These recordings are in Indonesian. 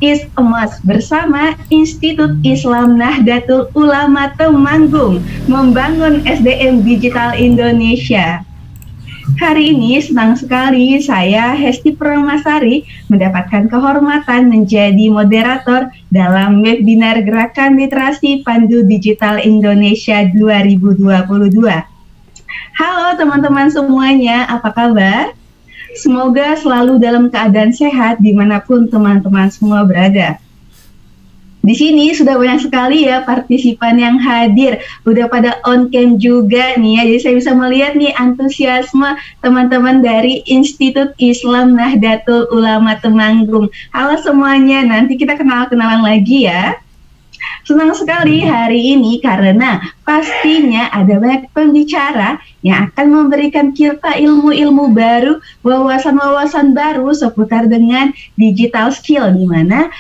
is a Must bersama Institut Islam Nahdlatul Ulama Temanggung membangun SDM Digital Indonesia. Hari ini senang sekali saya Hesti Permasari mendapatkan kehormatan menjadi moderator dalam webinar Gerakan Literasi Pandu Digital Indonesia 2022. Halo teman-teman semuanya, apa kabar? Semoga selalu dalam keadaan sehat dimanapun teman-teman semua berada. Di sini sudah banyak sekali ya partisipan yang hadir, udah pada on cam juga nih ya, jadi saya bisa melihat nih antusiasme teman-teman dari Institut Islam Nahdlatul Ulama Temanggung. Halo semuanya, nanti kita kenal-kenalan lagi ya. Senang sekali hari ini karena pastinya ada banyak pembicara yang akan memberikan kita ilmu-ilmu baru, wawasan-wawasan baru seputar dengan digital skill, di mana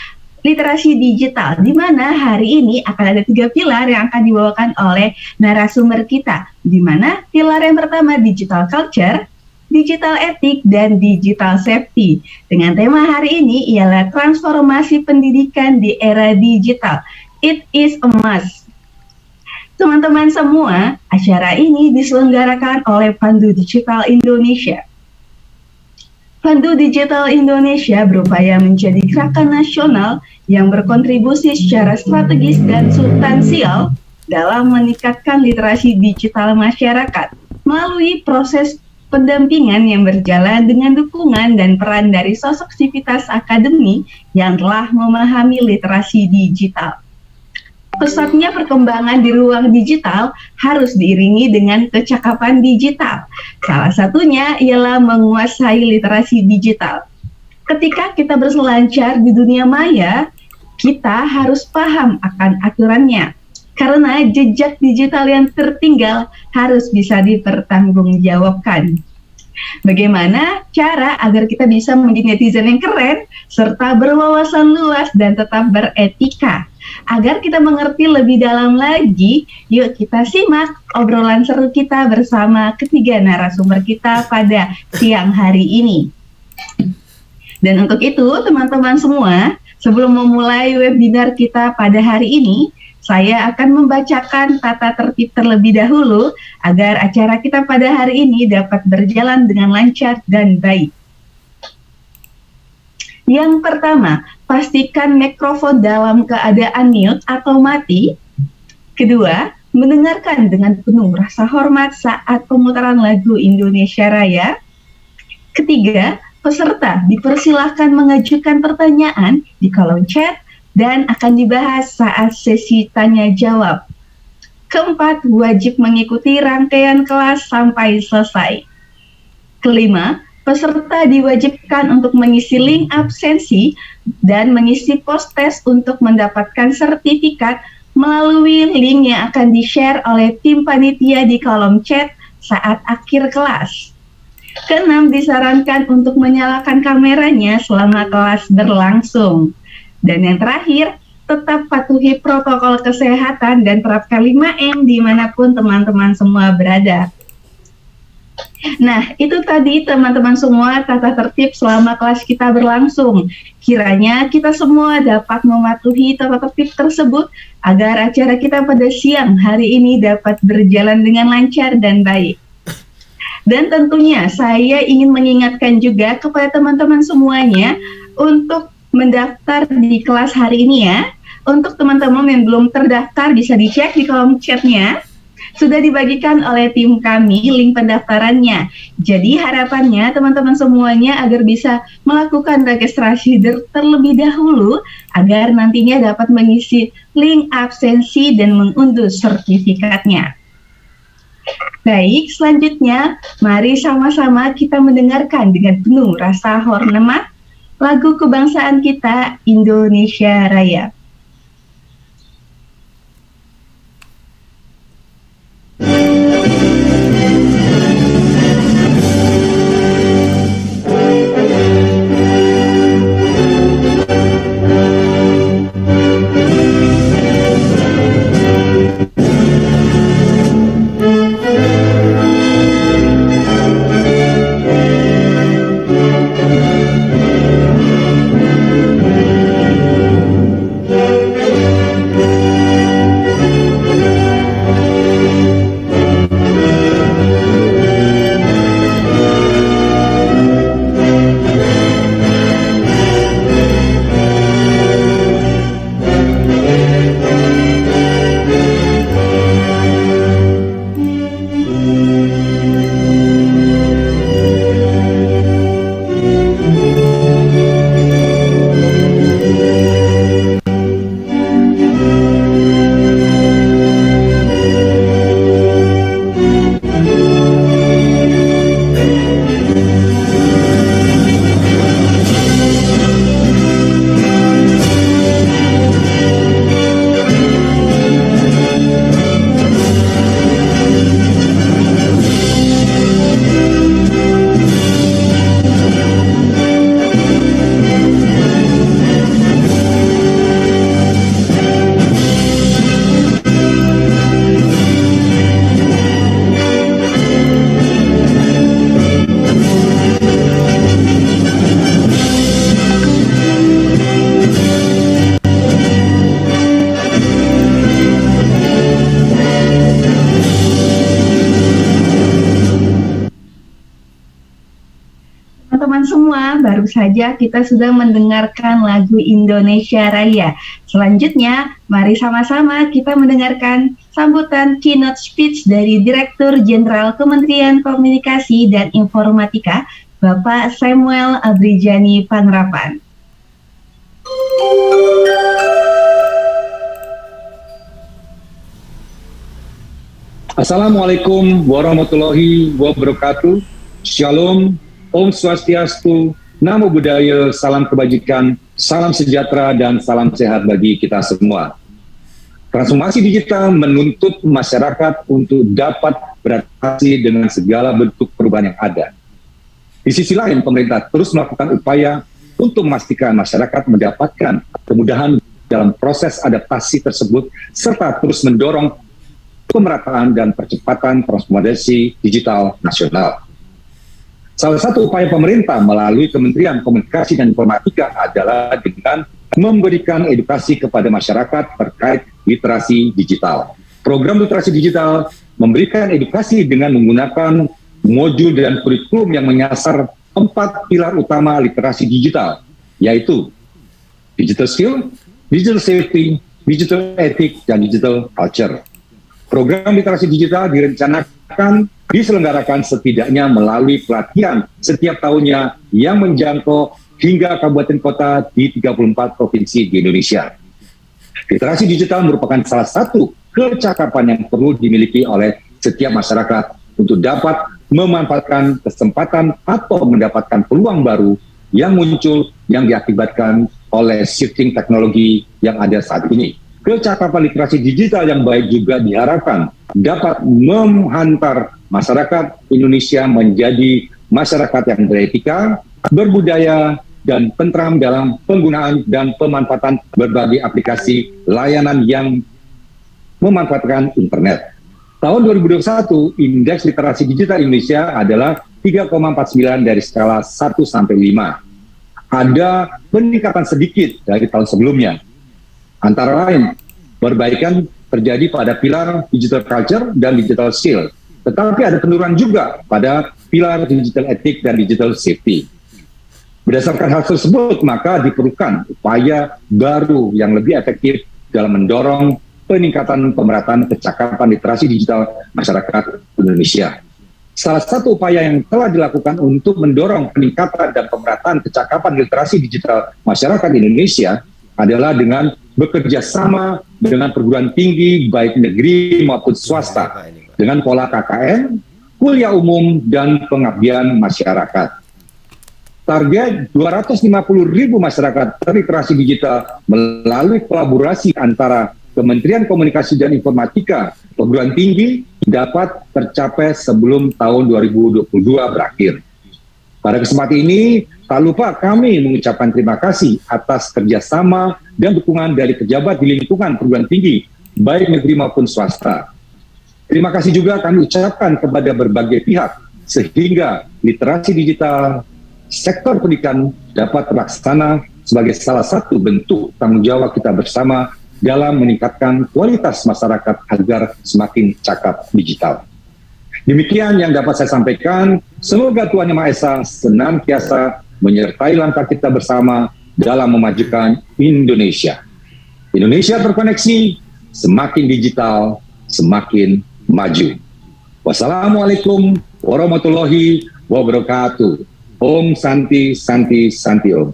literasi digital, di mana hari ini akan ada 3 pilar yang akan dibawakan oleh narasumber kita, di mana pilar yang pertama digital culture, digital etik, dan digital safety. Dengan tema hari ini ialah transformasi pendidikan di era digital. It is a must. Teman-teman semua, acara ini diselenggarakan oleh Pandu Digital Indonesia. Pandu Digital Indonesia berupaya menjadi gerakan nasional yang berkontribusi secara strategis dan substansial dalam meningkatkan literasi digital masyarakat melalui proses pendampingan yang berjalan dengan dukungan dan peran dari sosok sivitas akademi yang telah memahami literasi digital. Pesatnya perkembangan di ruang digital harus diiringi dengan kecakapan digital. Salah satunya ialah menguasai literasi digital. Ketika kita berselancar di dunia maya, kita harus paham akan aturannya. Karena jejak digital yang tertinggal harus bisa dipertanggungjawabkan. Bagaimana cara agar kita bisa menjadi netizen yang keren, serta berwawasan luas dan tetap beretika? Agar kita mengerti lebih dalam lagi, yuk kita simak obrolan seru kita bersama ketiga narasumber kita pada siang hari ini. Dan untuk itu, teman-teman semua, sebelum memulai webinar kita pada hari ini, saya akan membacakan tata tertib terlebih dahulu agar acara kita pada hari ini dapat berjalan dengan lancar dan baik. Yang pertama, pastikan mikrofon dalam keadaan mute atau mati. Kedua, mendengarkan dengan penuh rasa hormat saat pemutaran lagu Indonesia Raya. Ketiga, peserta dipersilahkan mengajukan pertanyaan di kolom chat dan akan dibahas saat sesi tanya jawab. Keempat, wajib mengikuti rangkaian kelas sampai selesai. Kelima, peserta diwajibkan untuk mengisi link absensi dan mengisi post-test untuk mendapatkan sertifikat melalui link yang akan di-share oleh tim panitia di kolom chat saat akhir kelas. Keenam, disarankan untuk menyalakan kameranya selama kelas berlangsung. Dan yang terakhir, tetap patuhi protokol kesehatan dan terapkan 5M dimanapun teman-teman semua berada. Nah, itu tadi teman-teman semua tata tertib selama kelas kita berlangsung. Kiranya kita semua dapat mematuhi tata tertib tersebut agar acara kita pada siang hari ini dapat berjalan dengan lancar dan baik. Dan tentunya saya ingin mengingatkan juga kepada teman-teman semuanya untuk mendaftar di kelas hari ini ya. Untuk teman-teman yang belum terdaftar bisa dicek di kolom chatnya. Sudah dibagikan oleh tim kami link pendaftarannya. Jadi harapannya teman-teman semuanya agar bisa melakukan registrasi terlebih dahulu agar nantinya dapat mengisi link absensi dan mengunduh sertifikatnya. Baik, selanjutnya mari sama-sama kita mendengarkan dengan penuh rasa hormat lagu kebangsaan kita Indonesia Raya. saja kita sudah mendengarkan lagu Indonesia Raya. Selanjutnya, mari sama-sama kita mendengarkan sambutan keynote speech dari Direktur Jenderal Kementerian Komunikasi dan Informatika, Bapak Samuel Abrijani Pangrapan. Assalamualaikum warahmatullahi wabarakatuh. Shalom, Om Swastiastu, Namo Buddhaya, salam kebajikan, salam sejahtera, dan salam sehat bagi kita semua. Transformasi digital menuntut masyarakat untuk dapat beradaptasi dengan segala bentuk perubahan yang ada. Di sisi lain, pemerintah terus melakukan upaya untuk memastikan masyarakat mendapatkan kemudahan dalam proses adaptasi tersebut, serta terus mendorong pemerataan dan percepatan transformasi digital nasional. Salah satu upaya pemerintah melalui Kementerian Komunikasi dan Informatika adalah dengan memberikan edukasi kepada masyarakat terkait literasi digital. Program literasi digital memberikan edukasi dengan menggunakan modul dan kurikulum yang menyasar 4 pilar utama literasi digital, yaitu digital skill, digital safety, digital ethics, dan digital culture. Program literasi digital direncanakan diselenggarakan setidaknya melalui pelatihan setiap tahunnya yang menjangkau hingga kabupaten kota di 34 provinsi di Indonesia. Literasi digital merupakan salah satu kecakapan yang perlu dimiliki oleh setiap masyarakat untuk dapat memanfaatkan kesempatan atau mendapatkan peluang baru yang muncul yang diakibatkan oleh shifting teknologi yang ada saat ini. Kecakapan literasi digital yang baik juga diharapkan dapat menghantar masyarakat Indonesia menjadi masyarakat yang beretika, berbudaya, dan tentram dalam penggunaan dan pemanfaatan berbagai aplikasi layanan yang memanfaatkan internet. Tahun 2021, indeks literasi digital Indonesia adalah 3,49 dari skala 1 sampai 5. Ada peningkatan sedikit dari tahun sebelumnya. Antara lain, perbaikan terjadi pada pilar digital culture dan digital skill. Tetapi ada penurunan juga pada pilar digital ethics dan digital safety. Berdasarkan hal tersebut, maka diperlukan upaya baru yang lebih efektif dalam mendorong peningkatan pemerataan kecakapan literasi digital masyarakat Indonesia. Salah satu upaya yang telah dilakukan untuk mendorong peningkatan dan pemerataan kecakapan literasi digital masyarakat Indonesia adalah dengan bekerja sama dengan perguruan tinggi baik negeri maupun swasta dengan pola KKN, kuliah umum, dan pengabdian masyarakat. Target 250.000 masyarakat terliterasi digital melalui kolaborasi antara Kementerian Komunikasi dan Informatika, perguruan tinggi dapat tercapai sebelum tahun 2022 berakhir. Pada kesempatan ini, tak lupa kami mengucapkan terima kasih atas kerjasama dan dukungan dari pejabat di lingkungan perguruan tinggi, baik negeri maupun swasta. Terima kasih juga kami ucapkan kepada berbagai pihak, sehingga literasi digital sektor pendidikan dapat terlaksana sebagai salah satu bentuk tanggung jawab kita bersama dalam meningkatkan kualitas masyarakat agar semakin cakap digital. Demikian yang dapat saya sampaikan. Semoga Tuhan Yang Maha Esa senantiasa menyertai langkah kita bersama dalam memajukan Indonesia. Indonesia terkoneksi, semakin digital, semakin maju. Wassalamualaikum warahmatullahi wabarakatuh. Om Santi Santi Santi Om.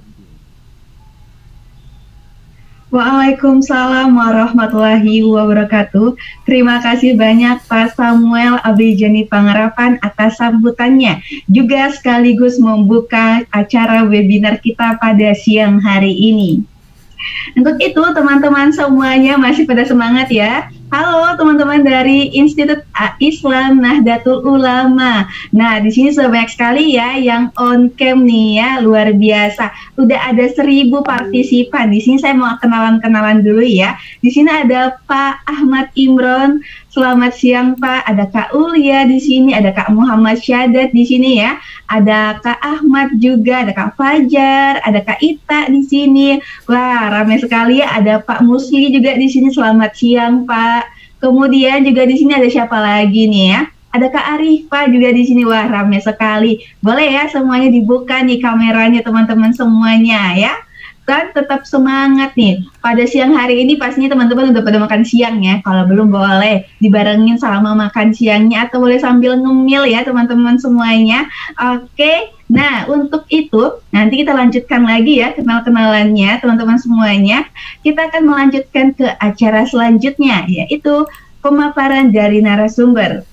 Waalaikumsalam warahmatullahi wabarakatuh. Terima kasih banyak Pak Samuel Abrijani Pangrapan atas sambutannya, juga sekaligus membuka acara webinar kita pada siang hari ini. Untuk itu teman-teman semuanya masih pada semangat ya. Halo teman-teman dari Institut Islam Nahdlatul Ulama. Nah, di sini sudah banyak sekali ya yang on cam nih ya, luar biasa. Udah ada 1000 partisipan. Di sini saya mau kenalan-kenalan dulu ya. Di sini ada Pak Ahmad Imron. Selamat siang Pak. Ada Kak Ulia di sini, ada Kak Muhammad Syadat di sini ya. Ada Kak Ahmad juga, ada Kak Fajar, ada Kak Ita di sini. Wah, ramai sekali ya. Ada Pak Musli juga di sini. Selamat siang Pak. Kemudian juga di sini ada siapa lagi nih ya? Ada Kak Arifa juga di sini. Wah, ramai sekali. Boleh ya semuanya dibuka nih kameranya teman-teman semuanya ya. Dan tetap semangat nih. Pada siang hari ini pastinya teman-teman udah pada makan siang ya. Kalau belum boleh dibarengin sama makan siangnya atau boleh sambil ngemil ya teman-teman semuanya. Oke. Nah, untuk itu nanti kita lanjutkan lagi ya kenal-kenalannya teman-teman semuanya. Kita akan melanjutkan ke acara selanjutnya yaitu pemaparan dari narasumber.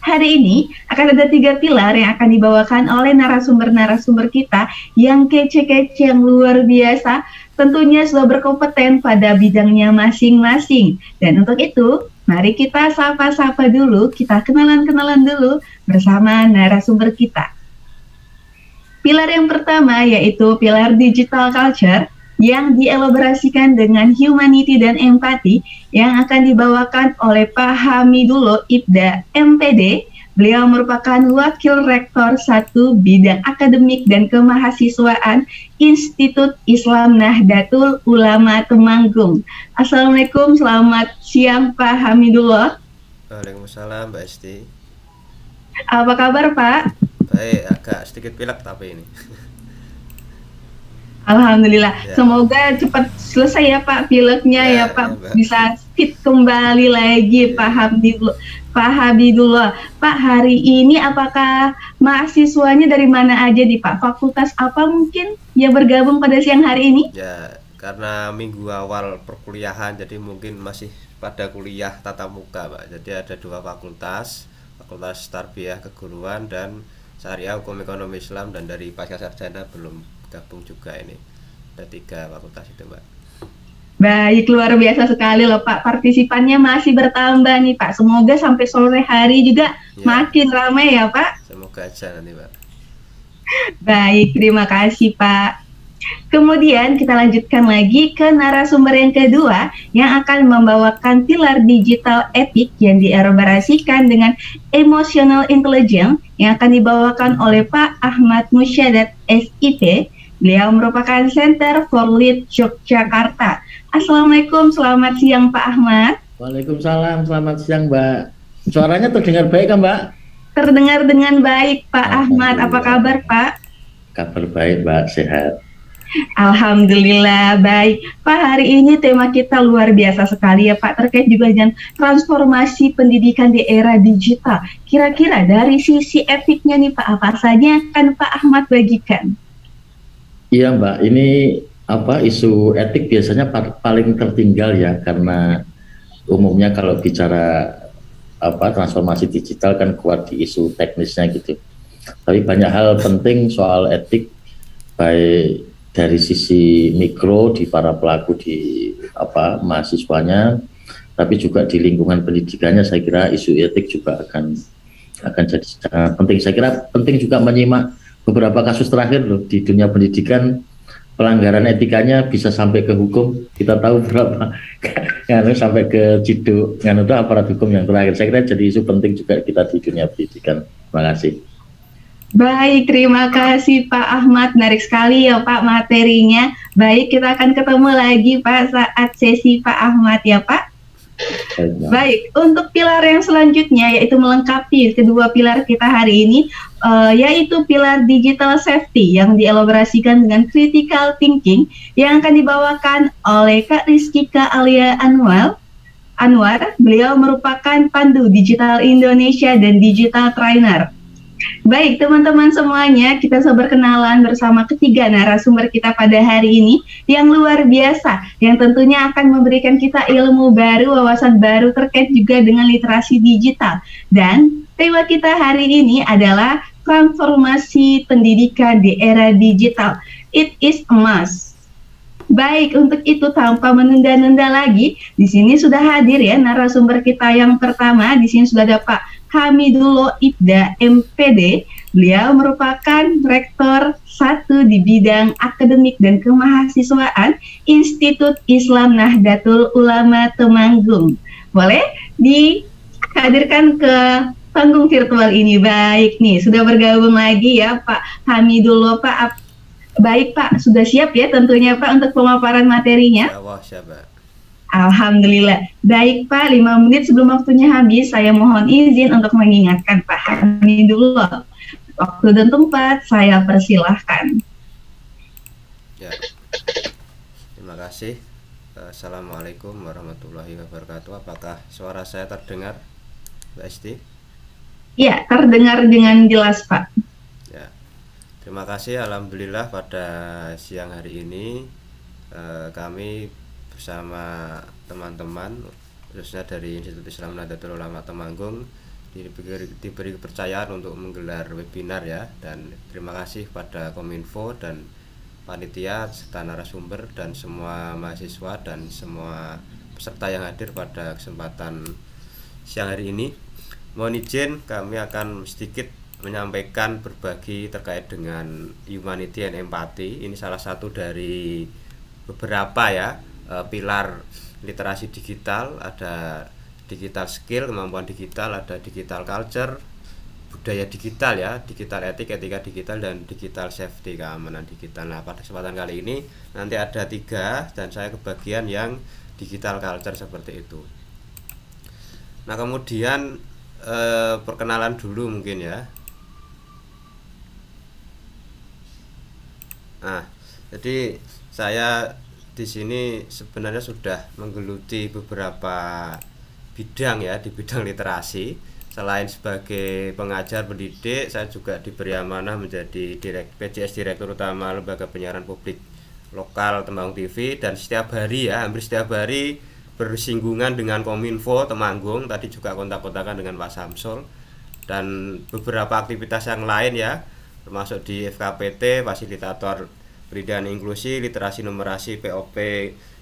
Hari ini akan ada 3 pilar yang akan dibawakan oleh narasumber-narasumber kita yang kece-kece, yang luar biasa, tentunya sudah berkompeten pada bidangnya masing-masing. Dan untuk itu, mari kita sapa-sapa dulu, kita kenalan-kenalan dulu bersama narasumber kita. Pilar yang pertama yaitu pilar digital culture, yang dielaborasikan dengan humanity dan empati yang akan dibawakan oleh Pak Hamidullah Ibda MPD. Beliau merupakan Wakil Rektor 1 Bidang Akademik dan Kemahasiswaan Institut Islam Nahdlatul Ulama Temanggung. Assalamualaikum, selamat siang Pak Hamidullah. Waalaikumsalam Mbak Esti. Apa kabar Pak? Baik, agak sedikit pilek tapi ini. Alhamdulillah, ya. Semoga cepat selesai ya Pak pileknya ya Pak, ya, bisa fit kembali lagi ya. Pak Habibullah. Pak, hari ini apakah mahasiswanya dari mana aja nih Pak? Fakultas apa mungkin yang bergabung pada siang hari ini? Ya, karena minggu awal perkuliahan jadi mungkin masih pada kuliah tatap muka Pak. Jadi ada 2 fakultas, Fakultas Tarbiyah Keguruan dan Syariah Hukum Ekonomi Islam, dan dari pasca sarjana belum gabung juga ini. Ada 3 fakultas itu Mbak. Baik, luar biasa sekali loh Pak, partisipannya masih bertambah nih Pak. Semoga sampai sore hari juga ya, makin ramai ya Pak. Semoga aja nanti Pak. Baik, terima kasih Pak. Kemudian kita lanjutkan lagi ke narasumber yang kedua yang akan membawakan pilar digital etik yang dielaborasikan dengan emotional intelligence yang akan dibawakan oleh Pak Ahmad Musyadat SIP. Beliau merupakan Center for Lead Yogyakarta. Assalamualaikum, selamat siang Pak Ahmad. Waalaikumsalam, selamat siang Mbak. Suaranya terdengar baik kan Mbak? Terdengar dengan baik Pak Ahmad, apa kabar Pak? Kabar baik Mbak, sehat. Alhamdulillah baik. Pak, hari ini tema kita luar biasa sekali ya Pak, terkait juga dengan transformasi pendidikan di era digital. Kira-kira dari sisi etiknya nih Pak, apa saja akan Pak Ahmad bagikan? Iya Mbak, ini isu etik biasanya paling tertinggal ya, karena umumnya kalau bicara transformasi digital kan kuat di isu teknisnya gitu. Tapi banyak hal penting soal etik, baik dari sisi mikro di para pelaku di mahasiswanya, tapi juga di lingkungan pendidikannya. Saya kira isu etik juga akan jadi sangat penting. Saya kira penting juga menyimak beberapa kasus terakhir loh di dunia pendidikan, pelanggaran etikanya bisa sampai ke hukum. Kita tahu berapa sampai ke ciduk itu aparat hukum yang terakhir. Saya kira jadi isu penting juga kita di dunia pendidikan. Terima kasih. Baik, terima kasih Pak Ahmad. Menarik sekali ya Pak materinya. Baik, kita akan ketemu lagi Pak saat sesi Pak Ahmad ya Pak. Baik, untuk pilar yang selanjutnya yaitu melengkapi kedua pilar kita hari ini, yaitu pilar digital safety yang dielaborasikan dengan critical thinking yang akan dibawakan oleh Kak Rizkika Alia Anwar. Beliau merupakan pandu digital Indonesia dan digital trainer. Baik teman-teman semuanya, kita sudah berkenalan bersama ketiga narasumber kita pada hari ini yang luar biasa, yang tentunya akan memberikan kita ilmu baru, wawasan baru terkait juga dengan literasi digital. Dan tema kita hari ini adalah transformasi pendidikan di era digital. It is a must. Baik, untuk itu tanpa menunda-nunda lagi, di sini sudah hadir ya narasumber kita yang pertama. Di sini sudah ada Pak Hamidullah Ibda MPD. Beliau merupakan Rektor 1 di bidang akademik dan kemahasiswaan Institut Islam Nahdlatul Ulama Temanggung. Boleh dihadirkan ke panggung virtual ini. Baik nih, sudah bergabung lagi ya Pak Hamidullah. Pak, baik Pak, sudah siap ya tentunya Pak untuk pemaparan materinya? Ya, siap Pak. Alhamdulillah. Baik Pak, 5 menit sebelum waktunya habis, saya mohon izin untuk mengingatkan Pak Hamidullah. Waktu dan tempat saya persilahkan. Ya, terima kasih. Assalamualaikum warahmatullahi wabarakatuh. Apakah suara saya terdengar, Mbak Esti? Ya, terdengar dengan jelas Pak. Ya, terima kasih. Alhamdulillah pada siang hari ini kami bersama teman-teman khususnya dari Institut Islam Nahdlatul Ulama Temanggung diberi kepercayaan untuk menggelar webinar ya, dan terima kasih pada Kominfo dan panitia serta narasumber dan semua mahasiswa dan semua peserta yang hadir pada kesempatan siang hari ini. Mohon izin kami akan sedikit menyampaikan berbagi terkait dengan humanity and empathy. Ini salah satu dari beberapa ya pilar literasi digital. Ada digital skill, kemampuan digital, ada digital culture, budaya digital ya, digital etik, etika digital, dan digital safety, keamanan digital. Nah, pada kesempatan kali ini nanti ada 3 dan saya kebagian yang digital culture seperti itu. Nah, kemudian perkenalan dulu mungkin ya. Nah, jadi saya di sini sebenarnya sudah menggeluti beberapa bidang ya di bidang literasi. Selain sebagai pengajar pendidik, saya juga diberi amanah menjadi PJS Direktur Utama Lembaga Penyiaran Publik Lokal Temanggung TV, dan setiap hari ya, hampir setiap hari bersinggungan dengan Kominfo Temanggung, tadi juga kontak-kontakan dengan Pak Samsul, dan beberapa aktivitas yang lain ya, termasuk di FKPT, fasilitator pendidikan inklusi, literasi numerasi POP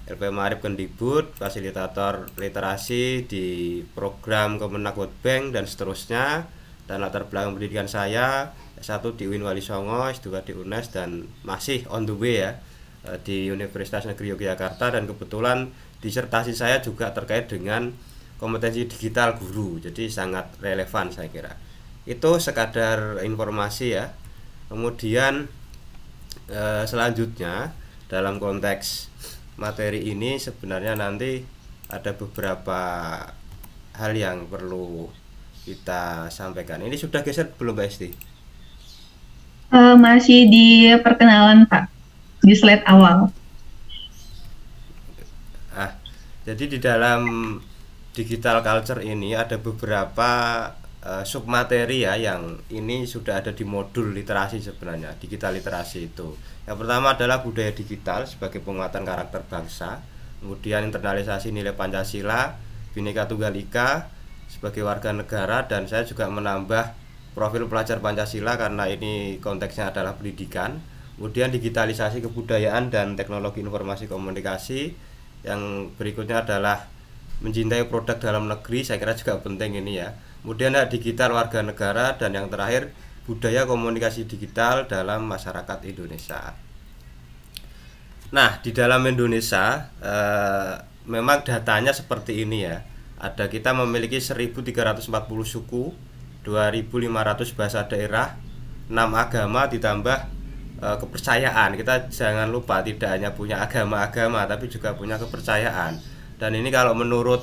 LP Maarif Kemdikbud, fasilitator literasi di program Kemenak World Bank dan seterusnya. Dan latar belakang pendidikan saya S1 di UIN Wali Songo, S2 di UNES, dan masih on the way ya di Universitas Negeri Yogyakarta. Dan kebetulan disertasi saya juga terkait dengan kompetensi digital guru, jadi sangat relevan saya kira. Itu sekadar informasi ya. Kemudian selanjutnya dalam konteks materi ini sebenarnya nanti ada beberapa hal yang perlu kita sampaikan. Ini sudah geser belum Mbak Esti? Masih di perkenalan Pak, di slide awal. Jadi di dalam digital culture ini ada beberapa submateri ya, yang ini sudah ada di modul literasi sebenarnya, digital literasi itu. Yang pertama adalah budaya digital sebagai penguatan karakter bangsa, kemudian internalisasi nilai Pancasila, Bhinneka Tunggal Ika sebagai warga negara, dan saya juga menambah profil pelajar Pancasila karena ini konteksnya adalah pendidikan. Kemudian digitalisasi kebudayaan dan teknologi informasi komunikasi. Yang berikutnya adalah mencintai produk dalam negeri, saya kira juga penting ini ya. Kemudian ada digital warga negara, dan yang terakhir budaya komunikasi digital dalam masyarakat Indonesia. Nah, di dalam Indonesia memang datanya seperti ini ya. Kita memiliki 1340 suku, 2500 bahasa daerah, 6 agama ditambah kepercayaan. Kita jangan lupa tidak hanya punya agama-agama tapi juga punya kepercayaan. Dan ini kalau menurut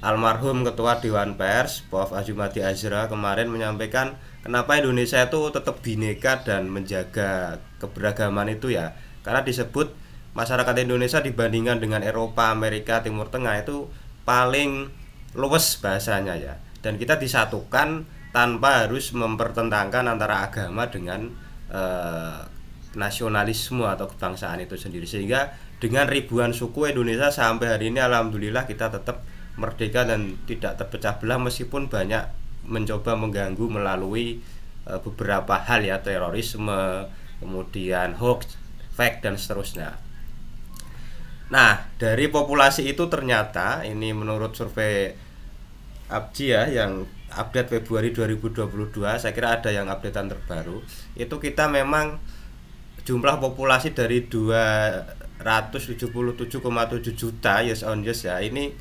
almarhum Ketua Dewan Pers Prof. Azumati Azra kemarin menyampaikan kenapa Indonesia itu tetap bineka dan menjaga keberagaman itu ya, karena disebut masyarakat Indonesia dibandingkan dengan Eropa, Amerika, Timur Tengah itu paling luwes bahasanya ya, dan kita disatukan tanpa harus mempertentangkan antara agama dengan nasionalisme atau kebangsaan itu sendiri. Sehingga dengan ribuan suku Indonesia sampai hari ini alhamdulillah kita tetap merdeka dan tidak terpecah belah, meskipun banyak mencoba mengganggu melalui beberapa hal ya, terorisme, kemudian hoax, fake, dan seterusnya. Nah, dari populasi itu ternyata ini menurut survei APJI ya yang update Februari 2022, saya kira ada yang updatean terbaru, itu kita memang jumlah populasi dari 277,7 juta yes on yes ya, ini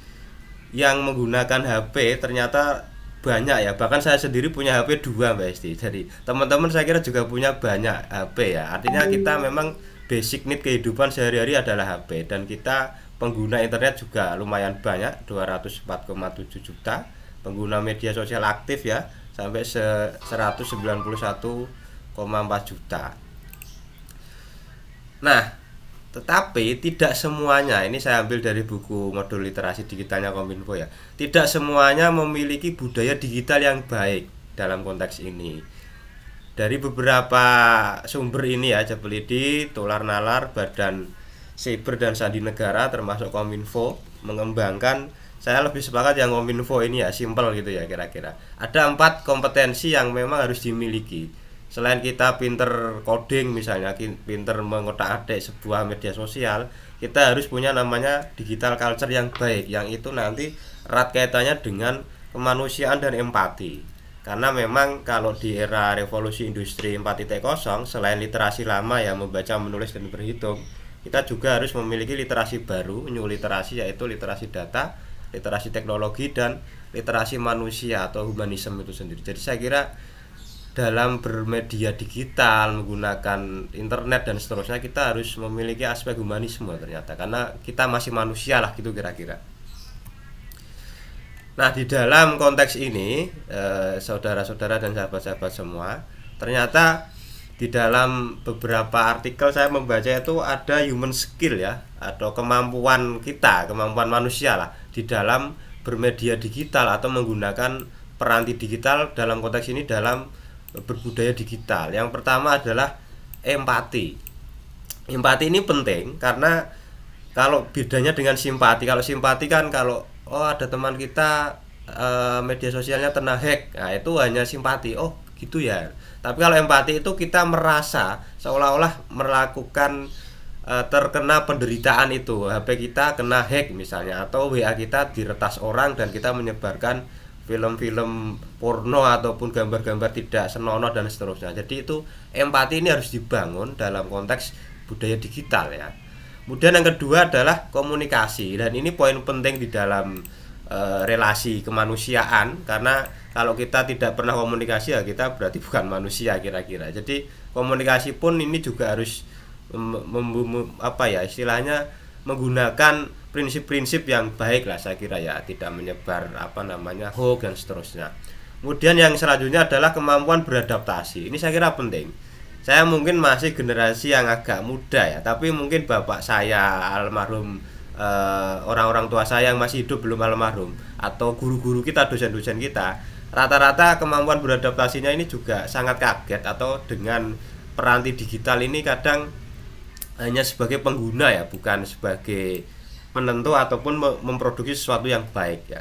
yang menggunakan HP ternyata banyak ya. Bahkan saya sendiri punya HP 2 Mbak Esti. Jadi teman-teman saya kira juga punya banyak HP ya. Artinya kita memang basic need kehidupan sehari-hari adalah HP, dan kita pengguna internet juga lumayan banyak, 204,7 juta, pengguna media sosial aktif ya sampai 191,4 juta. Nah, tetapi tidak semuanya, ini saya ambil dari buku modul literasi digitalnya Kominfo ya, tidak semuanya memiliki budaya digital yang baik dalam konteks ini. Dari beberapa sumber ini ya, Jepelidi, Tular Nalar, Badan Siber dan Sandi Negara termasuk Kominfo mengembangkan, saya lebih sepakat yang Kominfo ini ya, simple gitu ya kira-kira. Ada 4 kompetensi yang memang harus dimiliki. Selain kita pinter coding misalnya, pinter mengotak-atik sebuah media sosial, kita harus punya namanya digital culture yang baik, yang itu nanti erat kaitannya dengan kemanusiaan dan empati. Karena memang kalau di era revolusi industri 4.0, selain literasi lama yang membaca, menulis, dan berhitung, kita juga harus memiliki literasi baru, new literasi, yaitu literasi data, literasi teknologi, dan literasi manusia atau humanisme itu sendiri. Jadi saya kira dalam bermedia digital, menggunakan internet dan seterusnya, kita harus memiliki aspek humanisme ternyata, karena kita masih manusia lah gitu kira-kira. Nah, di dalam konteks ini saudara-saudara dan sahabat-sahabat semua, ternyata di dalam beberapa artikel saya membaca itu ada human skill ya, atau kemampuan kita, kemampuan manusia lah di dalam bermedia digital atau menggunakan peranti digital dalam konteks ini dalam berbudaya digital. Yang pertama adalah empati. Empati ini penting karena kalau bedanya dengan simpati, kalau simpati kan kalau ada teman kita media sosialnya kena hack, nah itu hanya simpati, oh gitu ya. Tapi kalau empati itu kita merasa seolah-olah melakukan terkena penderitaan itu, HP kita kena hack misalnya, atau WA kita diretas orang dan kita menyebarkan film-film porno ataupun gambar-gambar tidak senonoh dan seterusnya. Jadi itu empati ini harus dibangun dalam konteks budaya digital ya. Kemudian yang kedua adalah komunikasi, dan ini poin penting di dalam relasi kemanusiaan, karena kalau kita tidak pernah komunikasi ya kita berarti bukan manusia kira-kira. Jadi komunikasi pun ini juga harus istilahnya menggunakan prinsip-prinsip yang baik lah saya kira ya, tidak menyebar hoax dan seterusnya. Kemudian yang selanjutnya adalah kemampuan beradaptasi. Ini saya kira penting. Saya mungkin masih generasi yang agak muda ya, tapi mungkin bapak saya almarhum, orang-orang tua saya yang masih hidup belum almarhum, atau guru-guru kita, dosen-dosen kita, rata-rata kemampuan beradaptasinya ini juga sangat kaget, atau dengan peranti digital ini kadang hanya sebagai pengguna ya, bukan sebagai penentu ataupun memproduksi sesuatu yang baik ya.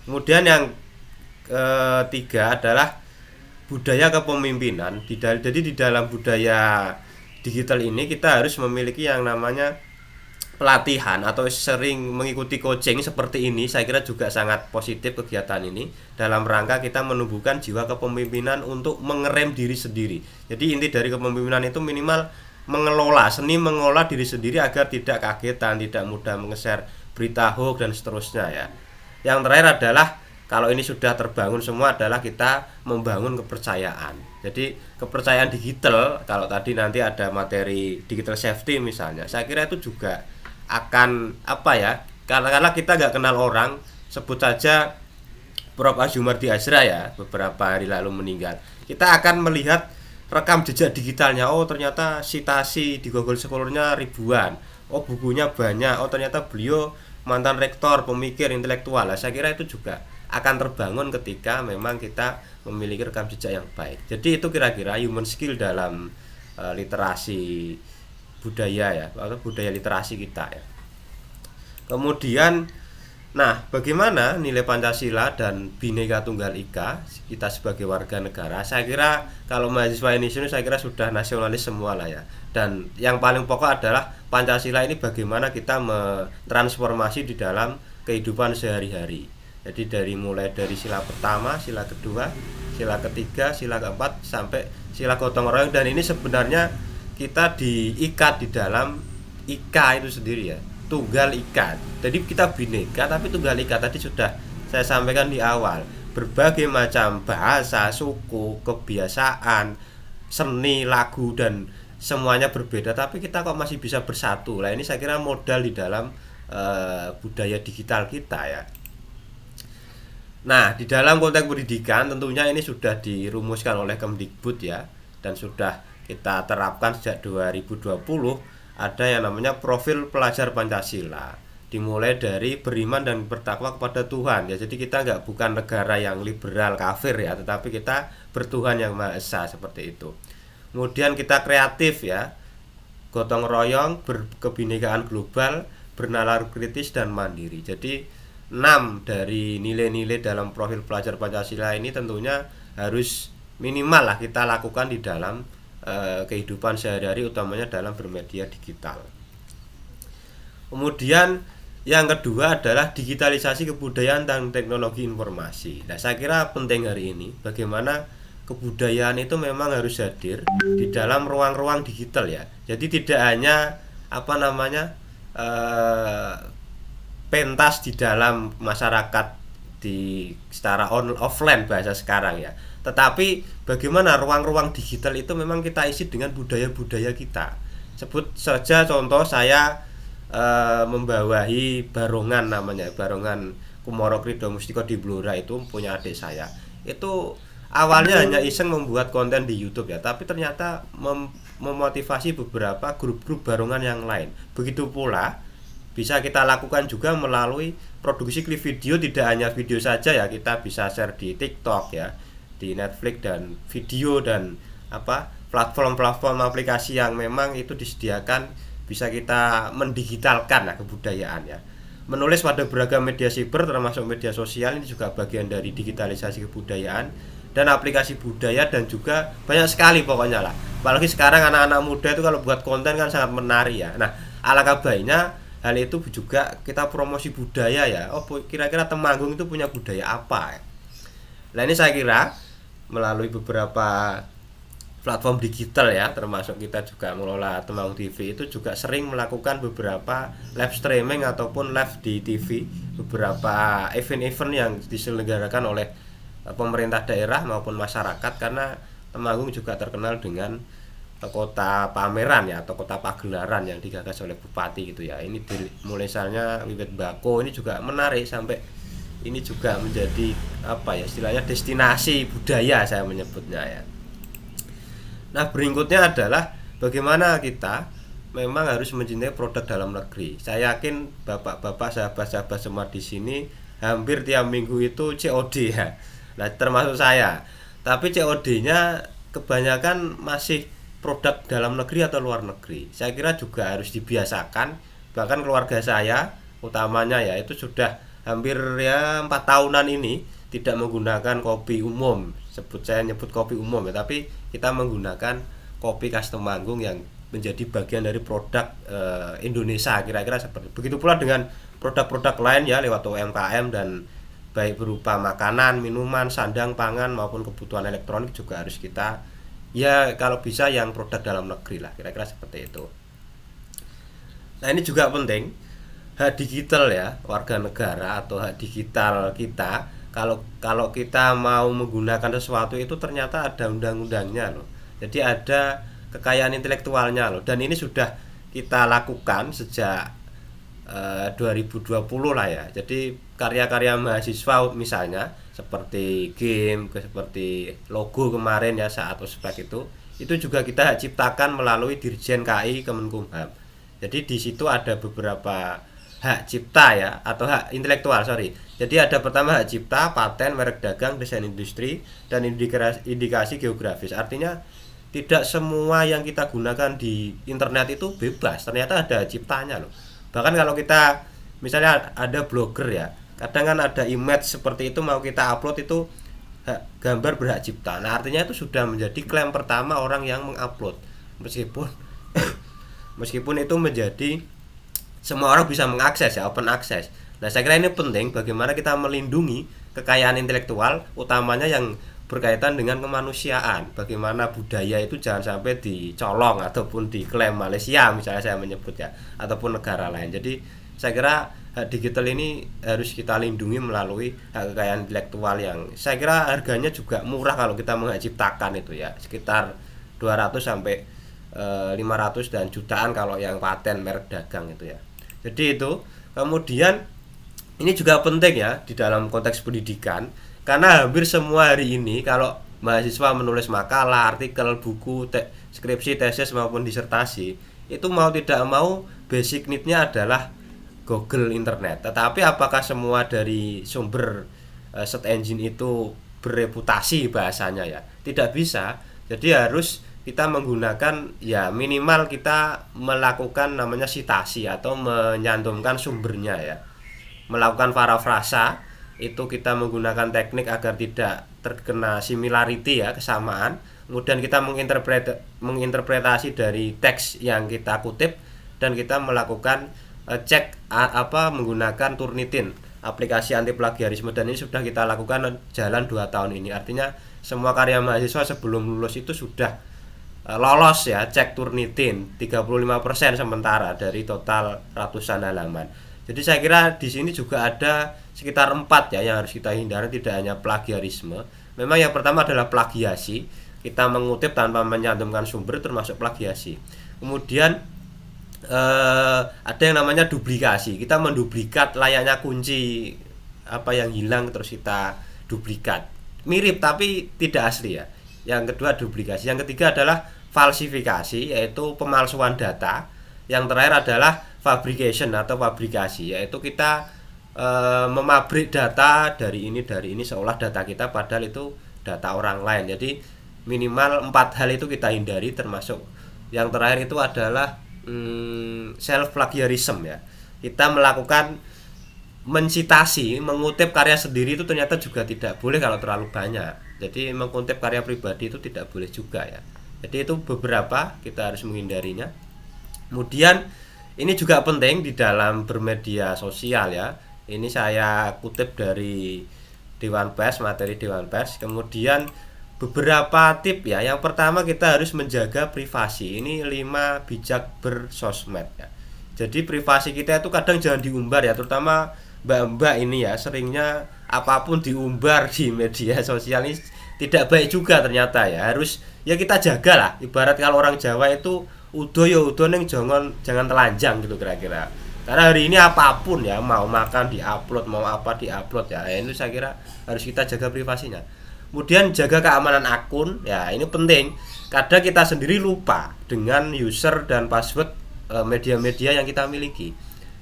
Kemudian yang ketiga adalah budaya kepemimpinan. Jadi di dalam budaya digital ini kita harus memiliki yang namanya pelatihan atau sering mengikuti coaching seperti ini. Saya kira juga sangat positif kegiatan ini dalam rangka kita menumbuhkan jiwa kepemimpinan untuk mengerem diri sendiri. Jadi inti dari kepemimpinan itu minimal seni mengelola diri sendiri agar tidak kagetan, tidak mudah menge-share berita hoax dan seterusnya ya. Yang terakhir adalah kalau ini sudah terbangun semua adalah kita membangun kepercayaan. Jadi kepercayaan digital, kalau tadi nanti ada materi digital safety misalnya, saya kira itu juga akan karena kita nggak kenal orang, sebut saja Prof. Azumardi Azra ya, beberapa hari lalu meninggal, kita akan melihat rekam jejak digitalnya. Oh ternyata citasi di Google Scholar-nya ribuan, oh bukunya banyak, oh ternyata beliau mantan rektor, pemikir intelektual. Saya kira itu juga akan terbangun ketika memang kita memiliki rekam jejak yang baik. Jadi itu kira-kira human skill dalam literasi budaya ya, atau budaya literasi kita ya. Kemudian bagaimana nilai Pancasila dan Bhinneka Tunggal Ika kita sebagai warga negara? Saya kira kalau mahasiswa Indonesia saya kira sudah nasionalis semua lah ya. Dan yang paling pokok adalah Pancasila ini bagaimana kita mentransformasi di dalam kehidupan sehari-hari. Jadi mulai dari sila pertama, sila kedua, sila ketiga, sila keempat sampai sila gotong royong, dan ini sebenarnya kita diikat di dalam Ika itu sendiri ya. Tunggal Ika. Jadi kita bineka tapi tunggal ika. Tadi sudah saya sampaikan di awal. Berbagai macam bahasa, suku, kebiasaan, seni, lagu dan semuanya berbeda tapi kita kok masih bisa bersatu. Lah ini saya kira modal di dalam budaya digital kita ya. Nah, di dalam konteks pendidikan tentunya ini sudah dirumuskan oleh Kemdikbud ya, dan sudah kita terapkan sejak 2020, ada yang namanya profil pelajar Pancasila. Dimulai dari beriman dan bertakwa kepada Tuhan ya. Jadi kita bukan negara yang liberal kafir ya, tetapi kita bertuhan yang Maha Esa seperti itu. Kemudian kita kreatif ya, gotong royong, berkebinekaan global, bernalar kritis dan mandiri. Jadi 6 dari nilai-nilai dalam profil pelajar Pancasila ini tentunya harus minimal lah kita lakukan di dalam kehidupan sehari-hari, utamanya dalam bermedia digital. Kemudian yang kedua adalah digitalisasi kebudayaan dan teknologi informasi. Nah, saya kira penting hari ini bagaimana kebudayaan itu memang harus hadir di dalam ruang-ruang digital ya. Jadi tidak hanya pentas di dalam masyarakat secara offline bahasa sekarang ya. Tetapi bagaimana ruang-ruang digital itu memang kita isi dengan budaya-budaya kita. Sebut saja contoh saya membawahi barongan namanya, barongan Kumoro Krido Mustiko di Blora, itu punya adik saya. Itu awalnya hanya iseng membuat konten di YouTube ya, tapi ternyata memotivasi beberapa grup-grup barongan yang lain. Begitu pula bisa kita lakukan juga melalui produksi klip video, tidak hanya video saja ya, kita bisa share di TikTok ya, di Netflix dan video dan platform-platform aplikasi yang memang itu disediakan, bisa kita mendigitalkan kebudayaan ya. Menulis pada beragam media siber termasuk media sosial ini juga bagian dari digitalisasi kebudayaan dan aplikasi budaya, dan juga banyak sekali pokoknya lah. Apalagi sekarang anak-anak muda itu kalau buat konten kan sangat menarik ya. Nah, alangkah baiknya hal itu juga kita promosi budaya ya. Oh, kira-kira Temanggung itu punya budaya apa ya? Nah, ini saya kira melalui beberapa platform digital ya, termasuk kita juga mengelola Temanggung TV itu juga sering melakukan beberapa live streaming ataupun live di TV, beberapa event-event yang diselenggarakan oleh pemerintah daerah maupun masyarakat, karena Temanggung juga terkenal dengan kota pameran ya, atau kota pagelaran yang digagas oleh bupati gitu ya. Ini mulai misalnya Wiwit Bako ini juga menarik, sampai ini juga menjadi istilahnya destinasi budaya saya menyebutnya ya. Nah, berikutnya adalah bagaimana kita memang harus mencintai produk dalam negeri. Saya yakin bapak-bapak, sahabat-sahabat semua di sini hampir tiap minggu itu COD ya. Nah, termasuk saya. Tapi COD-nya kebanyakan masih produk dalam negeri atau luar negeri. Saya kira juga harus dibiasakan. Bahkan keluarga saya utamanya ya, itu sudah hampir ya 4 tahunan ini tidak menggunakan kopi umum. Saya nyebut kopi umum ya, tapi kita menggunakan kopi khas Temanggung yang menjadi bagian dari produk Indonesia, kira-kira seperti itu. Begitu pula dengan produk-produk lain ya, lewat UMKM, dan baik berupa makanan, minuman, sandang, pangan maupun kebutuhan elektronik juga harus kita ya, kalau bisa yang produk dalam negeri lah, kira-kira seperti itu. Nah, ini juga penting, hak digital ya, warga negara atau hak digital kita. Kalau kita mau menggunakan sesuatu itu ternyata ada undang-undangnya loh. Jadi ada kekayaan intelektualnya loh. Dan ini sudah kita lakukan sejak 2020 lah ya. Jadi karya-karya mahasiswa misalnya seperti game, seperti logo kemarin ya saat ospek itu juga kita ciptakan melalui Dirjen KI Kemenkumham. Jadi di situ ada beberapa hak cipta ya, atau hak intelektual, Jadi ada pertama hak cipta, paten, merek dagang, desain industri, dan indikasi geografis. Artinya tidak semua yang kita gunakan di internet itu bebas, ternyata ada hak ciptanya loh. Bahkan kalau kita misalnya ada blogger ya, kadang kan ada image seperti itu mau kita upload itu gambar berhak cipta. Nah, artinya itu sudah menjadi klaim pertama orang yang mengupload, meskipun itu menjadi semua orang bisa mengakses ya, open access. Nah, saya kira ini penting bagaimana kita melindungi kekayaan intelektual, utamanya yang berkaitan dengan kemanusiaan. Bagaimana budaya itu jangan sampai dicolong ataupun diklaim Malaysia misalnya saya menyebut ya, ataupun negara lain. Jadi saya kira hak digital ini harus kita lindungi melalui hak kekayaan intelektual yang saya kira harganya juga murah kalau kita menciptakan itu ya, sekitar 200 sampai 500 dan jutaan kalau yang paten merek dagang itu ya. Jadi itu. Kemudian ini juga penting ya di dalam konteks pendidikan, karena hampir semua hari ini kalau mahasiswa menulis makalah, artikel, buku, skripsi, tesis maupun disertasi, itu mau tidak mau basic need-nya adalah Google Internet. Tetapi apakah semua dari sumber search engine itu bereputasi bahasanya ya? Tidak bisa. Jadi harus kita menggunakan ya minimal kita melakukan namanya sitasi atau menyantumkan sumbernya ya. Melakukan parafrasa itu kita menggunakan teknik agar tidak terkena similarity ya, kesamaan. Kemudian kita menginterpretasi dari teks yang kita kutip dan kita melakukan cek menggunakan Turnitin, aplikasi anti plagiarisme, dan ini sudah kita lakukan jalan 2 tahun ini. Artinya semua karya mahasiswa sebelum lulus itu sudah lolos ya, cek Turnitin 35% sementara dari total ratusan halaman. Jadi saya kira di sini juga ada sekitar 4 ya yang harus kita hindari, tidak hanya plagiarisme. Memang yang pertama adalah plagiasi, kita mengutip tanpa menyantumkan sumber termasuk plagiasi. Kemudian ada yang namanya duplikasi, kita menduplikat layaknya kunci apa yang hilang terus kita duplikat, mirip tapi tidak asli ya. Yang kedua duplikasi, yang ketiga adalah falsifikasi, yaitu pemalsuan data. Yang terakhir adalah fabrication atau fabrikasi, yaitu kita memabrik data dari ini seolah data kita padahal itu data orang lain. Jadi minimal 4 hal itu kita hindari, termasuk yang terakhir itu adalah self plagiarism ya. Kita melakukan mensitasi, mengutip karya sendiri itu ternyata juga tidak boleh kalau terlalu banyak. Jadi mengutip karya pribadi itu tidak boleh juga ya. Jadi itu beberapa kita harus menghindarinya. Kemudian ini juga penting di dalam bermedia sosial ya. Ini saya kutip dari Dewan Pers, materi Dewan Pers. Kemudian beberapa tip ya. Yang pertama kita harus menjaga privasi. Ini 5 bijak bersosmed ya. Jadi privasi kita itu kadang jangan diumbar ya, terutama mbak-mbak ini ya, seringnya apapun diumbar di media sosial ini tidak baik juga ternyata ya. Harus ya kita jaga lah. Ibarat kalau orang Jawa itu udo ya udo neng jangan telanjang gitu kira-kira. Karena hari ini apapun ya, mau makan diupload, mau apa diupload ya. Ini saya kira harus kita jaga privasinya. Kemudian jaga keamanan akun ya, ini penting. Kadang kita sendiri lupa dengan user dan password media-media yang kita miliki.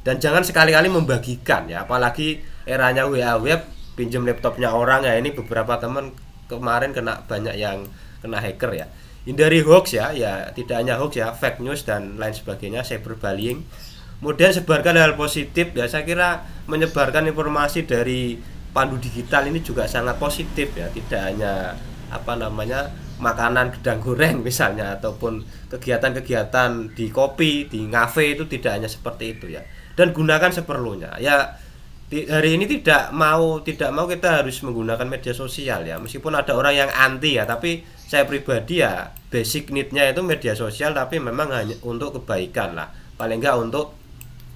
Dan jangan sekali-kali membagikan ya, apalagi eranya WA web, pinjam laptopnya orang ya. Ini beberapa teman kemarin kena banyak yang kena hacker ya. Hindari hoax ya, tidak hanya hoax ya, fake news dan lain sebagainya, cyberbullying. Kemudian sebarkan hal positif ya, saya kira menyebarkan informasi dari Pandu Digital ini juga sangat positif ya, tidak hanya makanan gedang goreng misalnya, ataupun kegiatan-kegiatan di kopi, di ngafe, itu tidak hanya seperti itu ya. Dan gunakan seperlunya ya. Hari ini tidak mau kita harus menggunakan media sosial ya, meskipun ada orang yang anti ya, tapi saya pribadi ya basic need-nya itu media sosial, tapi memang hanya untuk kebaikan lah, paling enggak untuk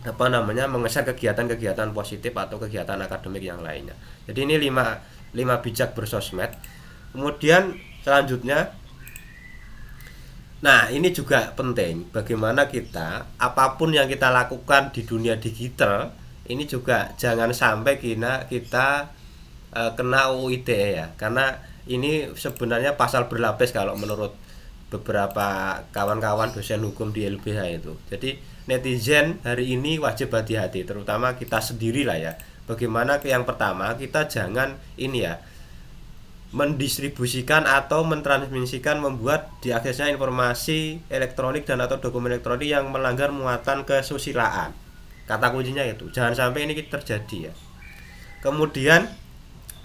mengeser kegiatan-kegiatan positif atau kegiatan akademik yang lainnya. Jadi ini 5 bijak bersosmed. Kemudian selanjutnya, nah ini juga penting, bagaimana kita apapun yang kita lakukan di dunia digital ini juga jangan sampai kita kena UU ITE ya, karena ini sebenarnya pasal berlapis kalau menurut beberapa kawan-kawan dosen hukum di LBH itu. Jadi netizen hari ini wajib hati-hati, terutama kita sendiri lah ya. Bagaimana yang pertama, kita jangan ini ya mendistribusikan atau mentransmisikan, membuat diaksesnya informasi elektronik dan atau dokumen elektronik yang melanggar muatan kesusilaan. Kata kuncinya itu, jangan sampai ini terjadi ya. Kemudian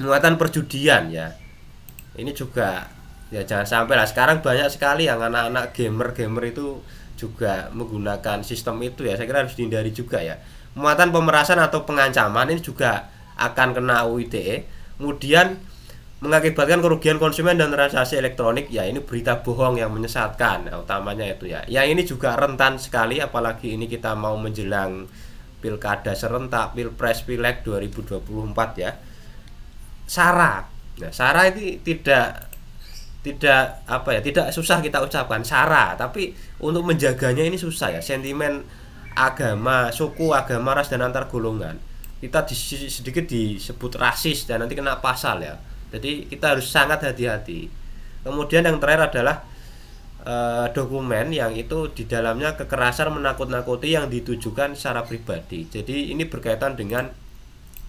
muatan perjudian ya, ini juga ya jangan sampai lah. Sekarang banyak sekali yang anak-anak gamer itu juga menggunakan sistem itu ya, saya kira harus dihindari juga ya. Muatan pemerasan atau pengancaman ini juga akan kena UU ITE. Kemudian mengakibatkan kerugian konsumen dan transaksi elektronik ya, ini berita bohong yang menyesatkan ya, utamanya itu ya. Yang ini juga rentan sekali, apalagi ini kita mau menjelang pilkada serentak, pilpres, pileg 2024 ya. SARA. Nah, SARA itu tidak apa ya, tidak susah kita ucapkan sara, tapi untuk menjaganya ini susah ya. Sentimen agama, suku, agama, ras dan antar golongan kita sedikit disebut rasis dan nanti kena pasal ya. Jadi kita harus sangat hati-hati. Kemudian yang terakhir adalah dokumen yang itu di dalamnya kekerasan menakut-nakuti yang ditujukan secara pribadi. Jadi ini berkaitan dengan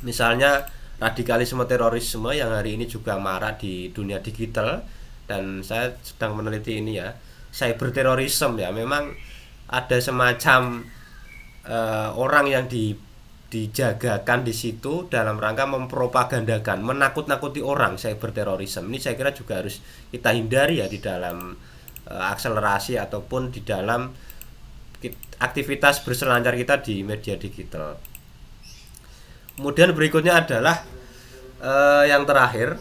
misalnya radikalisme terorisme yang hari ini juga marak di dunia digital, dan saya sedang meneliti ini ya, cyber terorisme ya. Memang ada semacam orang yang dijagakan di situ dalam rangka mempropagandakan, menakut-nakuti orang, cyber terorisme. Ini saya kira juga harus kita hindari ya di dalam akselerasi ataupun di dalam aktivitas berselancar kita di media digital. Kemudian berikutnya adalah yang terakhir,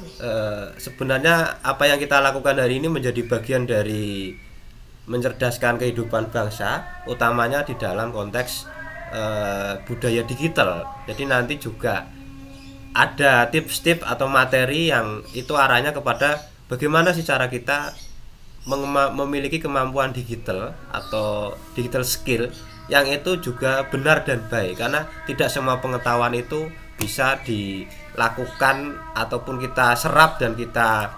sebenarnya apa yang kita lakukan hari ini menjadi bagian dari mencerdaskan kehidupan bangsa, utamanya di dalam konteks budaya digital. Jadi nanti juga ada tips-tips atau materi yang itu arahnya kepada bagaimana sih cara kita memiliki kemampuan digital atau digital skill yang itu juga benar dan baik, karena tidak semua pengetahuan itu bisa dilakukan ataupun kita serap dan kita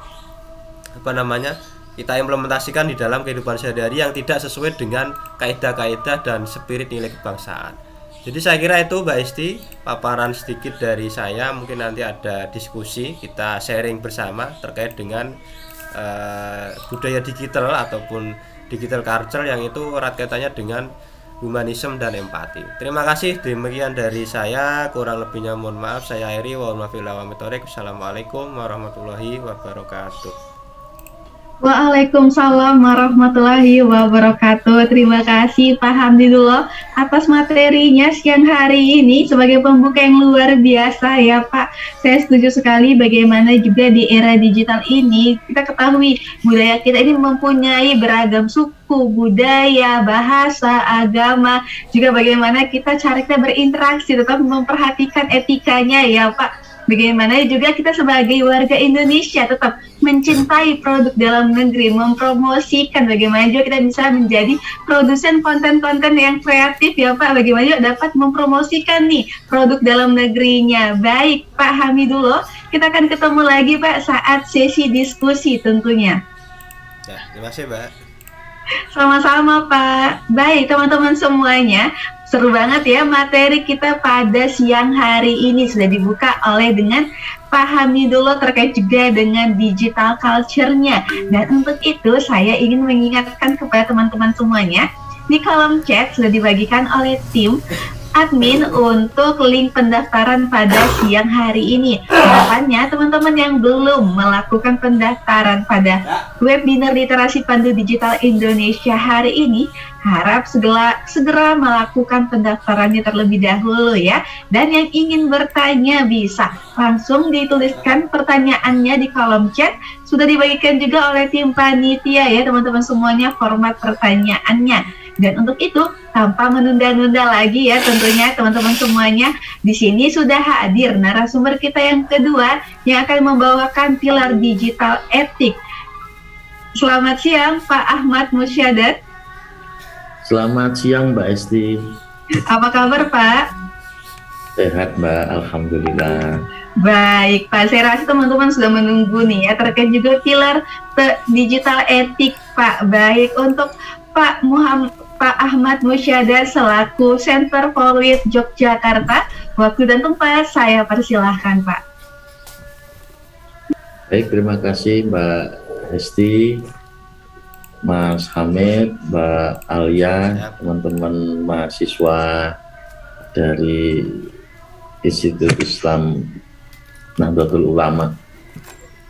kita implementasikan di dalam kehidupan sehari-hari yang tidak sesuai dengan kaidah-kaidah dan spirit nilai kebangsaan. Jadi saya kira itu Mbak Esti, paparan sedikit dari saya. Mungkin nanti ada diskusi, kita sharing bersama terkait dengan budaya digital ataupun digital culture yang itu erat kaitannya dengan humanisme dan empati. Terima kasih, demikian dari saya, kurang lebihnya mohon maaf. Saya akhiri, wassalamualaikum warahmatullahi wabarakatuh. Waalaikumsalam warahmatullahi wabarakatuh. Terima kasih Pak Hamidullah atas materinya siang hari ini sebagai pembuka yang luar biasa ya Pak. Saya setuju sekali bagaimana juga di era digital ini kita ketahui budaya kita ini mempunyai beragam suku, budaya, bahasa, agama, juga bagaimana cara kita berinteraksi tetap memperhatikan etikanya ya Pak. Bagaimana juga kita sebagai warga Indonesia tetap mencintai produk dalam negeri, mempromosikan bagaimana juga kita bisa menjadi produsen konten-konten yang kreatif ya Pak. Bagaimana juga dapat mempromosikan nih produk dalam negerinya. Baik Pak Hamidullah, kita akan ketemu lagi Pak saat sesi diskusi tentunya. Ya, terima kasih Mbak. Sama-sama Pak. Baik teman-teman semuanya, seru banget ya materi kita pada siang hari ini sudah dibuka oleh dengan Pak Hamidullah terkait juga dengan digital culture-nya. Dan untuk itu saya ingin mengingatkan kepada teman-teman semuanya, di kolom chat sudah dibagikan oleh tim admin untuk link pendaftaran pada siang hari ini. Harapannya teman-teman yang belum melakukan pendaftaran pada webinar literasi pandu digital Indonesia hari ini, harap segera melakukan pendaftarannya terlebih dahulu ya. Dan yang ingin bertanya bisa langsung dituliskan pertanyaannya di kolom chat. Sudah dibagikan juga oleh tim panitia ya teman-teman semuanya format pertanyaannya. Dan untuk itu, tanpa menunda-nunda lagi ya tentunya teman-teman semuanya, di sini sudah hadir narasumber kita yang kedua yang akan membawakan pilar digital etik. Selamat siang Pak Ahmad Musyadat. Selamat siang Mbak Esti. Apa kabar Pak? Sehat Mbak, alhamdulillah. Baik Pak, saya rasa teman-teman sudah menunggu nih ya terkait juga pilar digital etik Pak. Baik, untuk Pak Ahmad Musyadat selaku Center for Lead Yogyakarta, waktu dan tempat saya persilahkan Pak. Baik, terima kasih Mbak Esti, Mas Hamid, Mbak Alia, teman-teman mahasiswa dari Institut Islam Nahdlatul Ulama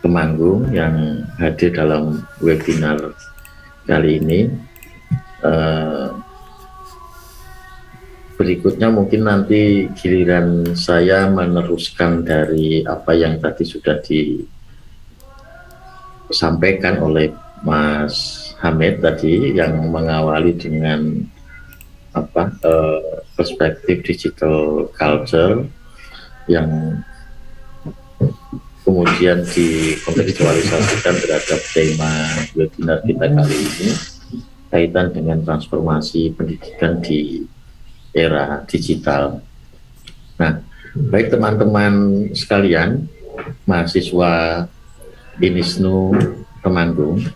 Temanggung yang hadir dalam webinar kali ini. Berikutnya mungkin nanti giliran saya meneruskan dari apa yang tadi sudah disampaikan oleh Mas Hamid tadi, yang mengawali dengan perspektif digital culture yang kemudian dikontekstualisasikan terhadap tema webinar kita kali ini kaitan dengan transformasi pendidikan di era digital. Nah, baik teman-teman sekalian, mahasiswa INISNU Temanggung,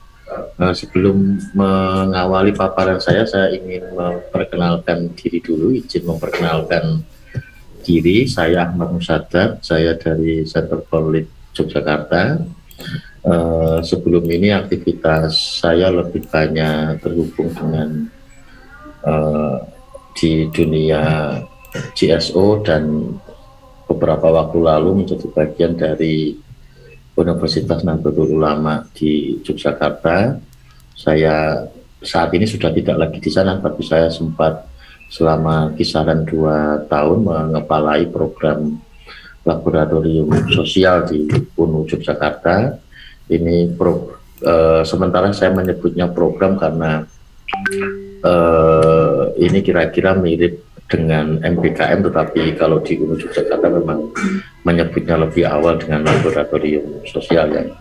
sebelum mengawali paparan saya ingin memperkenalkan diri dulu, izin memperkenalkan diri. Saya Ahmad Musaddad, saya dari Center for Lead Yogyakarta. Sebelum ini aktivitas saya lebih banyak terhubung dengan di dunia GSO dan beberapa waktu lalu menjadi bagian dari Universitas Nahdlatul Ulama di Yogyakarta. Saya saat ini sudah tidak lagi di sana, tapi saya sempat selama kisaran 2 tahun mengepalai program laboratorium sosial di UNU Yogyakarta. Ini sementara saya menyebutnya program karena ini kira-kira mirip dengan MPKM, tetapi kalau di UNU Yogyakarta memang menyebutnya lebih awal dengan laboratorium sosial yang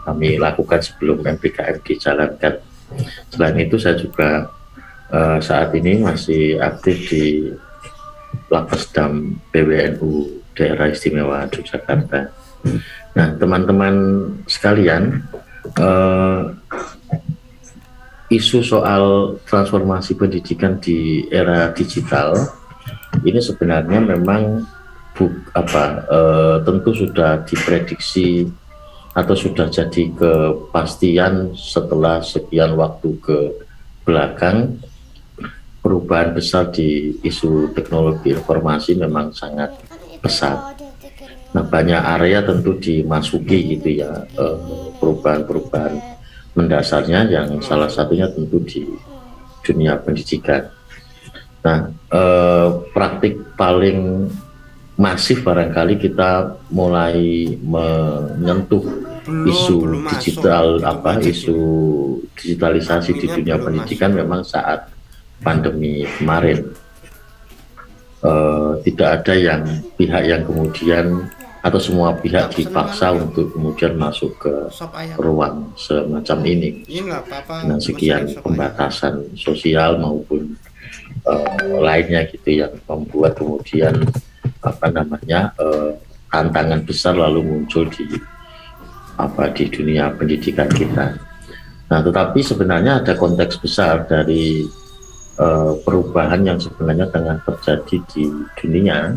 kami lakukan sebelum MPKM dijalankan. Selain itu saya juga saat ini masih aktif di Lapesdam PWNU Daerah Istimewa Yogyakarta. Nah, teman-teman sekalian, isu soal transformasi pendidikan di era digital ini sebenarnya memang tentu sudah diprediksi atau sudah jadi kepastian setelah sekian waktu ke belakang. Perubahan besar di isu teknologi informasi memang sangat besar. Nah, banyak area tentu dimasuki gitu ya, perubahan-perubahan mendasarnya, yang salah satunya tentu di dunia pendidikan. Nah, praktik paling masif barangkali kita mulai menyentuh isu digital, isu digitalisasi di dunia pendidikan memang saat pandemi kemarin. Tidak ada pihak yang kemudian atau semua pihak dipaksa untuk kemudian masuk ke ruang semacam ini dengan sekian pembatasan sosial maupun lainnya gitu, yang membuat kemudian tantangan besar lalu muncul di dunia pendidikan kita. Nah, tetapi sebenarnya ada konteks besar dari perubahan yang sebenarnya tengah terjadi di dunia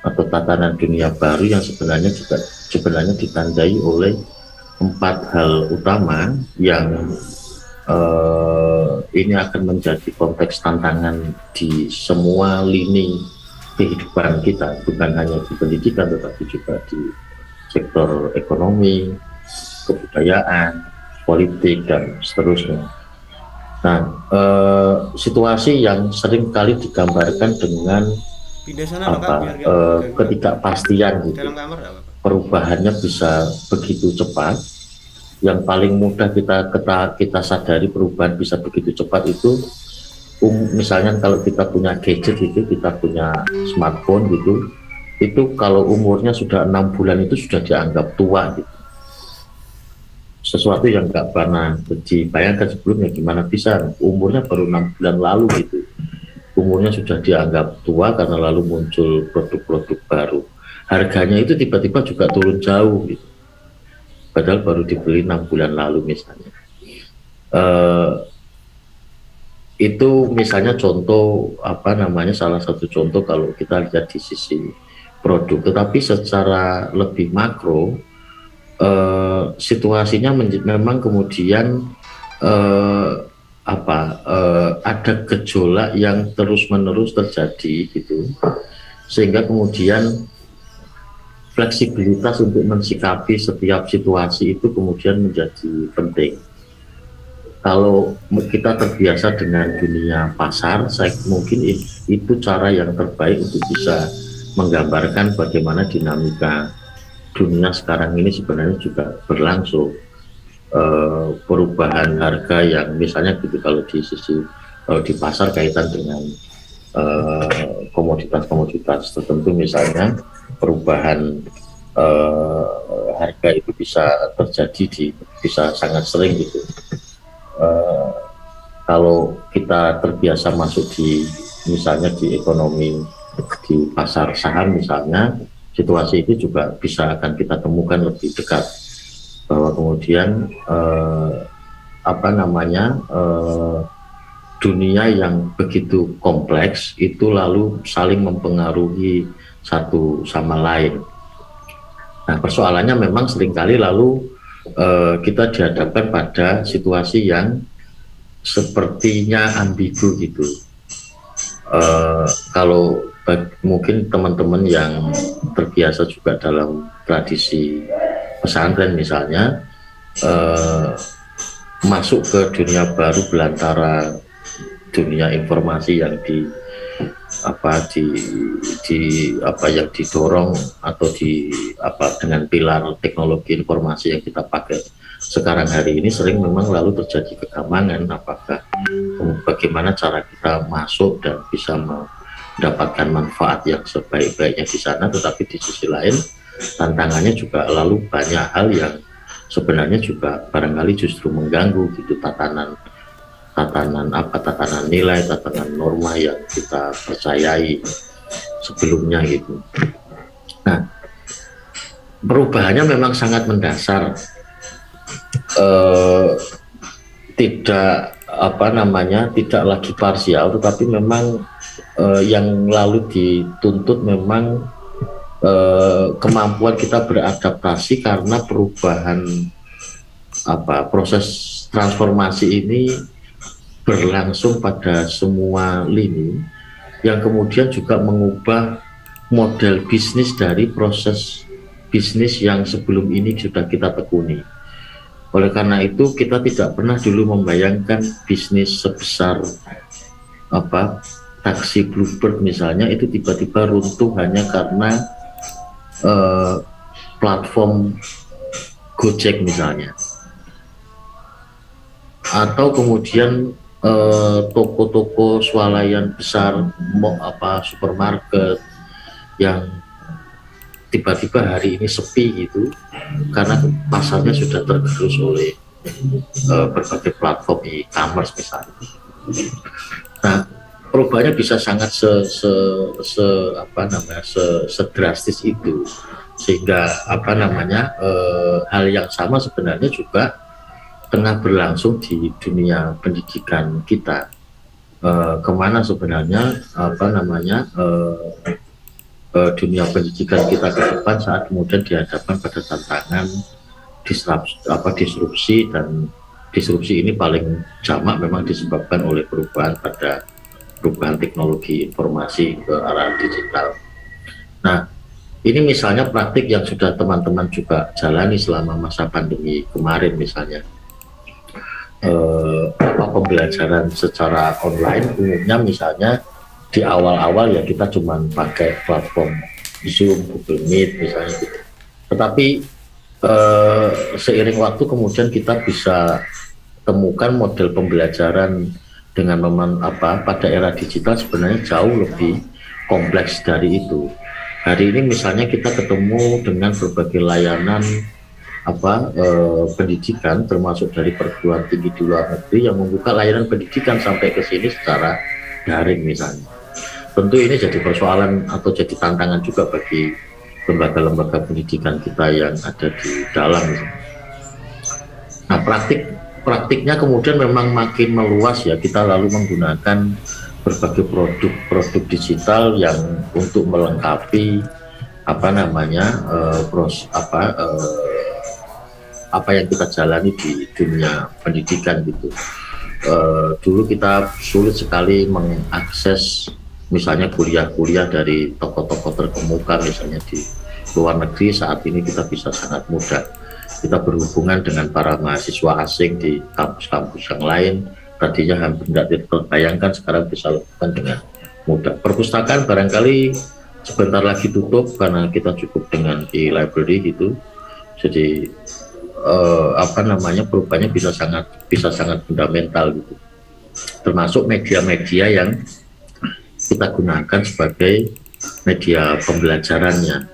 atau tatanan dunia baru yang sebenarnya ditandai oleh 4 hal utama yang ini akan menjadi konteks tantangan di semua lini kehidupan kita, bukan hanya di pendidikan tetapi juga di sektor ekonomi, kebudayaan, politik, dan seterusnya. Nah, situasi yang sering kali digambarkan dengan ketidakpastian gitu. Perubahannya bisa begitu cepat. Yang paling mudah kita sadari perubahan bisa begitu cepat itu, misalnya kalau kita punya gadget itu, kita punya smartphone gitu, itu kalau umurnya sudah 6 bulan itu sudah dianggap tua gitu. Sesuatu yang nggak pernah dibayangkan sebelumnya, gimana bisa umurnya baru 6 bulan lalu gitu, umurnya sudah dianggap tua karena lalu muncul produk-produk baru. Harganya itu tiba-tiba juga turun jauh gitu, padahal baru dibeli 6 bulan lalu misalnya. Itu misalnya contoh salah satu contoh kalau kita lihat di sisi produk. Tetapi secara lebih makro, situasinya memang kemudian ada gejolak yang terus-menerus terjadi gitu, sehingga kemudian fleksibilitas untuk mensikapi setiap situasi itu kemudian menjadi penting. Kalau kita terbiasa dengan dunia pasar, mungkin itu cara yang terbaik untuk bisa menggambarkan bagaimana dinamika dunia sekarang ini sebenarnya juga berlangsung. Perubahan harga yang misalnya gitu, kalau di pasar kaitan dengan komoditas-komoditas tertentu, misalnya perubahan harga itu bisa terjadi bisa sangat sering gitu. Kalau kita terbiasa masuk misalnya di ekonomi di pasar saham misalnya, situasi itu juga bisa akan kita temukan lebih dekat, bahwa kemudian dunia yang begitu kompleks itu lalu saling mempengaruhi satu sama lain. Nah, persoalannya memang seringkali lalu kita dihadapkan pada situasi yang sepertinya ambigu gitu. Kalau mungkin teman-teman yang terbiasa juga dalam tradisi pesantren misalnya, masuk ke dunia baru belantara dunia informasi yang yang didorong atau dengan pilar teknologi informasi yang kita pakai sekarang hari ini, sering memang lalu terjadi kegamangan bagaimana cara kita masuk dan bisa mendapatkan manfaat yang sebaik-baiknya di sana. Tetapi di sisi lain tantangannya juga lalu banyak hal yang sebenarnya juga barangkali justru mengganggu gitu tatanan nilai, tatanan norma yang kita percayai sebelumnya gitu. Nah, perubahannya memang sangat mendasar, tidak lagi parsial, tetapi memang yang lalu dituntut memang kemampuan kita beradaptasi, karena perubahan proses transformasi ini berlangsung pada semua lini, yang kemudian juga mengubah model bisnis dari proses bisnis yang sebelum ini sudah kita tekuni. Oleh karena itu kita tidak pernah dulu membayangkan bisnis sebesar taksi Bluebird misalnya itu tiba-tiba runtuh hanya karena platform Gojek misalnya, atau kemudian toko-toko swalayan besar, supermarket yang tiba-tiba hari ini sepi gitu karena pasarnya sudah tergerus oleh berbagai platform e-commerce misalnya. Nah, perubahannya bisa sangat sedrastis itu, sehingga hal yang sama sebenarnya juga tengah berlangsung di dunia pendidikan kita. Kemana sebenarnya dunia pendidikan kita ke depan saat kemudian dihadapkan pada tantangan disrupsi, dan disrupsi ini paling jamak memang disebabkan oleh perubahan teknologi informasi ke arah digital. Nah, ini misalnya praktik yang sudah teman-teman juga jalani selama masa pandemi kemarin misalnya. Pembelajaran secara online umumnya misalnya di awal-awal ya kita cuma pakai platform Zoom, Google Meet misalnya gitu. Tetapi seiring waktu kemudian kita bisa temukan model pembelajaran dengan pada era digital sebenarnya jauh lebih kompleks dari itu. Hari ini misalnya kita ketemu dengan berbagai layanan pendidikan, termasuk dari perguruan tinggi di luar negeri yang membuka layanan pendidikan sampai ke sini secara daring misalnya. Tentu ini jadi persoalan atau jadi tantangan juga bagi lembaga-lembaga pendidikan kita yang ada di dalam misalnya. Nah, praktiknya kemudian memang makin meluas ya, kita lalu menggunakan berbagai produk digital yang untuk melengkapi apa yang kita jalani di dunia pendidikan gitu. Dulu kita sulit sekali mengakses misalnya kuliah-kuliah dari tokoh-tokoh terkemuka misalnya di luar negeri. Saat ini kita bisa sangat mudah kita berhubungan dengan para mahasiswa asing di kampus-kampus yang lain. Tadinya hampir tidak terbayangkan, sekarang bisa lakukan dengan mudah. Perpustakaan barangkali sebentar lagi tutup karena kita cukup dengan e-library gitu. Jadi perubahannya bisa sangat fundamental gitu. Termasuk media-media yang kita gunakan sebagai media pembelajarannya.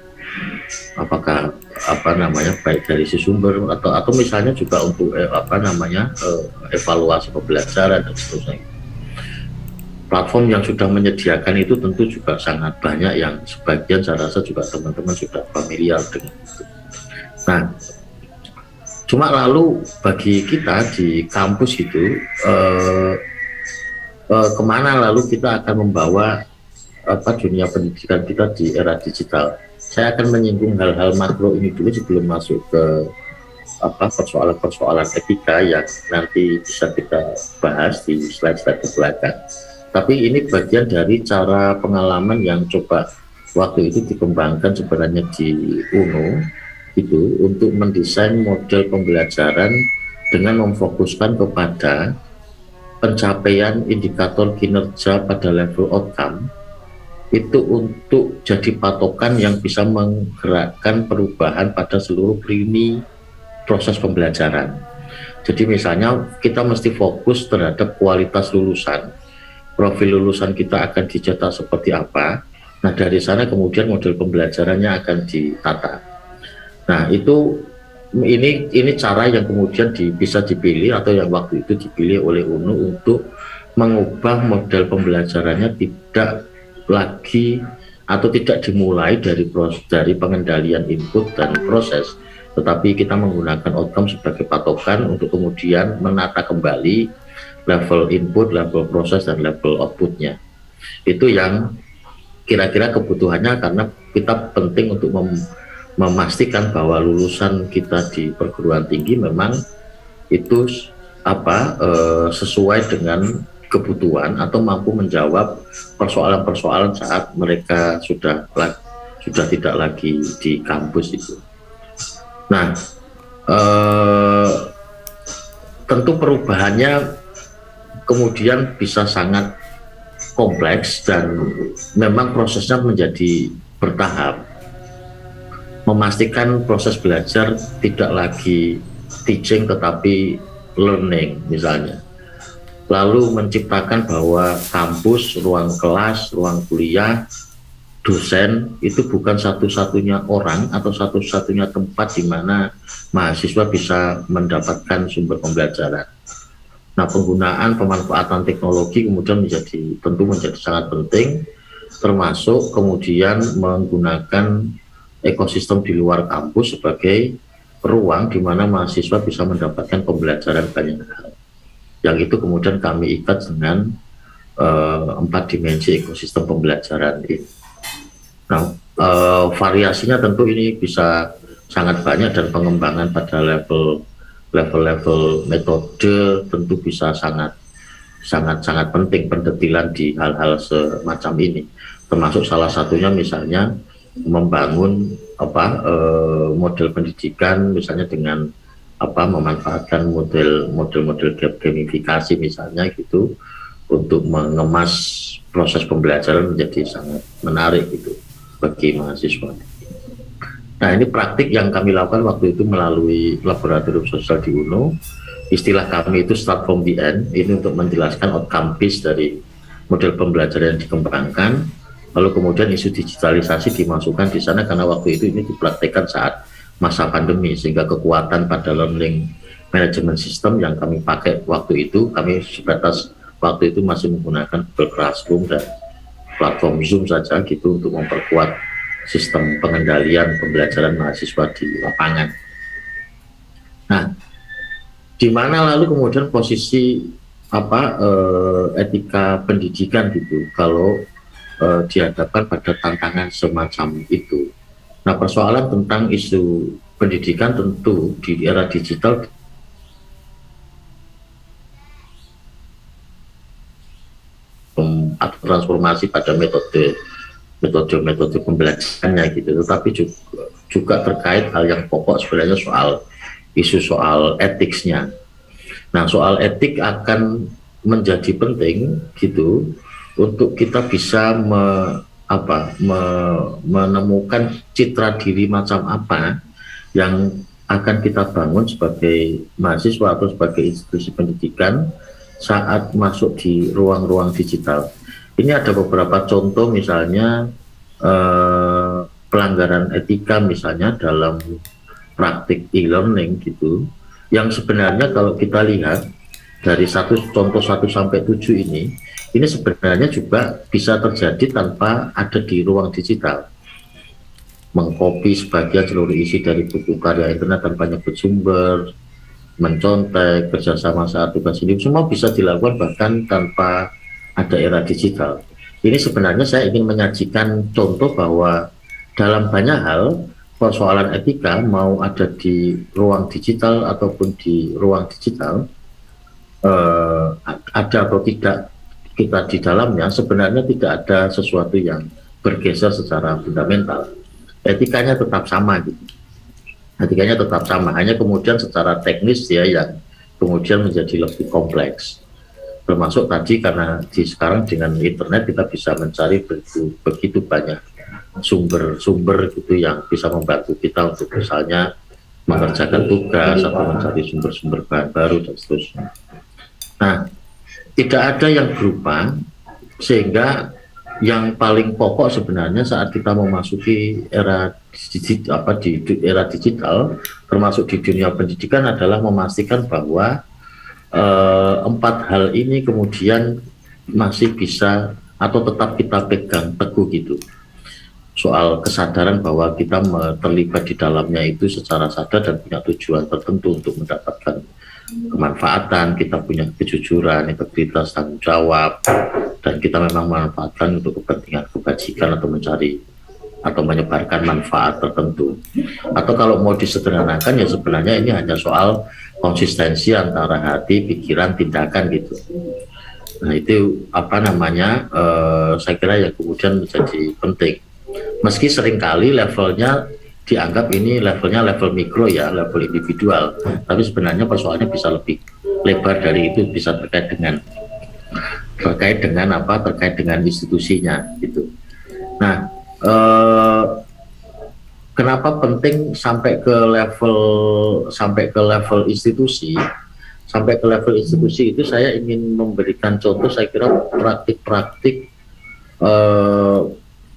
apakah baik dari si sumber atau misalnya juga untuk evaluasi pembelajaran dan seterusnya. Platform yang sudah menyediakan itu tentu juga sangat banyak, yang sebagian saya rasa juga teman-teman sudah familiar dengan itu. Nah, cuma lalu bagi kita di kampus itu kemana lalu kita akan membawa dunia pendidikan kita di era digital. Saya akan menyinggung hal-hal makro ini dulu sebelum masuk ke persoalan-persoalan etika yang nanti bisa kita bahas di slide-slide ke belakang. Tapi ini bagian dari cara pengalaman yang coba waktu itu dikembangkan sebenarnya di UNU itu untuk mendesain model pembelajaran dengan memfokuskan kepada pencapaian indikator kinerja pada level outcome itu untuk jadi patokan yang bisa menggerakkan perubahan pada seluruh lini proses pembelajaran. Jadi misalnya kita mesti fokus terhadap kualitas lulusan, profil lulusan kita akan dicetak seperti apa. Nah, dari sana kemudian model pembelajarannya akan ditata. Nah, ini cara yang kemudian bisa dipilih atau yang waktu itu dipilih oleh UNU untuk mengubah model pembelajarannya tidak lagi atau tidak dimulai dari pengendalian input dan proses, tetapi kita menggunakan outcome sebagai patokan untuk kemudian menata kembali level input, level proses, dan level outputnya. Itu yang kira-kira kebutuhannya, karena kita penting untuk memastikan bahwa lulusan kita di perguruan tinggi memang itu sesuai dengan kebutuhan atau mampu menjawab persoalan-persoalan saat mereka sudah tidak lagi di kampus itu. Nah, tentu perubahannya kemudian bisa sangat kompleks dan memang prosesnya menjadi bertahap. Memastikan proses belajar tidak lagi teaching tetapi learning misalnya. Lalu menciptakan bahwa kampus, ruang kelas, ruang kuliah, dosen itu bukan satu-satunya orang atau satu-satunya tempat di mana mahasiswa bisa mendapatkan sumber pembelajaran. Nah, penggunaan pemanfaatan teknologi kemudian tentu menjadi sangat penting, termasuk kemudian menggunakan ekosistem di luar kampus sebagai ruang di mana mahasiswa bisa mendapatkan pembelajaran banyak hal. Yang itu kemudian kami ikat dengan 4 dimensi ekosistem pembelajaran ini. Nah, variasinya tentu ini bisa sangat banyak dan pengembangan pada level metode tentu bisa sangat penting pendetilan di hal-hal semacam ini, termasuk salah satunya misalnya membangun model pendidikan misalnya dengan memanfaatkan model gamifikasi misalnya gitu untuk mengemas proses pembelajaran menjadi sangat menarik gitu bagi mahasiswa. Nah, ini praktik yang kami lakukan waktu itu melalui laboratorium sosial di UNU. Istilah kami itu start from the end, ini untuk menjelaskan outcome based dari model pembelajaran yang dikembangkan. Lalu kemudian isu digitalisasi dimasukkan di sana karena waktu itu ini dipraktekkan saat masa pandemi, sehingga kekuatan pada learning management system yang kami pakai waktu itu, kami sebatas waktu itu masih menggunakan Google Classroom dan platform Zoom saja gitu untuk memperkuat sistem pengendalian pembelajaran mahasiswa di lapangan. Nah, di mana lalu kemudian posisi etika pendidikan gitu kalau dihadapkan pada tantangan semacam itu. Nah, persoalan tentang isu pendidikan tentu di era digital atau transformasi pada metode pembelajarannya gitu, tetapi juga terkait hal yang pokok sebenarnya soal etiknya. Nah, soal etik akan menjadi penting gitu untuk kita bisa menemukan citra diri macam apa yang akan kita bangun sebagai mahasiswa atau sebagai institusi pendidikan saat masuk di ruang-ruang digital. Ini ada beberapa contoh misalnya pelanggaran etika misalnya dalam praktik e-learning gitu, yang sebenarnya kalau kita lihat dari contoh 1 sampai 7 ini sebenarnya juga bisa terjadi tanpa ada di ruang digital. Mengcopy sebagian seluruh isi dari buku karya internet tanpa nyebut sumber, mencontek, kerjasama saat tugas ini, semua bisa dilakukan bahkan tanpa ada era digital. Ini sebenarnya saya ingin menyajikan contoh bahwa dalam banyak hal persoalan etika mau ada di ruang digital ataupun di ruang digital, ada atau tidak kita di dalamnya, sebenarnya tidak ada sesuatu yang bergeser secara fundamental. Etikanya tetap sama gitu. Etikanya tetap sama, hanya kemudian secara teknis ya yang kemudian menjadi lebih kompleks. Termasuk tadi karena sekarang dengan internet kita bisa mencari begitu banyak sumber-sumber gitu yang bisa membantu kita untuk misalnya mengerjakan tugas atau mencari sumber-sumber bahan baru dan seterusnya. Nah, tidak ada yang berubah, sehingga yang paling pokok sebenarnya saat kita memasuki era digital, termasuk di dunia pendidikan, adalah memastikan bahwa 4 hal ini kemudian masih bisa atau tetap kita pegang teguh gitu. Soal kesadaran bahwa kita terlibat di dalamnya itu secara sadar dan punya tujuan tertentu untuk mendapatkan kemanfaatan, kita punya kejujuran, integritas, tanggung jawab, dan kita memang memanfaatkan untuk kepentingan kebajikan atau mencari atau menyebarkan manfaat tertentu. Atau kalau mau disederhanakan ya sebenarnya ini hanya soal konsistensi antara hati, pikiran, tindakan gitu. Nah itu saya kira yang kemudian menjadi penting. Meski seringkali levelnya dianggap ini level mikro ya, level individual, tapi sebenarnya persoalannya bisa lebih lebar dari itu, bisa terkait dengan institusinya gitu. Nah, kenapa penting sampai ke level institusi? Sampai ke level institusi itu saya ingin memberikan contoh, saya kira praktik-praktik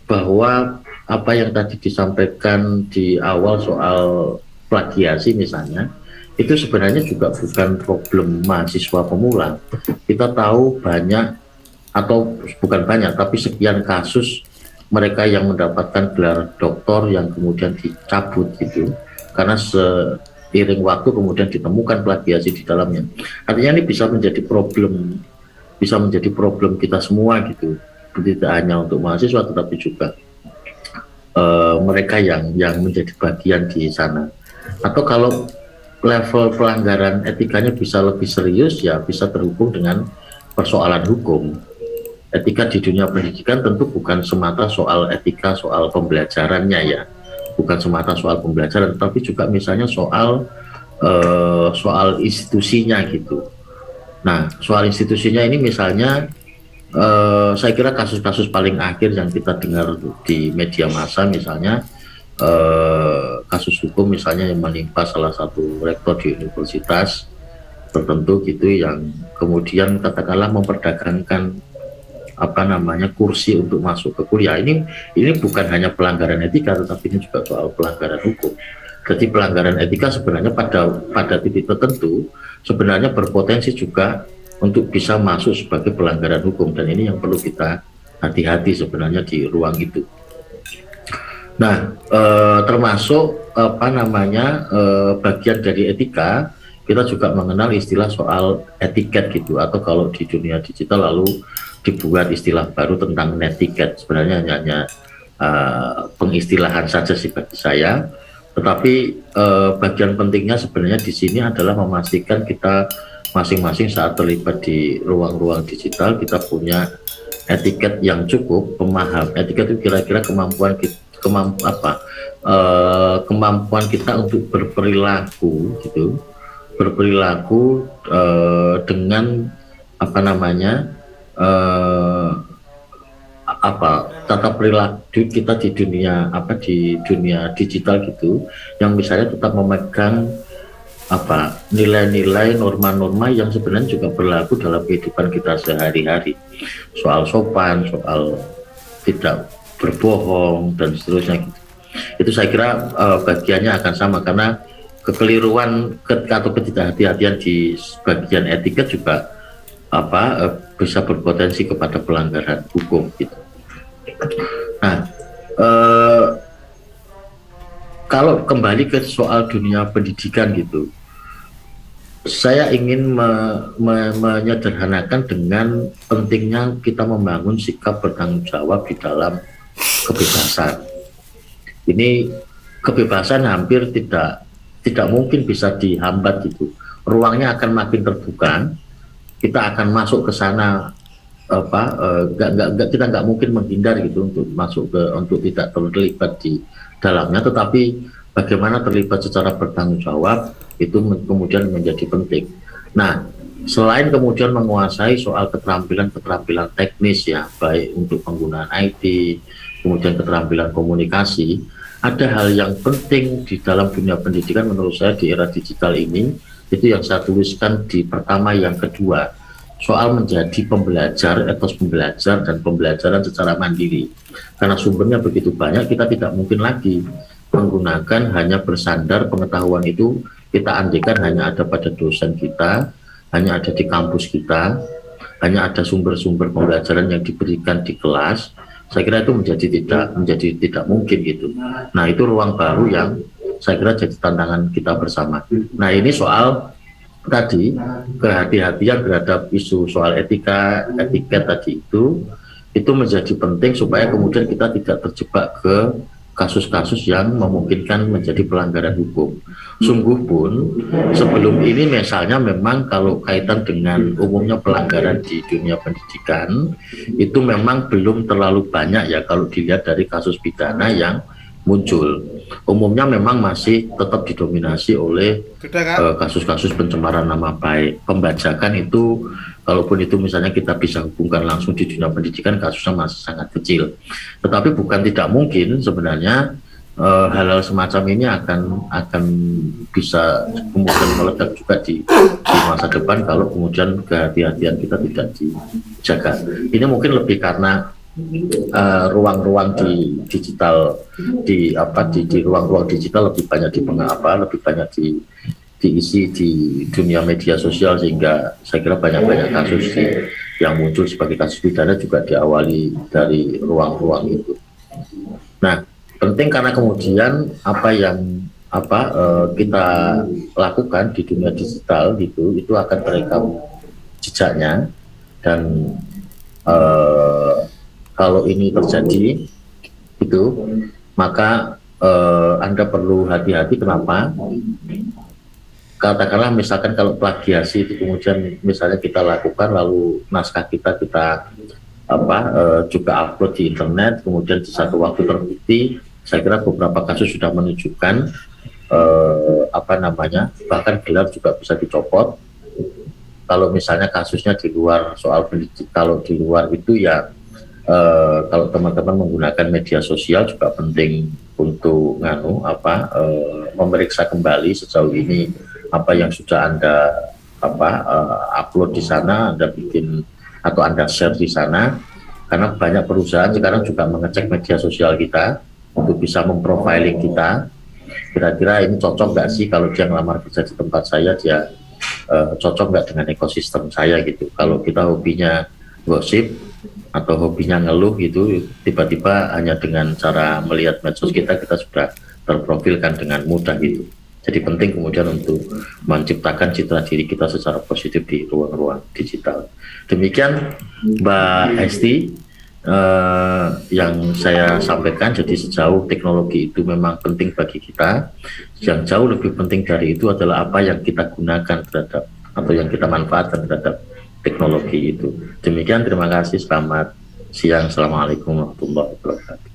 bahwa apa yang tadi disampaikan di awal soal plagiasi misalnya, itu sebenarnya juga bukan problem mahasiswa pemula. Kita tahu banyak, atau bukan banyak, tapi sekian kasus mereka yang mendapatkan gelar doktor yang kemudian dicabut gitu, karena seiring waktu kemudian ditemukan plagiasi di dalamnya. Artinya ini bisa menjadi problem kita semua gitu, tidak hanya untuk mahasiswa tetapi juga mereka yang menjadi bagian di sana. Atau kalau level pelanggaran etikanya bisa lebih serius, ya bisa terhubung dengan persoalan hukum. Etika di dunia pendidikan tentu bukan semata soal etika, soal pembelajarannya ya, bukan semata soal pembelajaran, tapi juga misalnya soal institusinya gitu. Nah, soal institusinya ini misalnya saya kira kasus-kasus paling akhir yang kita dengar di media massa misalnya kasus hukum misalnya yang menimpa salah satu rektor di universitas tertentu gitu, yang kemudian katakanlah memperdagangkan kursi untuk masuk ke kuliah. Ini bukan hanya pelanggaran etika, tetapi ini juga soal pelanggaran hukum. Jadi pelanggaran etika sebenarnya pada titik tertentu sebenarnya berpotensi juga untuk bisa masuk sebagai pelanggaran hukum, dan ini yang perlu kita hati-hati sebenarnya di ruang itu. Nah, termasuk bagian dari etika, kita juga mengenal istilah soal etiket gitu, atau kalau di dunia digital lalu dibuat istilah baru tentang netiquette. Sebenarnya hanya pengistilahan saja sih bagi saya, tetapi bagian pentingnya sebenarnya di sini adalah memastikan kita masing-masing saat terlibat di ruang-ruang digital kita punya etiket yang cukup, etiket itu kira-kira kemampuan kita untuk berperilaku gitu, dengan tata perilaku kita di dunia digital gitu, yang misalnya tetap memegang nilai-nilai, norma-norma yang sebenarnya juga berlaku dalam kehidupan kita sehari-hari, soal sopan, soal tidak berbohong dan seterusnya gitu. Itu saya kira bagiannya akan sama, karena kekeliruan atau ketidakhati-hatian di bagian etiket juga bisa berpotensi kepada pelanggaran hukum gitu. Nah, kalau kembali ke soal dunia pendidikan gitu, saya ingin menyederhanakan dengan pentingnya kita membangun sikap bertanggung jawab di dalam kebebasan. Ini kebebasan hampir tidak mungkin bisa dihambat gitu. Ruangnya akan makin terbuka. Kita akan masuk ke sana kita nggak mungkin menghindar gitu untuk tidak terlibat di dalamnya, tetapi bagaimana terlibat secara bertanggung jawab itu kemudian menjadi penting. Nah, selain kemudian menguasai soal keterampilan teknis ya, baik untuk penggunaan IT, kemudian keterampilan komunikasi, ada hal yang penting di dalam dunia pendidikan menurut saya di era digital ini, itu yang saya tuliskan di pertama yang kedua, soal menjadi pembelajar, etos pembelajar dan pembelajaran secara mandiri. Karena sumbernya begitu banyak, kita tidak mungkin lagi menggunakan hanya bersandar pengetahuan itu kita andekan hanya ada pada dosen kita, hanya ada di kampus kita, hanya ada sumber-sumber pembelajaran yang diberikan di kelas. Saya kira itu menjadi tidak mungkin gitu. Nah, itu ruang baru yang saya kira jadi tantangan kita bersama. Nah, ini soal tadi kehati-hatian terhadap isu soal etiket tadi itu menjadi penting supaya kemudian kita tidak terjebak ke kasus-kasus yang memungkinkan menjadi pelanggaran hukum. Sungguh pun sebelum ini misalnya memang kalau kaitan dengan umumnya pelanggaran di dunia pendidikan itu memang belum terlalu banyak ya kalau dilihat dari kasus pidana yang muncul. Umumnya memang masih tetap didominasi oleh kasus-kasus pencemaran nama baik. Pembajakan itu, kalaupun itu misalnya kita bisa hubungkan langsung di dunia pendidikan, kasusnya masih sangat kecil. Tetapi bukan tidak mungkin sebenarnya hal-hal semacam ini akan bisa kemudian meledak juga di masa depan kalau kemudian kehati-hatian kita tidak dijaga. Ini mungkin lebih karena ruang-ruang di digital di ruang-ruang digital lebih banyak diisi di dunia media sosial, sehingga saya kira banyak kasus yang muncul sebagai kasus pidana juga diawali dari ruang-ruang itu. Nah, penting karena kemudian apa yang kita lakukan di dunia digital itu akan terekam jejaknya, dan kalau ini terjadi itu maka Anda perlu hati-hati. Kenapa? Katakanlah misalkan kalau plagiasi itu kemudian misalnya kita lakukan lalu naskah kita juga upload di internet, kemudian di satu waktu terbukti. Saya kira beberapa kasus sudah menunjukkan bahkan gelar juga bisa dicopot. Kalau misalnya kasusnya di luar soal pendidik, kalau di luar itu ya kalau teman-teman menggunakan media sosial juga penting untuk memeriksa kembali sejauh ini apa yang sudah Anda upload di sana, Anda bikin atau Anda share di sana, karena banyak perusahaan sekarang juga mengecek media sosial kita untuk bisa memprofiling kita. Kira-kira ini cocok nggak sih kalau dia ngelamar kerja di tempat saya, dia cocok nggak dengan ekosistem saya gitu. Kalau kita hobinya gosip atau hobinya ngeluh gitu, tiba-tiba hanya dengan cara melihat medsos kita sudah terprofilkan dengan mudah gitu. Jadi penting kemudian untuk menciptakan citra diri kita secara positif di ruang-ruang digital. Demikian Mbak Esti yang saya sampaikan. Jadi sejauh teknologi itu memang penting bagi kita, yang jauh lebih penting dari itu adalah apa yang kita gunakan terhadap atau yang kita manfaatkan terhadap teknologi itu. Demikian, terima kasih, selamat siang, assalamualaikum warahmatullahi wabarakatuh.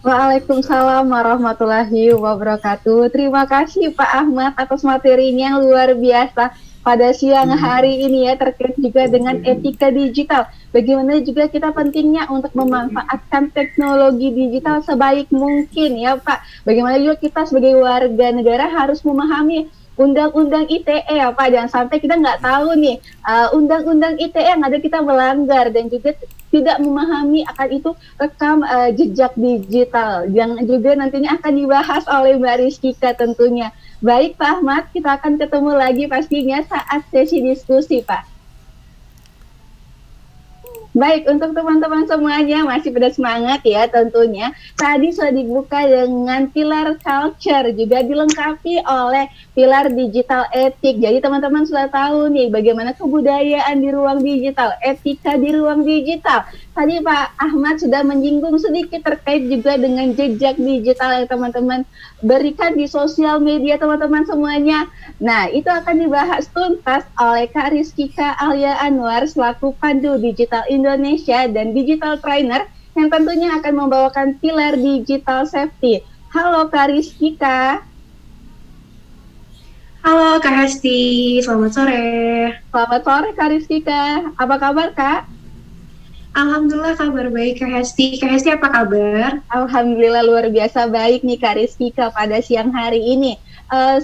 Waalaikumsalam warahmatullahi wabarakatuh. Terima kasih Pak Ahmad atas materinya yang luar biasa pada siang hari ini ya, terkait juga dengan etika digital. Bagaimana juga kita pentingnya untuk memanfaatkan teknologi digital sebaik mungkin ya Pak. Bagaimana juga kita sebagai warga negara harus memahami Undang-undang ITE ya Pak, jangan sampai kita nggak tahu nih undang-undang ITE yang ada kita melanggar dan juga tidak memahami akan itu rekam jejak digital yang juga nantinya akan dibahas oleh Mbak Rizkika tentunya. Baik Pak Ahmad, kita akan ketemu lagi pastinya saat sesi diskusi Pak. Baik, untuk teman-teman semuanya masih pada semangat ya tentunya. Tadi sudah dibuka dengan pilar culture, juga dilengkapi oleh pilar digital etik. Jadi teman-teman sudah tahu nih bagaimana kebudayaan di ruang digital, etika di ruang digital. Tadi Pak Ahmad sudah menyinggung sedikit terkait juga dengan jejak digital yang teman-teman berikan di sosial media teman-teman semuanya. Nah, itu akan dibahas tuntas oleh Kak Rizkika Alia Anwar selaku Pandu Digital Indonesia dan Digital Trainer yang tentunya akan membawakan pilar digital safety. Halo Kak Rizkika. Halo Kak Hesti, selamat sore. Selamat sore Kak Rizkika. Apa kabar Kak? Alhamdulillah kabar baik Kak Hesti. Kak Hesti apa kabar? Alhamdulillah luar biasa baik nih Kak Rizkika pada siang hari ini.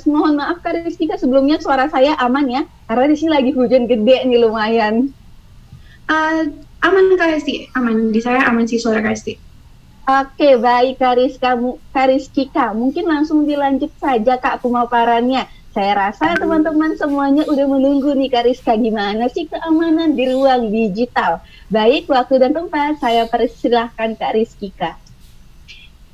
Mohon maaf Kak Rizkika, sebelumnya suara saya aman ya? Karena di sini lagi hujan gede nih lumayan. Aman Kak Hesti, aman. Di saya aman sih suara Kak Hesti. Oke, baik Kak Rizkika. Mungkin langsung dilanjut saja Kak pemaparannya. Saya rasa teman-teman semuanya udah menunggu nih Kak Rizka, gimana sih keamanan di ruang digital. Baik, waktu dan tempat saya persilahkan Kak Rizkika.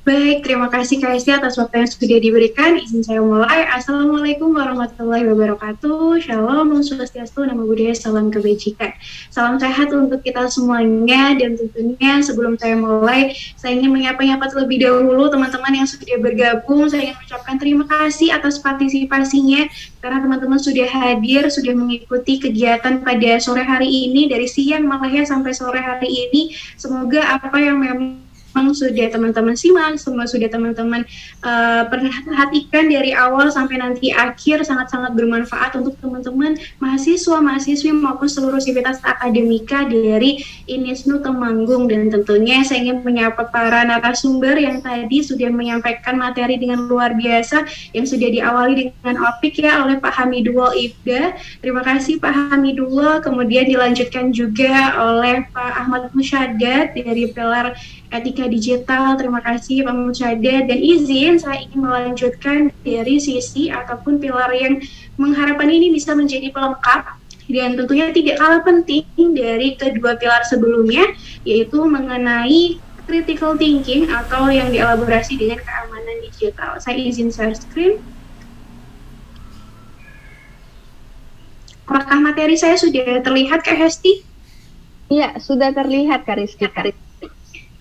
Baik, terima kasih Kak Hesti atas waktu yang sudah diberikan. Izin saya mulai. Assalamualaikum warahmatullahi wabarakatuh. Shalom, Om Swastiastu, Namo Buddhaya, salam kebajikan. Salam sehat untuk kita semuanya. Dan tentunya sebelum saya mulai, saya ingin menyapa-nyapa terlebih dahulu teman-teman yang sudah bergabung. Saya ingin mengucapkan terima kasih atas partisipasinya. Karena teman-teman sudah hadir, sudah mengikuti kegiatan pada sore hari ini. Dari siang malah ya sampai sore hari ini. Semoga apa yang memang sudah teman-teman simak, semua sudah teman-teman perhatikan dari awal sampai nanti akhir sangat-sangat bermanfaat untuk teman-teman mahasiswa, mahasiswi maupun seluruh sivitas akademika dari INISNU Temanggung. Dan tentunya saya ingin menyapa para narasumber yang tadi sudah menyampaikan materi dengan luar biasa yang sudah diawali dengan opik ya oleh Pak Hamidullah Ibda. Terima kasih Pak Hamidullah. Kemudian dilanjutkan juga oleh Pak Ahmad Musyadat dari pilar etika digital. Terima kasih Pak Musyadat. Dan izin saya ingin melanjutkan dari sisi ataupun pilar yang mengharapkan ini bisa menjadi pelengkap dan tentunya tidak kalah penting dari kedua pilar sebelumnya, yaitu mengenai critical thinking atau yang dielaborasi dengan keamanan digital. Saya izin share screen. Apakah materi saya sudah terlihat Kak Hesti? Iya, sudah terlihat Kak Rizkika.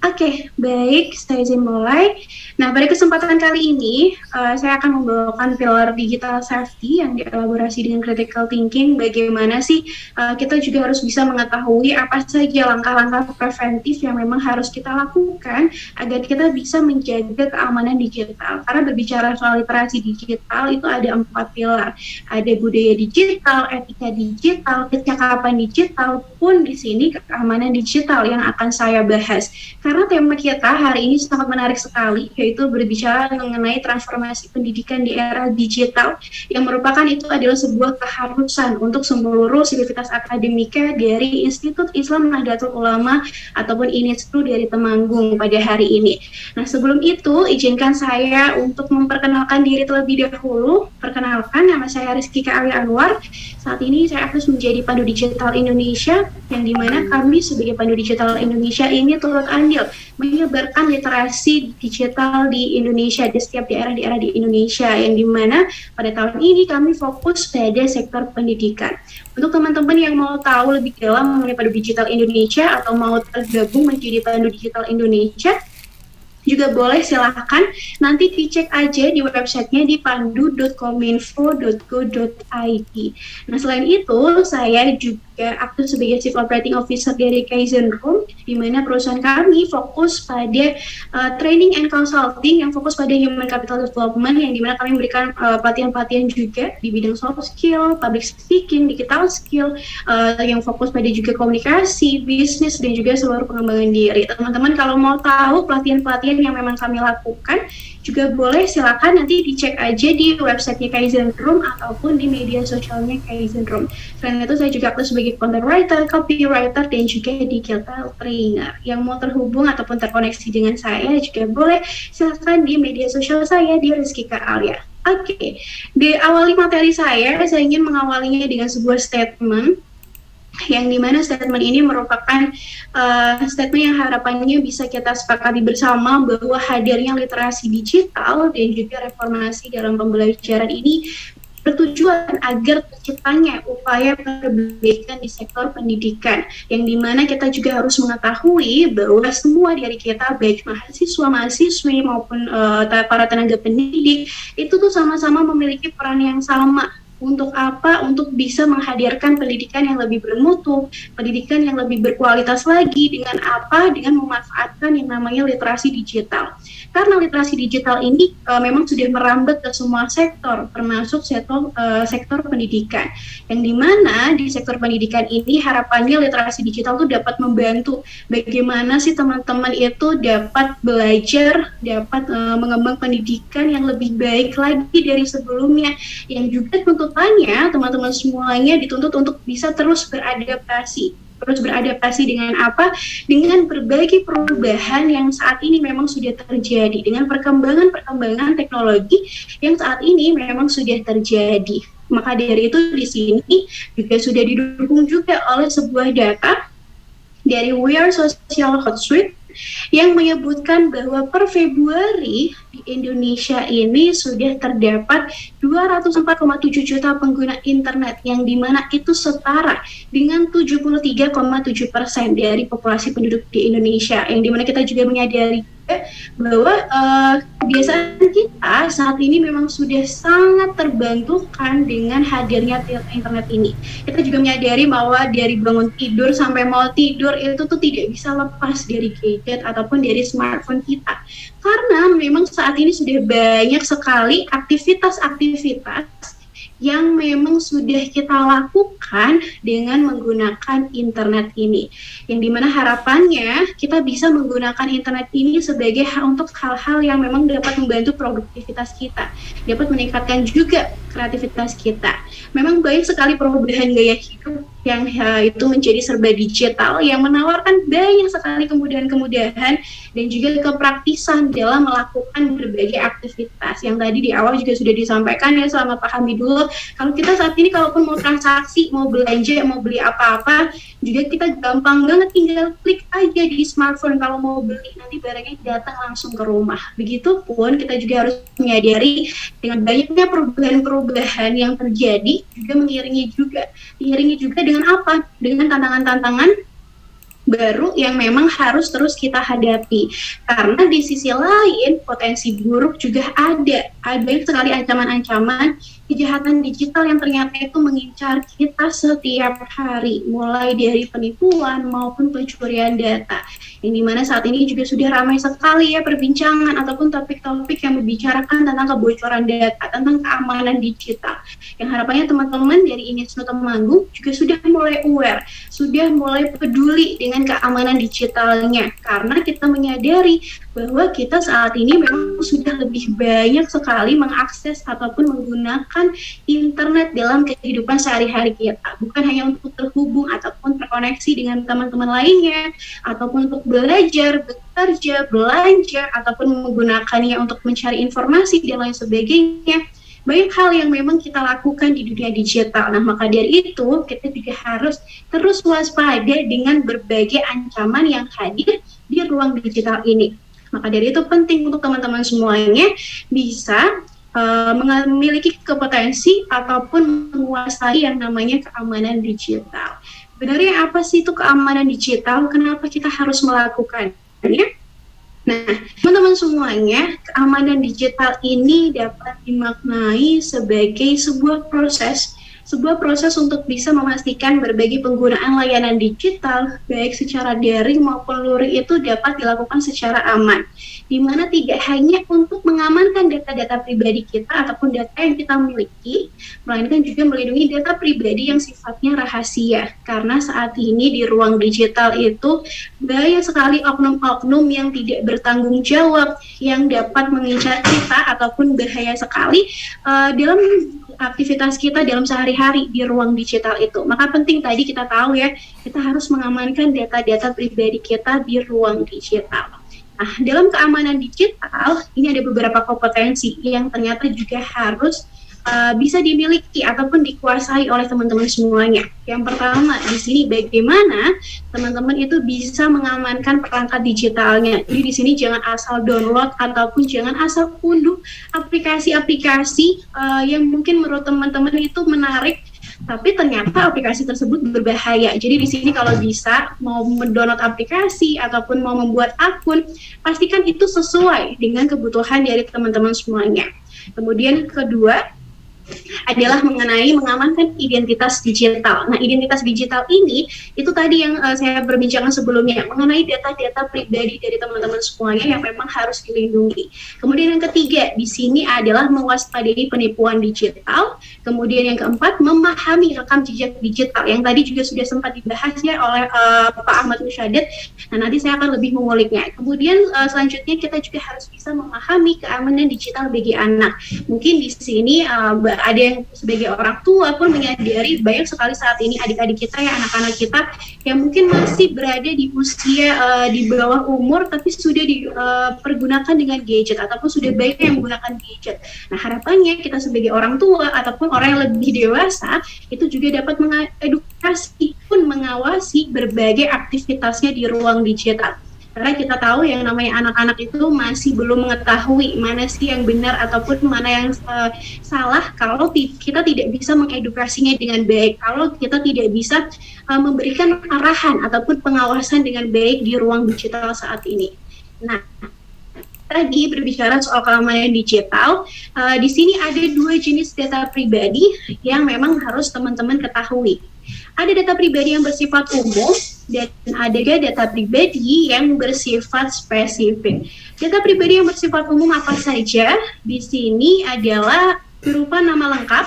Oke, baik, saya izin mulai. Nah, pada kesempatan kali ini, saya akan membawakan pilar digital safety yang dielaborasi dengan critical thinking. Bagaimana sih kita juga harus bisa mengetahui apa saja langkah-langkah preventif yang memang harus kita lakukan agar kita bisa menjaga keamanan digital. Karena berbicara soal literasi digital itu ada 4 pilar. Ada budaya digital, etika digital, kecakapan digital, pun di sini keamanan digital yang akan saya bahas. Karena tema kita hari ini sangat menarik sekali, yaitu berbicara mengenai transformasi pendidikan di era digital, yang merupakan itu adalah sebuah keharusan untuk seluruh sivitas akademika dari Institut Islam Nahdlatul Ulama ataupun INISNU dari Temanggung pada hari ini. Nah, sebelum itu, izinkan saya untuk memperkenalkan diri terlebih dahulu. Perkenalkan, nama saya Rizkika Alia Anwar. Saat ini saya aktif menjadi Pandu Digital Indonesia, yang dimana kami sebagai Pandu Digital Indonesia ini turut andil menyebarkan literasi digital di Indonesia, di setiap daerah-daerah di Indonesia, yang dimana pada tahun ini kami fokus pada sektor pendidikan. Untuk teman-teman yang mau tahu lebih dalam mengenai Pandu Digital Indonesia atau mau tergabung menjadi Pandu Digital Indonesia, juga boleh silahkan nanti dicek aja di websitenya di pandu.kominfo.go.id. Nah, selain itu saya juga aktif sebagai Chief Operating Officer dari Kaizen Room, di mana perusahaan kami fokus pada training and consulting yang fokus pada human capital development, yang dimana kami memberikan pelatihan-pelatihan juga di bidang soft skill, public speaking, digital skill, yang fokus pada juga komunikasi, bisnis, dan juga seluruh pengembangan diri. Teman-teman kalau mau tahu pelatihan-pelatihan yang memang kami lakukan, juga boleh silakan nanti dicek aja di websitenya Kaizen Room ataupun di media sosialnya Kaizen Room. Selain itu saya juga aktif sebagai content writer, copywriter, dan juga digital trainer. Yang mau terhubung ataupun terkoneksi dengan saya juga boleh silakan di media sosial saya di Rizkika Alia. Oke, di awali materi saya ingin mengawalinya dengan sebuah statement yang dimana statement ini merupakan statement yang harapannya bisa kita sepakati bersama bahwa hadirnya literasi digital dan juga reformasi dalam pembelajaran ini bertujuan agar terciptanya upaya perbaikan di sektor pendidikan, yang dimana kita juga harus mengetahui bahwa semua dari kita, baik mahasiswa-mahasiswi maupun para tenaga pendidik, itu tuh sama-sama memiliki peran yang sama. Untuk apa? Untuk bisa menghadirkan pendidikan yang lebih bermutu, pendidikan yang lebih berkualitas lagi. Dengan apa? Dengan memanfaatkan yang namanya literasi digital. Karena literasi digital ini memang sudah merambat ke semua sektor, termasuk sektor pendidikan. Yang dimana di sektor pendidikan ini harapannya literasi digital itu dapat membantu bagaimana sih teman-teman itu dapat belajar, dapat mengembang pendidikan yang lebih baik lagi dari sebelumnya. Yang juga tuntutannya teman-teman semuanya dituntut untuk bisa terus beradaptasi. Dengan apa? Dengan berbagai perubahan yang saat ini memang sudah terjadi, dengan perkembangan teknologi yang saat ini memang sudah terjadi. Maka dari itu di sini juga sudah didukung juga oleh sebuah data dari We Are Social Hotsuite yang menyebutkan bahwa per Februari di Indonesia ini sudah terdapat 204,7 juta pengguna internet, yang dimana itu setara dengan 73,7% dari populasi penduduk di Indonesia, yang dimana kita juga menyadari bahwa kebiasaan kita saat ini memang sudah sangat terbantukan dengan hadirnya internet ini. Kita juga menyadari bahwa dari bangun tidur sampai mau tidur itu tuh tidak bisa lepas dari gadget ataupun dari smartphone kita, karena memang saat ini sudah banyak sekali aktivitas-aktivitas yang memang sudah kita lakukan dengan menggunakan internet ini, yang dimana harapannya kita bisa menggunakan internet ini sebagai untuk hal-hal yang memang dapat membantu produktivitas kita, dapat meningkatkan juga kreativitas kita. Memang banyak sekali perubahan gaya hidup yang itu menjadi serba digital, yang menawarkan banyak sekali kemudahan-kemudahan dan juga kepraktisan dalam melakukan berbagai aktivitas. Yang tadi di awal juga sudah disampaikan ya, selamat pahami dulu, kalau kita saat ini kalaupun mau transaksi, mau belanja, mau beli apa-apa, juga kita gampang banget tinggal klik aja di smartphone. Kalau mau beli, nanti barangnya datang langsung ke rumah. Begitupun kita juga harus menyadari dengan banyaknya perubahan-perubahan yang terjadi, juga diiringi juga dengan apa? Dengan tantangan-tantangan baru yang memang harus terus kita hadapi. Karena di sisi lain potensi buruk juga ada banyak sekali ancaman-ancaman kejahatan digital yang ternyata itu mengincar kita setiap hari, mulai dari penipuan maupun pencurian data, yang dimana saat ini juga sudah ramai sekali ya perbincangan ataupun topik-topik yang membicarakan tentang kebocoran data, tentang keamanan digital, yang harapannya teman-teman dari Inisnu Temanggung juga sudah mulai aware, sudah mulai peduli dengan keamanan digitalnya, karena kita menyadari bahwa kita saat ini memang sudah lebih banyak sekali mengakses ataupun menggunakan internet dalam kehidupan sehari-hari kita, bukan hanya untuk terhubung ataupun terkoneksi dengan teman-teman lainnya, ataupun untuk belajar, bekerja, belanja, ataupun menggunakannya untuk mencari informasi dan lain sebagainya. Banyak hal yang memang kita lakukan di dunia digital. Nah, maka dari itu kita juga harus terus waspada dengan berbagai ancaman yang hadir di ruang digital ini. Maka dari itu penting untuk teman-teman semuanya bisa memiliki kompetensi ataupun menguasai yang namanya keamanan digital. Sebenarnya apa sih itu keamanan digital? Kenapa kita harus melakukannya? Nah, teman-teman semuanya, keamanan digital ini dapat dimaknai sebagai sebuah proses sebuah proses untuk bisa memastikan berbagai penggunaan layanan digital, baik secara daring maupun luring itu dapat dilakukan secara aman. Di mana tidak hanya untuk mengamankan data-data pribadi kita ataupun data yang kita miliki, melainkan juga melindungi data pribadi yang sifatnya rahasia. Karena saat ini di ruang digital itu banyak sekali oknum-oknum yang tidak bertanggung jawab, yang dapat mengincar kita ataupun bahaya sekali dalam aktivitas kita dalam sehari-hari di ruang digital itu. Maka penting tadi kita tahu ya, kita harus mengamankan data-data pribadi kita di ruang digital. Nah, dalam keamanan digital, ini ada beberapa kompetensi yang ternyata juga harus bisa dimiliki ataupun dikuasai oleh teman-teman semuanya. Yang pertama di sini bagaimana teman-teman itu bisa mengamankan perangkat digitalnya. Jadi di sini jangan asal download ataupun jangan asal unduh aplikasi-aplikasi yang mungkin menurut teman-teman itu menarik, tapi ternyata aplikasi tersebut berbahaya. Jadi di sini kalau bisa mau mendownload aplikasi ataupun mau membuat akun, pastikan itu sesuai dengan kebutuhan dari teman-teman semuanya. Kemudian kedua adalah mengenai mengamankan identitas digital. Nah, identitas digital ini itu tadi yang saya berbincangkan sebelumnya mengenai data-data pribadi dari teman-teman semuanya yang memang harus dilindungi. Kemudian yang ketiga di sini adalah mewaspadai penipuan digital. Kemudian yang keempat memahami rekam jejak digital yang tadi juga sudah sempat dibahas ya oleh Pak Ahmad Musyadid. Nah, nanti saya akan lebih menguliknya. Kemudian selanjutnya kita juga harus bisa memahami keamanan digital bagi anak. Mungkin di sini ada yang sebagai orang tua pun menyadari banyak sekali saat ini adik-adik kita ya, anak-anak kita yang mungkin masih berada di usia di bawah umur tapi sudah dipergunakan dengan gadget ataupun sudah banyak yang menggunakan gadget. Nah, harapannya kita sebagai orang tua ataupun orang yang lebih dewasa itu juga dapat mengedukasi pun mengawasi berbagai aktivitasnya di ruang digital. Karena kita tahu yang namanya anak-anak itu masih belum mengetahui mana sih yang benar ataupun mana yang salah kalau kita tidak bisa mengedukasinya dengan baik, kalau kita tidak bisa memberikan arahan ataupun pengawasan dengan baik di ruang digital saat ini. Nah, tadi berbicara soal keamanan digital, di sini ada dua jenis data pribadi yang memang harus teman-teman ketahui. Ada data pribadi yang bersifat umum dan ada data pribadi yang bersifat spesifik. Data pribadi yang bersifat umum apa saja? Di sini adalah berupa nama lengkap,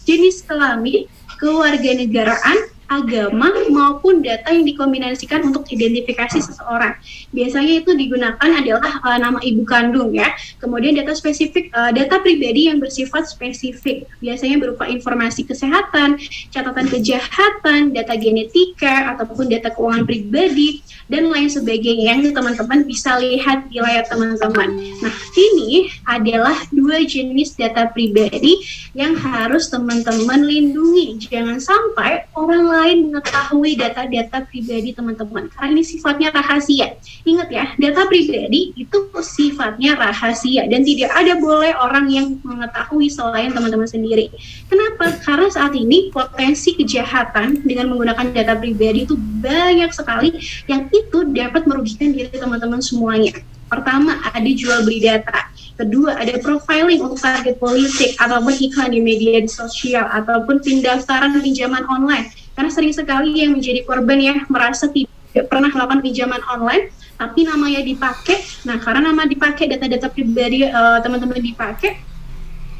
jenis kelamin, kewarganegaraan, agama, maupun data yang dikombinasikan untuk identifikasi seseorang. Biasanya itu digunakan adalah nama ibu kandung ya. Kemudian data spesifik, data pribadi yang bersifat spesifik. Biasanya berupa informasi kesehatan, catatan kejahatan, data genetika, ataupun data keuangan pribadi, dan lain sebagainya yang teman-teman bisa lihat di layar teman-teman. Nah, ini adalah dua jenis data pribadi yang harus teman-teman lindungi. Jangan sampai orang lain mengetahui data-data pribadi teman-teman, karena ini sifatnya rahasia. Ingat ya, data pribadi itu sifatnya rahasia dan tidak ada boleh orang yang mengetahui selain teman-teman sendiri. Kenapa? Karena saat ini potensi kejahatan dengan menggunakan data pribadi itu banyak sekali yang itu dapat merugikan diri teman-teman semuanya. Pertama, ada jual beli data. Kedua, ada profiling untuk target politik ataupun iklan di media sosial ataupun pendaftaran pinjaman online. Karena sering sekali yang menjadi korban ya merasa tidak pernah melakukan pinjaman online, tapi namanya dipakai. Nah, karena nama dipakai, data-data pribadi teman-teman dipakai,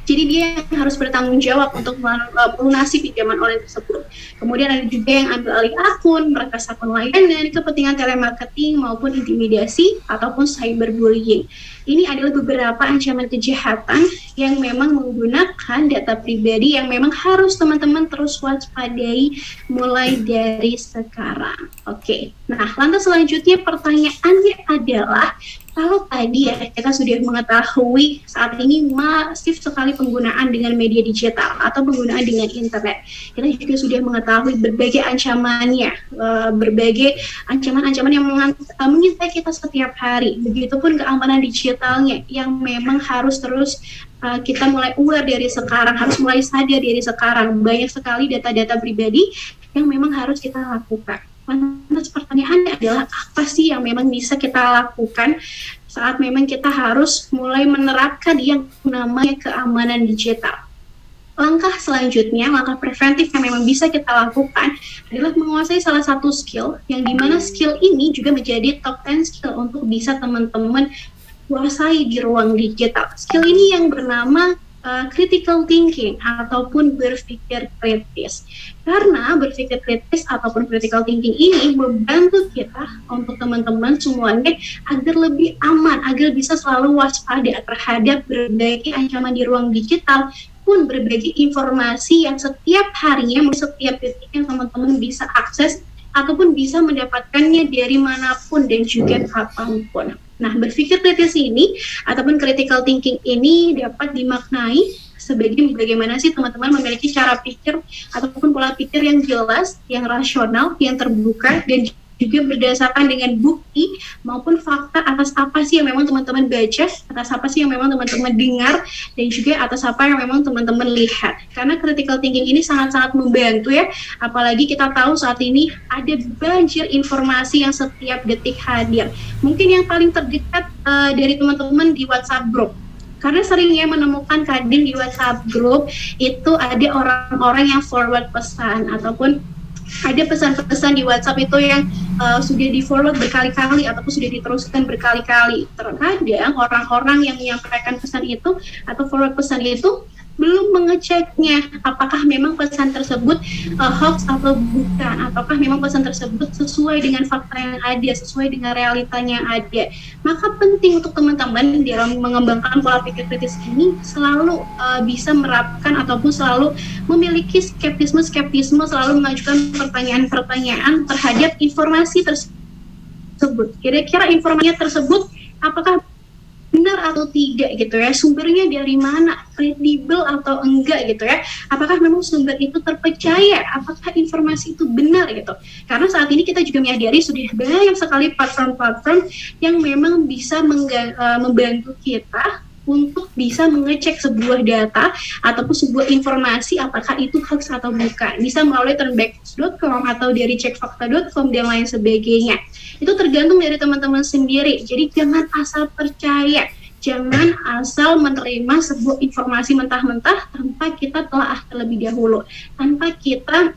jadi dia yang harus bertanggung jawab untuk melunasi pinjaman online tersebut. Kemudian ada juga yang ambil alih akun, meretas akun layanan, kepentingan telemarketing maupun intimidasi ataupun cyberbullying. Ini adalah beberapa ancaman kejahatan yang memang menggunakan data pribadi yang memang harus teman-teman terus waspadai mulai dari sekarang. Oke, nah lantas selanjutnya pertanyaannya adalah, kalau tadi ya kita sudah mengetahui saat ini masif sekali penggunaan dengan media digital atau penggunaan dengan internet, kita juga sudah mengetahui berbagai ancamannya, berbagai ancaman-ancaman yang mengintai kita setiap hari. Begitupun keamanan digitalnya yang memang harus terus kita mulai aware dari sekarang, harus mulai sadar dari sekarang. Banyak sekali data-data pribadi yang memang harus kita lakukan. Lantas pertanyaannya adalah apa sih yang memang bisa kita lakukan saat memang kita harus mulai menerapkan yang namanya keamanan digital. langkah selanjutnya, langkah preventif yang memang bisa kita lakukan adalah menguasai salah satu skill, yang dimana skill ini juga menjadi top 10 skill untuk bisa teman-teman kuasai di ruang digital. Skill ini yang bernama critical thinking ataupun berpikir kritis. Karena berpikir kritis ataupun critical thinking ini membantu kita untuk teman-teman semuanya agar lebih aman, agar bisa selalu waspada terhadap berbagai ancaman di ruang digital, pun berbagai informasi yang setiap harinya, setiap detiknya teman-teman bisa akses ataupun bisa mendapatkannya dari manapun dan juga kapanpun. Nah, berpikir kritis ini ataupun critical thinking ini dapat dimaknai sebagai bagaimana sih teman-teman memiliki cara pikir ataupun pola pikir yang jelas, yang rasional, yang terbuka, dan juga berdasarkan dengan bukti maupun fakta atas apa sih yang memang teman-teman baca, atas apa sih yang memang teman-teman dengar, dan juga atas apa yang memang teman-teman lihat. Karena critical thinking ini sangat-sangat membantu ya, apalagi kita tahu saat ini ada banjir informasi yang setiap detik hadir. Mungkin yang paling terdekat dari teman-teman di WhatsApp group. Karena seringnya menemukan kadang di WhatsApp group itu ada orang-orang yang forward pesan ataupun ada pesan-pesan di WhatsApp itu yang sudah di-forward berkali-kali ataupun sudah diteruskan berkali-kali. Terkadang orang-orang yang menyampaikan pesan itu atau forward pesan itu belum mengeceknya apakah memang pesan tersebut hoax atau bukan, ataukah memang pesan tersebut sesuai dengan fakta yang ada, sesuai dengan realitanya yang ada. Maka penting untuk teman-teman dalam mengembangkan pola pikir kritis ini selalu bisa menerapkan ataupun selalu memiliki skeptisme, selalu mengajukan pertanyaan-pertanyaan terhadap informasi tersebut. Kira-kira informasinya tersebut apakah benar atau tidak gitu ya, sumbernya dari mana, kredibel atau enggak gitu ya, apakah memang sumber itu terpercaya, apakah informasi itu benar gitu. Karena saat ini kita juga menyadari sudah banyak sekali platform-platform yang memang bisa membantu kita untuk bisa mengecek sebuah data ataupun sebuah informasi apakah itu hoax atau bukan. Bisa melalui turnback.com atau dari cekfakta.com dan lain sebagainya. Itu tergantung dari teman-teman sendiri. Jadi jangan asal percaya, jangan asal menerima sebuah informasi mentah-mentah tanpa kita telah terlebih dahulu, tanpa kita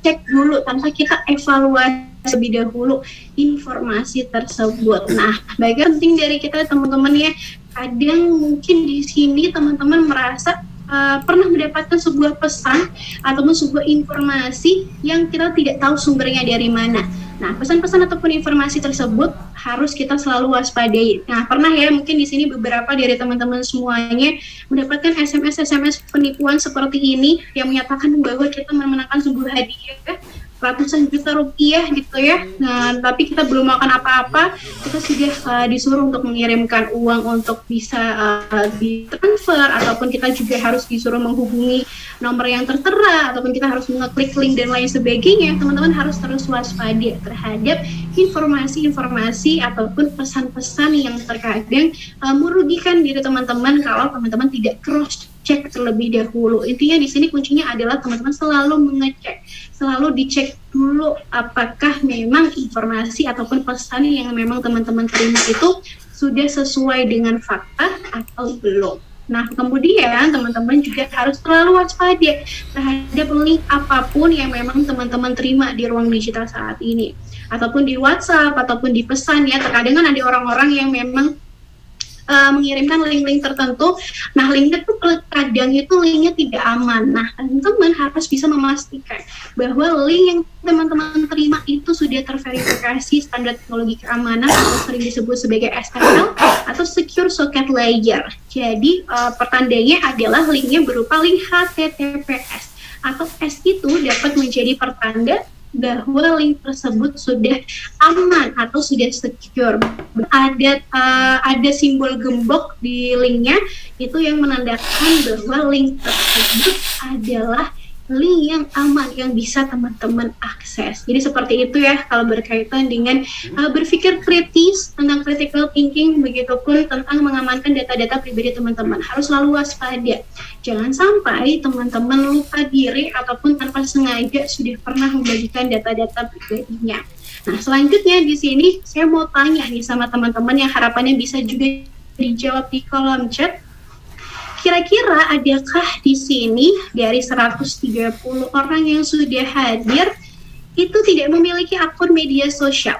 cek dulu, tanpa kita evaluasi lebih dahulu informasi tersebut. Nah, bagian penting dari kita teman-teman ya, kadang mungkin di sini teman-teman merasa pernah mendapatkan sebuah pesan ataupun sebuah informasi yang kita tidak tahu sumbernya dari mana. Nah, pesan-pesan ataupun informasi tersebut harus kita selalu waspadai. Nah, pernah ya mungkin di sini beberapa dari teman-teman semuanya mendapatkan SMS penipuan seperti ini yang menyatakan bahwa kita memenangkan sebuah hadiah ratusan juta rupiah gitu ya. Nah, tapi kita belum melakukan apa-apa, kita sudah disuruh untuk mengirimkan uang untuk bisa ditransfer, ataupun kita juga harus disuruh menghubungi nomor yang tertera, ataupun kita harus mengeklik link dan lain sebagainya. Teman-teman harus terus waspada terhadap informasi-informasi ataupun pesan-pesan yang terkadang merugikan diri teman-teman kalau teman-teman tidak cross check terlebih dahulu. Intinya di sini kuncinya adalah teman-teman selalu mengecek, selalu dicek dulu apakah memang informasi ataupun pesan yang memang teman-teman terima itu sudah sesuai dengan fakta atau belum. Nah, kemudian teman-teman juga harus selalu waspada terhadap link apapun yang memang teman-teman terima di ruang digital saat ini, ataupun di WhatsApp ataupun di pesan ya. Terkadang kan ada orang-orang yang memang mengirimkan link-link tertentu. Nah, linknya tuh kadang itu linknya tidak aman. Nah, teman-teman harus bisa memastikan bahwa link yang teman-teman terima itu sudah terverifikasi standar teknologi keamanan atau sering disebut sebagai SSL atau Secure Socket Layer. Jadi pertandanya adalah linknya berupa link HTTPS atau S itu dapat menjadi pertanda bahwa link tersebut sudah aman atau sudah secure. Ada simbol gembok di linknya itu yang menandakan bahwa link tersebut adalah link yang aman yang bisa teman-teman akses. Jadi seperti itu ya kalau berkaitan dengan berpikir kritis tentang critical thinking, begitupun tentang mengamankan data-data pribadi teman-teman. Harus selalu waspada. Jangan sampai teman-teman lupa diri ataupun tanpa sengaja sudah pernah membagikan data-data pribadinya. Nah, selanjutnya di sini saya mau tanya nih sama teman-teman yang harapannya bisa juga dijawab di kolom chat. kira-kira adakah di sini dari 130 orang yang sudah hadir itu tidak memiliki akun media sosial?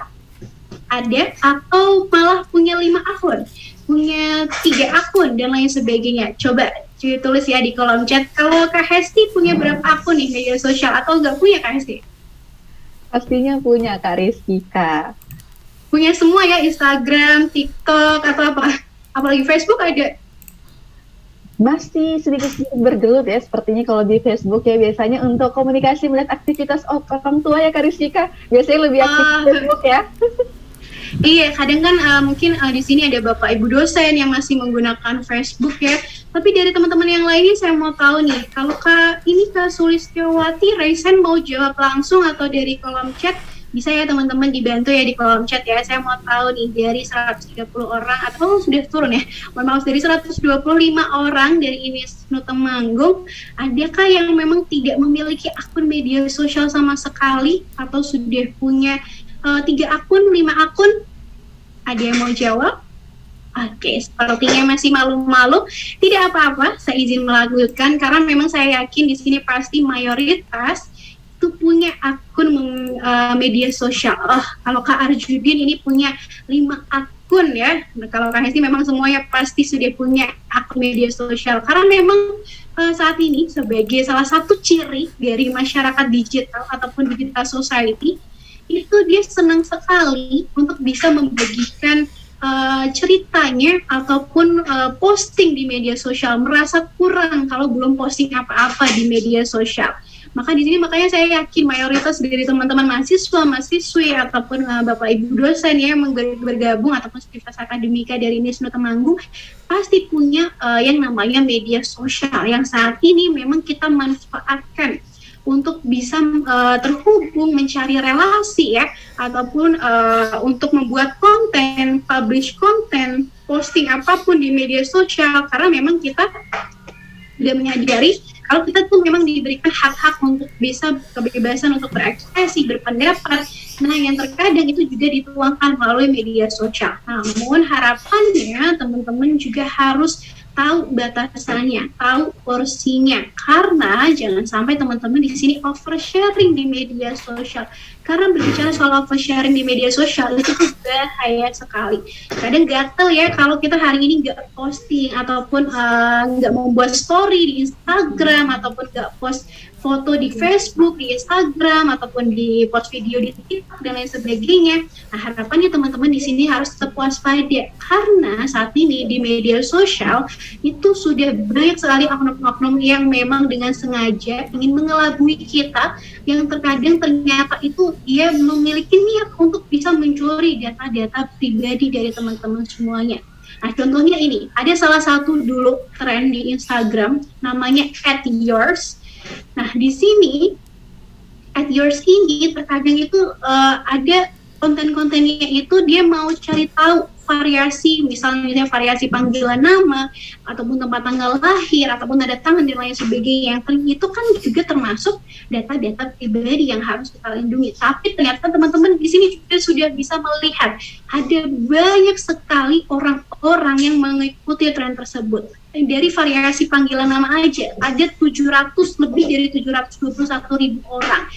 Ada atau malah punya 5 akun, punya 3 akun dan lain sebagainya? Coba tulis ya di kolom chat. Kalau Kak Hesti punya berapa akun nih media sosial atau nggak punya Kak Hesti? Pastinya punya Kak Rizkika. Punya semua ya, Instagram, TikTok atau apa? Apalagi Facebook ada? Masih sedikit bergelut ya sepertinya kalau di Facebook ya, biasanya untuk komunikasi melihat aktivitas orang tua ya Kak Rizkika, biasanya lebih aktif di Facebook ya. Iya, kadang kan mungkin di sini ada Bapak Ibu dosen yang masih menggunakan Facebook ya. Tapi dari teman-teman yang lainnya saya mau tahu nih, kalau Kak Sulistiawati Raisen mau jawab langsung atau dari kolom chat, bisa ya teman-teman dibantu ya di kolom chat ya. Saya mau tahu nih dari 130 orang atau sudah turun ya. Mohon maaf, dari 125 orang dari Unisnu Temanggung, adakah yang memang tidak memiliki akun media sosial sama sekali atau sudah punya 3 akun, 5 akun? Ada yang mau jawab? Oke, sepertinya masih malu-malu. Tidak apa-apa, saya izin melanjutkan karena memang saya yakin di sini pasti mayoritas itu punya akun media sosial. Kalau Kak Arjudin ini punya 5 akun ya. Nah, kalau Kak Hesti memang semuanya pasti sudah punya akun media sosial. Karena memang saat ini sebagai salah satu ciri dari masyarakat digital ataupun digital society, itu dia senang sekali untuk bisa membagikan ceritanya ataupun posting di media sosial. Merasa kurang kalau belum posting apa-apa di media sosial. Maka di sini makanya saya yakin mayoritas dari teman-teman mahasiswa, mahasiswi ataupun Bapak Ibu dosen yang bergabung ataupun aktivitas akademika dari Unisnu Temanggung pasti punya yang namanya media sosial yang saat ini memang kita manfaatkan untuk bisa terhubung, mencari relasi ya, ataupun untuk membuat konten, publish konten, posting apapun di media sosial, karena memang kita sudah menyadari kalau kita tuh memang diberikan hak-hak untuk bisa kebebasan untuk berekspresi, berpendapat. Nah, yang terkadang itu juga dituangkan melalui media sosial. Namun harapannya teman-teman juga harus tahu batasannya, tahu porsinya, karena jangan sampai teman-teman di sini oversharing di media sosial. Karena berbicara soal oversharing di media sosial itu tuh bahaya sekali. Kadang gatel ya kalau kita hari ini nggak posting ataupun nggak membuat story di Instagram ataupun nggak post foto di Facebook, di Instagram ataupun di post video di TikTok dan lain sebagainya. Nah, harapannya teman-teman di sini harus tetap waspada karena saat ini di media sosial itu sudah banyak sekali oknum-oknum yang memang dengan sengaja ingin mengelabui kita, yang terkadang ternyata itu dia memiliki niat untuk bisa mencuri data-data pribadi dari teman-teman semuanya. Nah, contohnya ini, ada salah satu dulu tren di Instagram namanya @yours. Nah, di sini @yours ini terkadang itu ada konten-kontennya itu dia mau cari tahu variasi, misalnya variasi panggilan nama ataupun tempat tanggal lahir ataupun tanda tangan dan lain sebagainya, yang itu kan juga termasuk data-data pribadi yang harus kita lindungi. Tapi ternyata teman-teman di sini juga sudah bisa melihat ada banyak sekali orang-orang yang mengikuti tren tersebut. Dari variasi panggilan nama aja ada 700, lebih dari 721.000 orang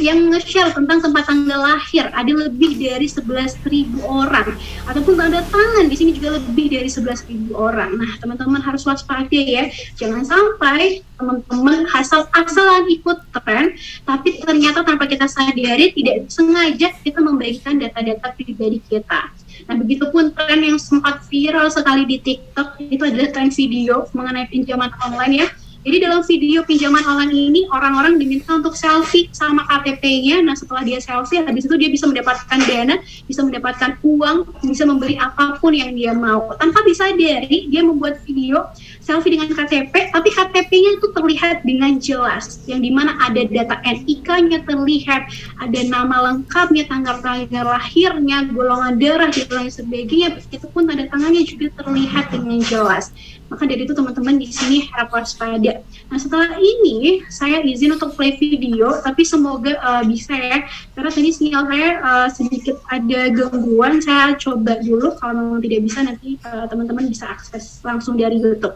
yang nge-share tentang tempat tanggal lahir, ada lebih dari 11.000 orang, ataupun tanda tangan di sini juga lebih dari 11.000 orang. Nah, teman-teman harus waspada ya, jangan sampai teman-teman asal-asalan ikut tren, tapi ternyata tanpa kita sadari tidak sengaja kita membagikan data-data pribadi kita. Nah, begitupun tren yang sempat viral sekali di TikTok itu adalah tren video mengenai pinjaman online ya. Jadi dalam video pinjaman online ini orang-orang diminta untuk selfie sama KTP-nya. Nah, setelah dia selfie, habis itu dia bisa mendapatkan dana, bisa mendapatkan uang, bisa membeli apapun yang dia mau. Tanpa disadari, dia membuat video selfie dengan KTP, tapi KTP-nya itu terlihat dengan jelas, yang dimana ada data NIK-nya terlihat, ada nama lengkapnya, tanggal lahirnya, golongan darah, dan lain sebagainya. Begitupun tanda tangannya juga terlihat dengan jelas. Maka dari itu teman-teman di sini harap waspada. Nah, setelah ini saya izin untuk play video, tapi semoga bisa ya, karena tadi sinyal saya sedikit ada gangguan. Saya coba dulu, kalau memang tidak bisa nanti teman-teman bisa akses langsung dari YouTube.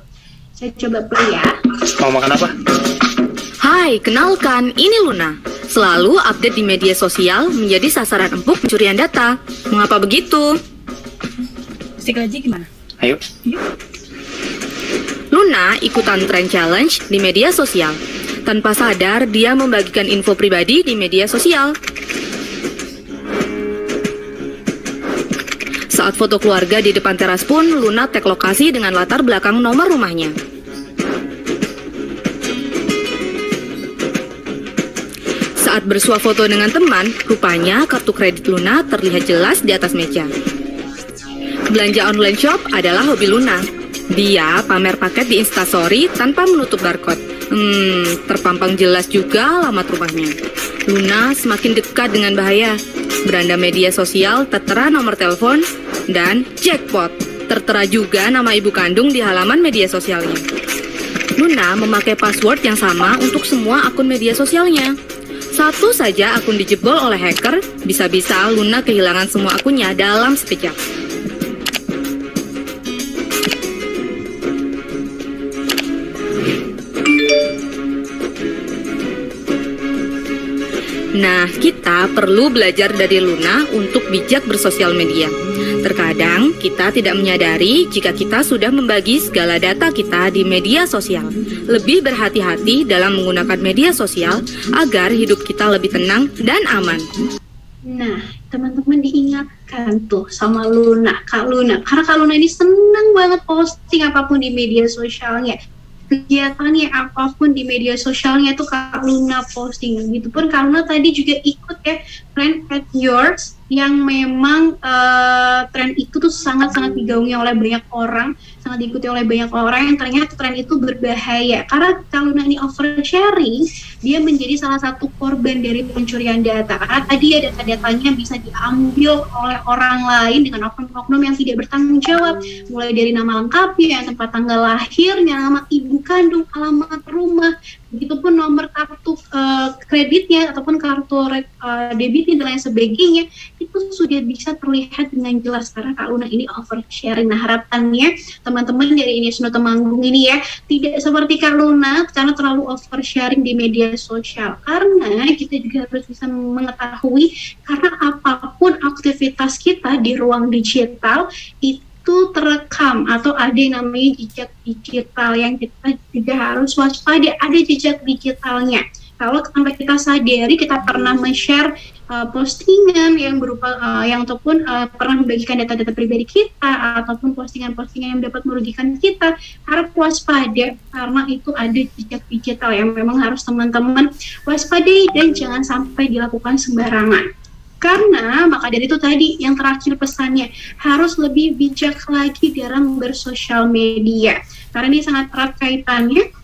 Saya coba play ya. Mau makan apa? Hai, kenalkan, ini Luna. Selalu update di media sosial menjadi sasaran empuk pencurian data. Mengapa begitu? Si Gaji gimana? Ayo. Luna ikutan tren challenge di media sosial. Tanpa sadar, dia membagikan info pribadi di media sosial. Saat foto keluarga di depan teras pun, Luna tag lokasi dengan latar belakang nomor rumahnya. Saat bersuah foto dengan teman, rupanya kartu kredit Luna terlihat jelas di atas meja. Belanja online shop adalah hobi Luna. Dia pamer paket di Instastory tanpa menutup barcode. Terpampang jelas juga alamat rumahnya. Luna semakin dekat dengan bahaya. Beranda media sosial tertera nomor telepon dan jackpot. Tertera juga nama ibu kandung di halaman media sosialnya. Luna memakai password yang sama untuk semua akun media sosialnya. Satu saja akun dijebol oleh hacker, bisa-bisa Luna kehilangan semua akunnya dalam sekejap. Nah, kita perlu belajar dari Luna untuk bijak bersosial media. Terkadang kita tidak menyadari jika kita sudah membagi segala data kita di media sosial. Lebih berhati-hati dalam menggunakan media sosial agar hidup kita lebih tenang dan aman. Nah, teman-teman diingatkan tuh sama Luna, Kak Luna. Karena Kak Luna ini senang banget posting apapun di media sosialnya. Kegiatannya apapun di media sosialnya itu Kak Luna posting. Gitu pun Kak Luna tadi juga ikut ya Trend at Yours, yang memang tren itu tuh sangat-sangat digaungi oleh banyak orang, sangat diikuti oleh banyak orang, yang ternyata tren itu berbahaya. Karena kalau ini oversharing, dia menjadi salah satu korban dari pencurian data. Karena tadi ya data-datanya bisa diambil oleh orang lain dengan oknum-oknum yang tidak bertanggung jawab, mulai dari nama lengkapnya, tempat tanggal lahirnya, nama ibu kandung, alamat rumah, begitupun nomor kartu kreditnya ataupun kartu debitnya dan lain sebagainya. Itu sudah bisa terlihat dengan jelas karena Kak Luna ini oversharing. Nah, harapannya teman-teman dari Indonesia Temanggung ini ya tidak seperti Kak Luna karena terlalu oversharing di media sosial. Karena kita juga harus bisa mengetahui karena apapun aktivitas kita di ruang digital itu terekam atau ada yang namanya jejak digital yang kita juga harus waspada, ada jejak digitalnya. Kalau sampai kita sadari kita pernah men-share postingan yang berupa yang ataupun pernah membagikan data-data pribadi kita ataupun postingan-postingan yang dapat merugikan kita, harap waspada karena itu ada jejak digital yang memang harus teman-teman waspadai dan jangan sampai dilakukan sembarangan. Karena maka dari itu tadi yang terakhir pesannya harus lebih bijak lagi dalam bersosial media karena ini sangat erat kaitannya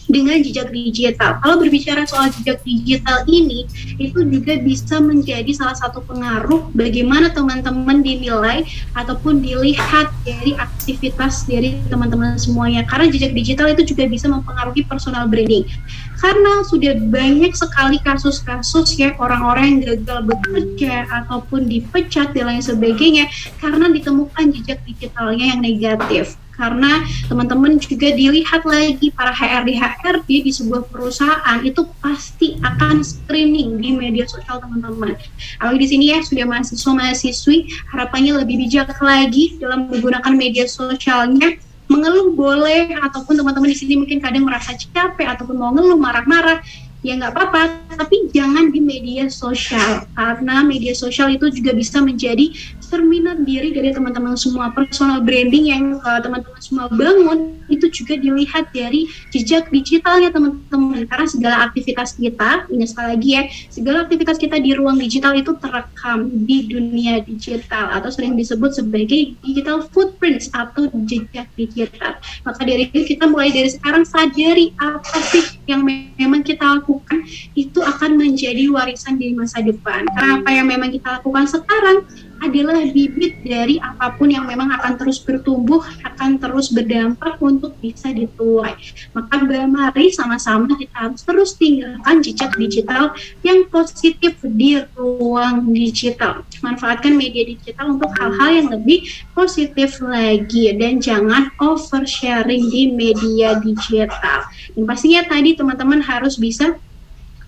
dengan jejak digital. Kalau berbicara soal jejak digital ini, itu juga bisa menjadi salah satu pengaruh bagaimana teman-teman dinilai ataupun dilihat dari aktivitas dari teman-teman semuanya. Karena jejak digital itu juga bisa mempengaruhi personal branding. Karena sudah banyak sekali kasus-kasus ya orang-orang yang gagal bekerja ataupun dipecat dan lain sebagainya karena ditemukan jejak digitalnya yang negatif. Karena teman-teman juga dilihat lagi para HRD di sebuah perusahaan itu pasti akan screening di media sosial teman-teman. Kalau di sini ya sudah mahasiswa-mahasiswi harapannya lebih bijak lagi dalam menggunakan media sosialnya. Mengeluh boleh ataupun teman-teman di sini mungkin kadang merasa capek ataupun mau ngeluh marah-marah ya nggak apa-apa, tapi jangan di media sosial karena media sosial itu juga bisa menjadi cerminan diri dari teman-teman semua. Personal branding yang teman-teman semua bangun itu juga dilihat dari jejak digitalnya teman-teman karena segala aktivitas kita, ini sekali lagi ya, segala aktivitas kita di ruang digital itu terekam di dunia digital atau sering disebut sebagai digital footprints atau jejak digital. Maka dari itu kita mulai dari sekarang sadari apa sih yang memang kita lakukan itu akan menjadi warisan di masa depan. Karena apa yang memang kita lakukan sekarang adalah bibit dari apapun yang memang akan terus bertumbuh, akan terus berdampak untuk bisa dituai. Maka mari sama-sama kita harus terus tinggalkan jejak digital yang positif di ruang digital. Manfaatkan media digital untuk hal-hal yang lebih positif lagi, dan jangan oversharing di media digital. Dan pastinya tadi teman-teman harus bisa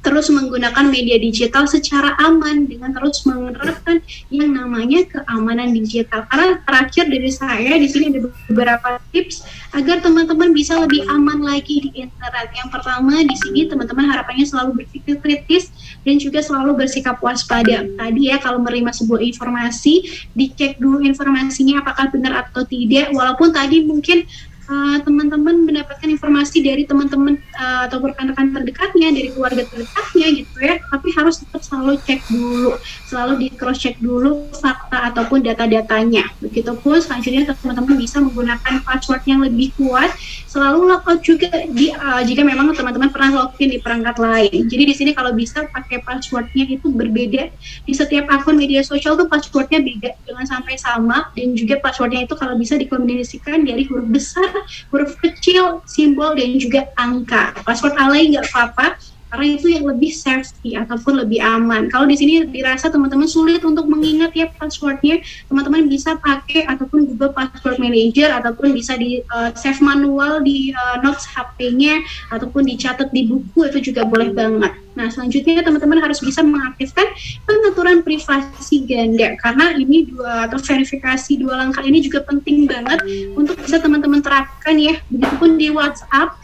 terus menggunakan media digital secara aman dengan terus menerapkan yang namanya keamanan digital. Karena terakhir dari saya di sini ada beberapa tips agar teman-teman bisa lebih aman lagi di internet. Yang pertama di sini teman-teman harapannya selalu berpikir kritis dan juga selalu bersikap waspada. Tadi ya, kalau menerima sebuah informasi, dicek dulu informasinya apakah benar atau tidak. Walaupun tadi mungkin teman-teman mendapatkan informasi dari teman-teman atau rekan-rekan terdekatnya, dari keluarga terdekatnya gitu ya, tapi harus tetap selalu cek dulu, selalu di cross check dulu fakta ataupun data-datanya. Begitupun selanjutnya teman-teman bisa menggunakan password yang lebih kuat, selalu logout juga jika memang teman-teman pernah login di perangkat lain. Jadi di sini kalau bisa pakai passwordnya itu berbeda di setiap akun media sosial tuh, passwordnya beda, jangan sampai sama. Dan juga passwordnya itu kalau bisa dikombinasikan dari huruf besar, huruf kecil, simbol, dan juga angka. Password alay nggak apa-apa, karena itu yang lebih safety ataupun lebih aman. Kalau di sini dirasa teman-teman sulit untuk mengingat ya passwordnya, teman-teman bisa pakai ataupun Google Password Manager, ataupun bisa di save manual di notes HP-nya, ataupun dicatat di buku, itu juga boleh banget. Nah, selanjutnya teman-teman harus bisa mengaktifkan pengaturan privasi ganda, karena ini verifikasi dua langkah ini juga penting banget untuk bisa teman-teman terapkan ya. Begitupun di WhatsApp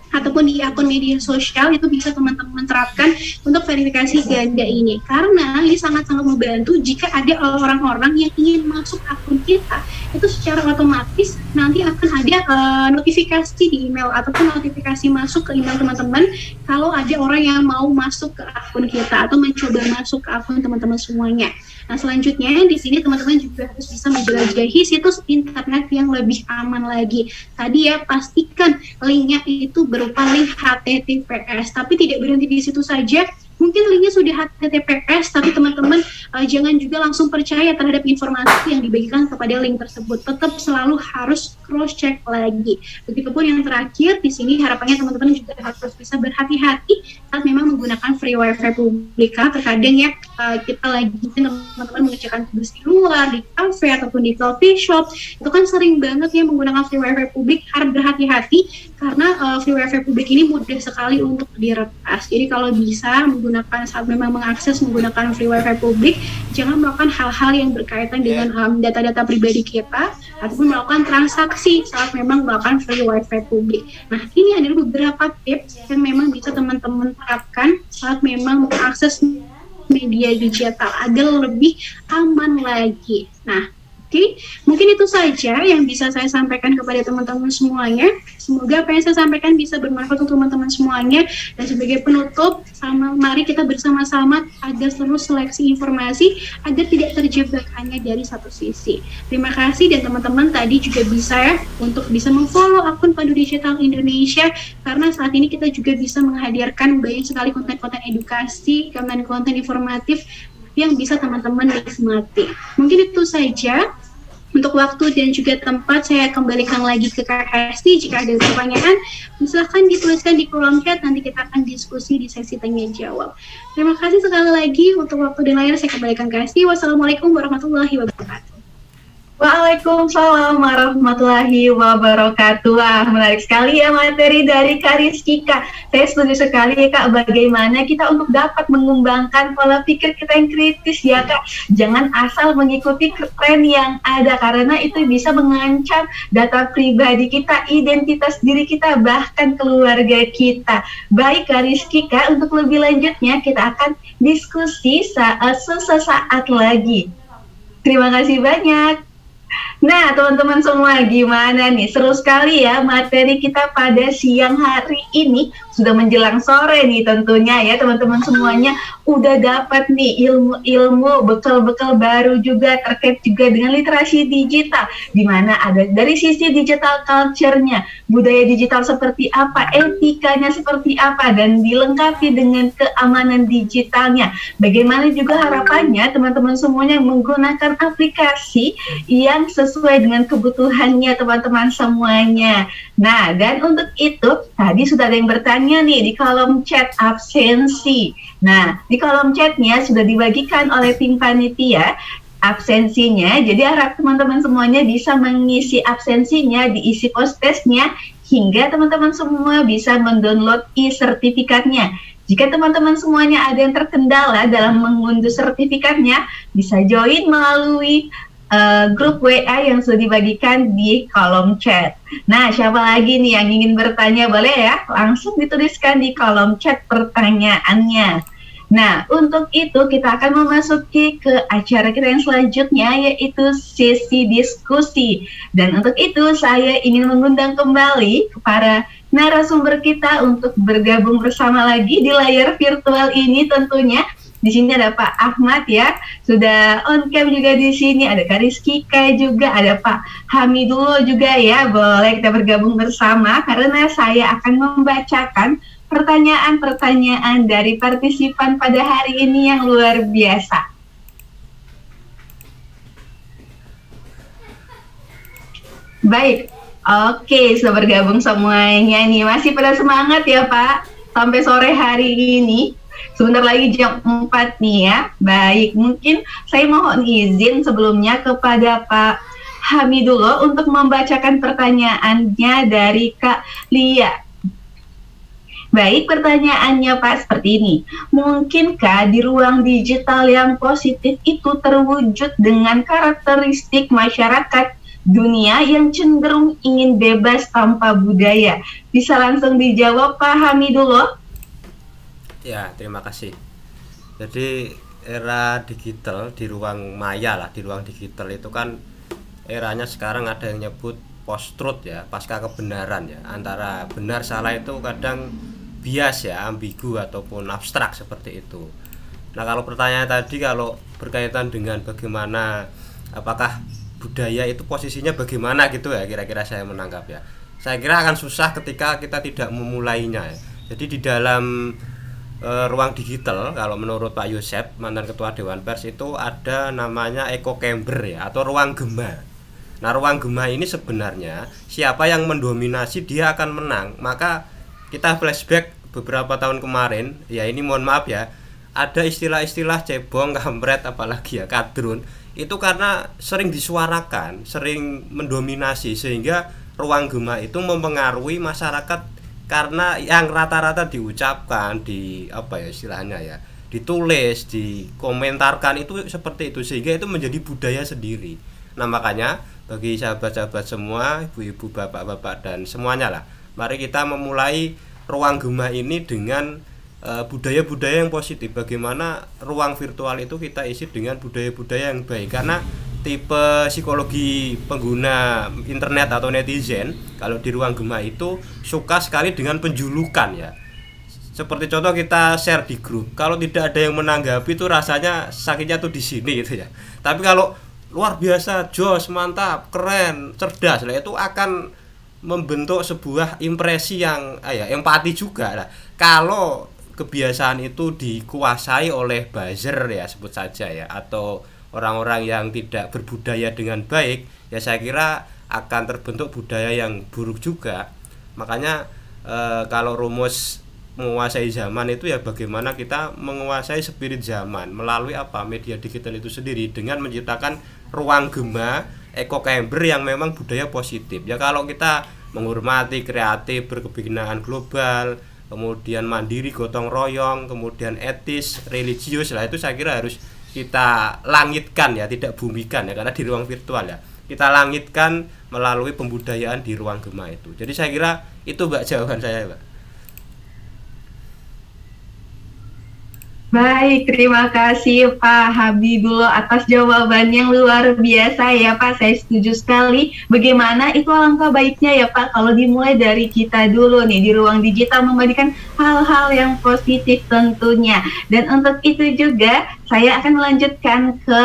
ataupun di akun media sosial itu bisa teman-teman terapkan untuk verifikasi ganda ini, karena ini sangat-sangat membantu jika ada orang-orang yang ingin masuk akun kita, itu secara otomatis nanti akan ada notifikasi di email ataupun notifikasi masuk ke email teman-teman kalau ada orang yang mau masuk ke akun kita atau mencoba masuk ke akun teman-teman semuanya. Nah, selanjutnya di sini teman-teman juga harus bisa menjelajahi situs internet yang lebih aman lagi. Tadi ya, pastikan linknya itu berupa link HTTPS, tapi tidak berhenti di situ saja. Mungkin linknya sudah HTTPS, tapi teman-teman jangan juga langsung percaya terhadap informasi yang dibagikan kepada link tersebut. Tetap selalu harus cross-check lagi. Begitupun yang terakhir, di sini harapannya teman-teman juga harus bisa berhati-hati saat memang menggunakan free wifi publik. Terkadang ya, kita lagi teman-teman mengerjakan tugas di luar, di cafe, ataupun di coffee shop, itu kan sering banget ya menggunakan free wifi publik. Harap berhati-hati, karena free wifi publik ini mudah sekali untuk diretas. Jadi kalau bisa menggunakan saat memang mengakses menggunakan free wifi publik, jangan melakukan hal-hal yang berkaitan dengan data-data pribadi kita ataupun melakukan transaksi saat memang melakukan free wifi publik. Nah, ini adalah beberapa tips yang memang bisa teman-teman terapkan saat memang mengakses media digital agar lebih aman lagi. Nah, oke, mungkin itu saja yang bisa saya sampaikan kepada teman-teman semuanya. Semoga apa yang saya sampaikan bisa bermanfaat untuk teman-teman semuanya. Dan sebagai penutup, mari kita bersama-sama agar terus seleksi informasi agar tidak terjebak hanya dari satu sisi. Terima kasih, dan teman-teman tadi juga bisa ya untuk bisa memfollow akun Pandu Digital Indonesia, karena saat ini kita juga bisa menghadirkan banyak sekali konten-konten edukasi, konten-konten informatif yang bisa teman-teman nikmati. Mungkin itu saja. Untuk waktu dan juga tempat, saya kembalikan lagi ke Kak Hesti. Jika ada pertanyaan, silahkan dituliskan di kolom chat, nanti kita akan diskusi di sesi tanya jawab. Terima kasih sekali lagi. Untuk waktu dan layar saya kembalikan ke Hesti. Wassalamualaikum warahmatullahi wabarakatuh. Waalaikumsalam warahmatullahi wabarakatuh. Wah, menarik sekali ya materi dari Kak Rizky, Kak. Saya setuju sekali ya, Kak, bagaimana kita untuk dapat mengembangkan pola pikir kita yang kritis ya, Kak. Jangan asal mengikuti tren yang ada, karena itu bisa mengancam data pribadi kita, identitas diri kita, bahkan keluarga kita. Baik Kak Rizky, Kak, untuk lebih lanjutnya kita akan diskusi sesaat lagi. Terima kasih banyak. Nah, teman-teman semua, gimana nih? Seru sekali ya materi kita pada siang hari ini. Sudah menjelang sore nih tentunya ya, teman-teman semuanya udah dapat nih ilmu-ilmu, bekal-bekal baru juga terkait juga dengan literasi digital. Di mana ada dari sisi digital culture-nya, budaya digital seperti apa, etikanya seperti apa, dan dilengkapi dengan keamanan digitalnya. Bagaimana juga harapannya teman-teman semuanya menggunakan aplikasi yang sesuai dengan kebutuhannya teman-teman semuanya. Nah, dan untuk itu tadi sudah ada yang bertanya nih di kolom chat absensi. Nah, di kolom chatnya sudah dibagikan oleh tim panitia absensinya. Jadi harap teman-teman semuanya bisa mengisi absensinya, diisi post-testnya, hingga teman-teman semua bisa mendownload e-sertifikatnya. Jika teman-teman semuanya ada yang terkendala dalam mengunduh sertifikatnya, bisa join melalui grup WA yang sudah dibagikan di kolom chat. Nah, siapa lagi nih yang ingin bertanya, boleh ya langsung dituliskan di kolom chat pertanyaannya. Nah, untuk itu kita akan memasuki ke acara kita yang selanjutnya, yaitu sesi diskusi. Dan untuk itu saya ingin mengundang kembali para narasumber kita untuk bergabung bersama lagi di layar virtual ini tentunya. Di sini ada Pak Ahmad ya, sudah on cam juga di sini, ada Kak Rizkika juga, ada Pak Hamidullah juga ya. Boleh kita bergabung bersama karena saya akan membacakan pertanyaan-pertanyaan dari partisipan pada hari ini yang luar biasa. Baik, oke, sudah bergabung semuanya nih. Masih pada semangat ya Pak sampai sore hari ini. Sebentar lagi jam 4 nih ya. Baik, mungkin saya mohon izin sebelumnya kepada Pak Hamidullah untuk membacakan pertanyaannya dari Kak Lia. Baik, pertanyaannya Pak seperti ini. Mungkinkah di ruang digital yang positif itu terwujud dengan karakteristik masyarakat dunia yang cenderung ingin bebas tanpa budaya? Bisa langsung dijawab Pak Hamidullah? Ya, terima kasih. Jadi era digital di ruang maya lah, di ruang digital itu kan eranya sekarang ada yang nyebut post-truth ya, pasca kebenaran ya. Antara benar salah itu kadang bias ya, ambigu ataupun abstrak seperti itu. Nah, kalau pertanyaan tadi kalau berkaitan dengan bagaimana apakah budaya itu posisinya bagaimana gitu ya, kira-kira saya menangkap ya. Saya kira akan susah ketika kita tidak memulainya ya. Jadi di dalam ruang digital, kalau menurut Pak Yosep, mantan ketua Dewan Pers, itu ada namanya echo chamber ya, atau ruang gema. Nah, ruang gema ini sebenarnya siapa yang mendominasi dia akan menang. Maka kita flashback beberapa tahun kemarin, ya ini mohon maaf ya, ada istilah-istilah cebong, kampret, apalagi ya kadrun, itu karena sering disuarakan, sering mendominasi, sehingga ruang gema itu mempengaruhi masyarakat karena yang rata-rata diucapkan di apa ya istilahnya ya, ditulis, dikomentarkan itu seperti itu, sehingga itu menjadi budaya sendiri. Nah, makanya bagi sahabat-sahabat semua, ibu-ibu, bapak-bapak dan semuanya lah, mari kita memulai ruang gema ini dengan budaya-budaya yang positif. Bagaimana ruang virtual itu kita isi dengan budaya-budaya yang baik, karena tipe psikologi pengguna internet atau netizen kalau di ruang gema itu suka sekali dengan penjulukan ya. Seperti contoh kita share di grup, kalau tidak ada yang menanggapi itu rasanya sakitnya tuh di sini gitu ya. Tapi kalau luar biasa, jos, mantap, keren, cerdas lah, itu akan membentuk sebuah impresi yang empati juga lah. Kalau kebiasaan itu dikuasai oleh buzzer ya, sebut saja ya, atau orang-orang yang tidak berbudaya dengan baik, ya saya kira akan terbentuk budaya yang buruk juga. Makanya kalau rumus menguasai zaman itu ya bagaimana kita menguasai spirit zaman melalui apa, media digital itu sendiri, dengan menciptakan ruang gema, echo chamber yang memang budaya positif. Ya kalau kita menghormati, kreatif, berkebinekaan global, kemudian mandiri, gotong royong, kemudian etis, religius lah, itu saya kira harus kita langitkan ya, tidak bumikan ya, karena di ruang virtual ya kita langitkan melalui pembudayaan di ruang gema itu. Jadi saya kira itu Mbak jawaban saya, Mbak. Baik, terima kasih Pak Habibullah atas jawaban yang luar biasa ya Pak. Saya setuju sekali. Bagaimana itu alangkah baiknya ya Pak kalau dimulai dari kita dulu nih di ruang digital memberikan hal-hal yang positif tentunya. Dan untuk itu juga saya akan melanjutkan ke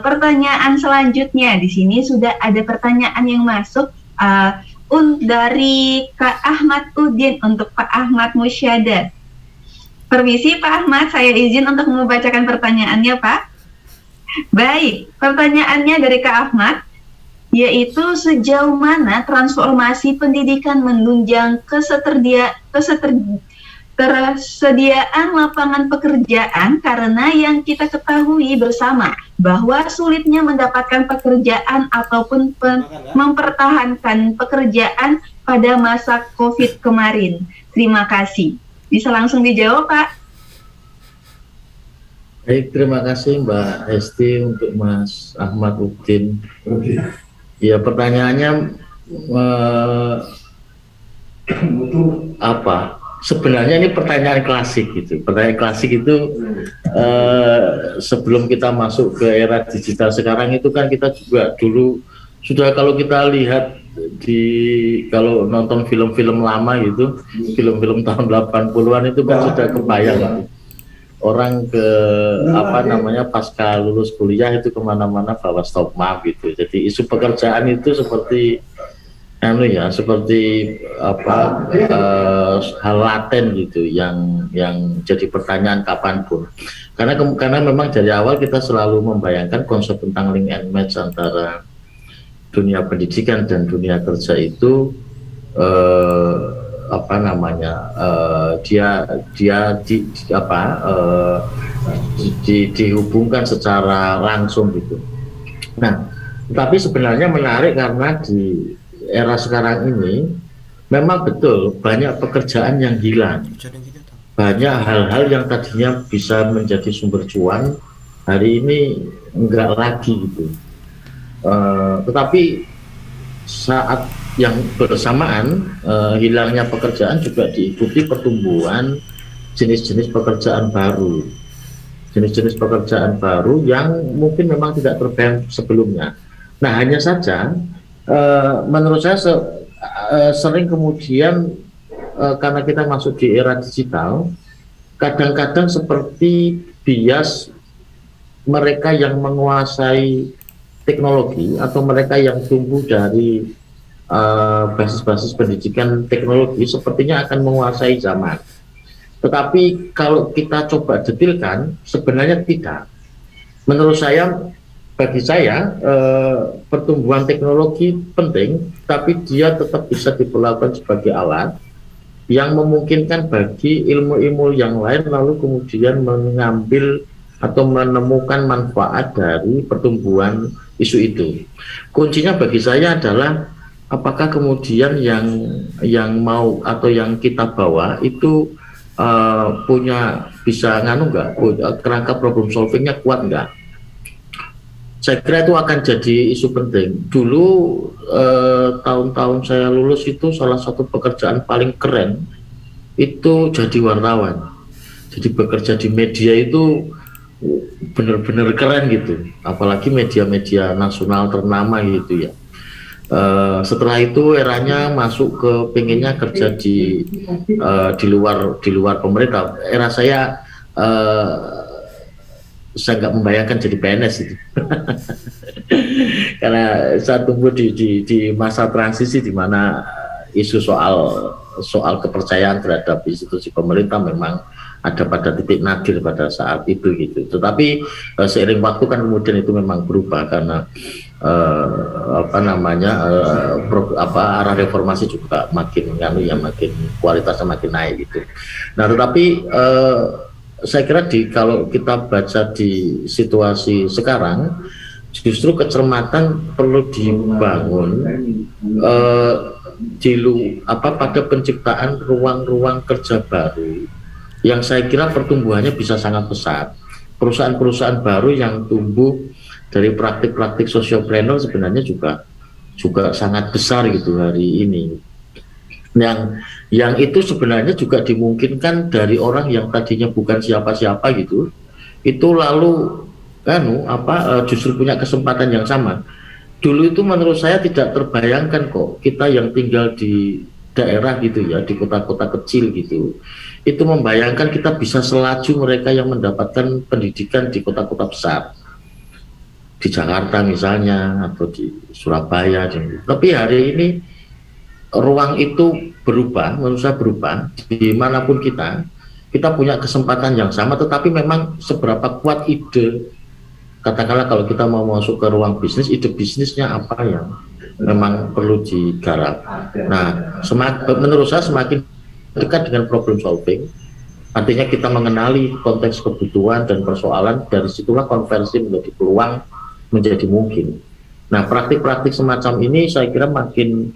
pertanyaan selanjutnya. Di sini sudah ada pertanyaan yang masuk dari Kak Ahmad Udin untuk Pak Ahmad Musyada. Permisi Pak Ahmad, saya izin untuk membacakan pertanyaannya Pak. Baik, pertanyaannya dari Kak Ahmad, yaitu sejauh mana transformasi pendidikan menunjang ketersediaan lapangan pekerjaan, karena yang kita ketahui bersama bahwa sulitnya mendapatkan pekerjaan ataupun mempertahankan pekerjaan pada masa COVID kemarin. Terima kasih. Bisa langsung dijawab, Pak. Baik, terima kasih Mbak Hesti untuk Mas Ahmad Udin. Ya, pertanyaannya apa? Sebenarnya ini pertanyaan klasik gitu. Pertanyaan klasik itu sebelum kita masuk ke era digital sekarang itu kan kita juga dulu sudah, kalau kita lihat kalau nonton film-film lama gitu, film-film tahun 80-an itu kan sudah kebayang orang pasca lulus kuliah itu kemana-mana bawa stok map gitu. Jadi isu pekerjaan itu seperti hal laten gitu yang jadi pertanyaan kapanpun. Karena memang dari awal kita selalu membayangkan konsep tentang link and match antara dunia pendidikan dan dunia kerja itu dihubungkan secara langsung gitu. Nah, tapi sebenarnya menarik karena di era sekarang ini memang betul banyak pekerjaan yang hilang, banyak hal-hal yang tadinya bisa menjadi sumber cuan hari ini enggak lagi gitu. Tetapi saat yang bersamaan hilangnya pekerjaan juga diikuti pertumbuhan jenis-jenis pekerjaan baru yang mungkin memang tidak terbayang sebelumnya. Nah, hanya saja menurut saya sering kemudian karena kita masuk di era digital, kadang-kadang seperti bias mereka yang menguasai teknologi atau mereka yang tumbuh dari basis-basis pendidikan teknologi sepertinya akan menguasai zaman. Tetapi kalau kita coba detilkan, sebenarnya tidak. Menurut saya, bagi saya pertumbuhan teknologi penting, tapi dia tetap bisa diperlakukan sebagai alat yang memungkinkan bagi ilmu-ilmu yang lain lalu kemudian mengambil atau menemukan manfaat dari pertumbuhan isu itu. Kuncinya bagi saya adalah apakah kemudian yang mau atau yang kita bawa itu bisa kerangka problem solvingnya kuat nggak? Saya kira itu akan jadi isu penting. Dulu tahun-tahun saya lulus itu salah satu pekerjaan paling keren itu jadi wartawan. Jadi bekerja di media itu benar-benar keren gitu, apalagi media-media nasional ternama gitu ya. Setelah itu eranya masuk ke pengennya kerja di luar pemerintah. Era saya nggak membayangkan jadi PNS itu karena saya tumbuh di masa transisi di mana isu soal kepercayaan terhadap institusi pemerintah memang ada pada titik nadir pada saat itu gitu. Tetapi seiring waktu kan kemudian itu memang berubah karena arah reformasi juga makin kualitasnya makin naik gitu. Nah, tetapi saya kira kalau kita baca di situasi sekarang, justru kecermatan perlu dibangun pada penciptaan ruang-ruang kerja baru yang saya kira pertumbuhannya bisa sangat pesat. Perusahaan-perusahaan baru yang tumbuh dari praktik-praktik sosiopreneur sebenarnya juga sangat besar gitu hari ini. yang itu sebenarnya juga dimungkinkan dari orang yang tadinya bukan siapa-siapa gitu, itu lalu justru punya kesempatan yang sama. Dulu itu menurut saya tidak terbayangkan kok kita yang tinggal di daerah gitu ya, di kota-kota kecil gitu, itu membayangkan kita bisa selaju mereka yang mendapatkan pendidikan di kota-kota besar, di Jakarta misalnya atau di Surabaya. Tapi hari ini ruang itu berubah, menurut saya berubah. Dimanapun kita punya kesempatan yang sama, tetapi memang seberapa kuat ide, katakanlah kalau kita mau masuk ke ruang bisnis, ide bisnisnya apa yang memang perlu digarap. Nah, menurut saya semakin dekat dengan problem solving, artinya kita mengenali konteks kebutuhan dan persoalan, dari situlah konversi menjadi peluang menjadi mungkin. Nah, praktik-praktik semacam ini saya kira makin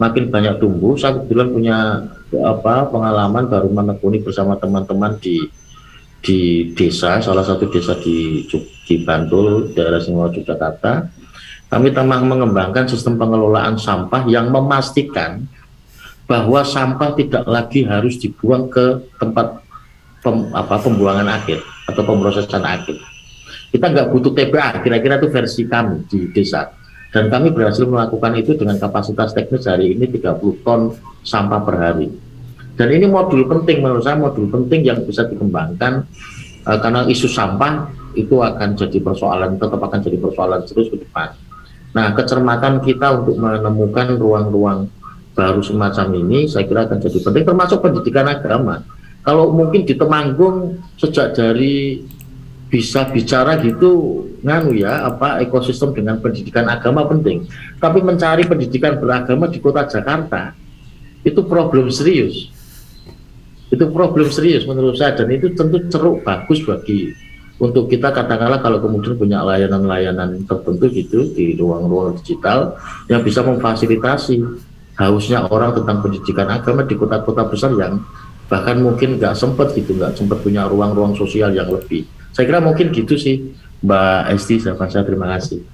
banyak tumbuh. Saya kebetulan punya pengalaman baru menekuni bersama teman-teman di desa, salah satu desa di Bantul, daerah Istimewa Yogyakarta. Kami tengah mengembangkan sistem pengelolaan sampah yang memastikan bahwa sampah tidak lagi harus dibuang ke tempat pembuangan akhir atau pemrosesan akhir. Kita nggak butuh TPA, kira-kira itu versi kami di desa. Dan kami berhasil melakukan itu dengan kapasitas teknis hari ini 30 ton sampah per hari. Dan ini modul penting, menurut saya modul penting yang bisa dikembangkan, karena isu sampah itu akan jadi persoalan, tetap akan jadi persoalan terus ke depan. Nah, kecermatan kita untuk menemukan ruang-ruang baru semacam ini saya kira akan jadi penting, termasuk pendidikan agama. Kalau mungkin di Temanggung sejak dari bisa bicara gitu ekosistem dengan pendidikan agama penting, tapi mencari pendidikan beragama di kota Jakarta itu problem serius, menurut saya. Dan itu tentu ceruk bagus bagi untuk kita, katakanlah kalau kemudian punya layanan-layanan tertentu gitu di ruang-ruang digital yang bisa memfasilitasi hausnya orang tentang pendidikan agama di kota-kota besar yang bahkan mungkin nggak sempat punya ruang-ruang sosial yang lebih. Saya kira mungkin gitu sih, Mbak Esti. Saya terima kasih.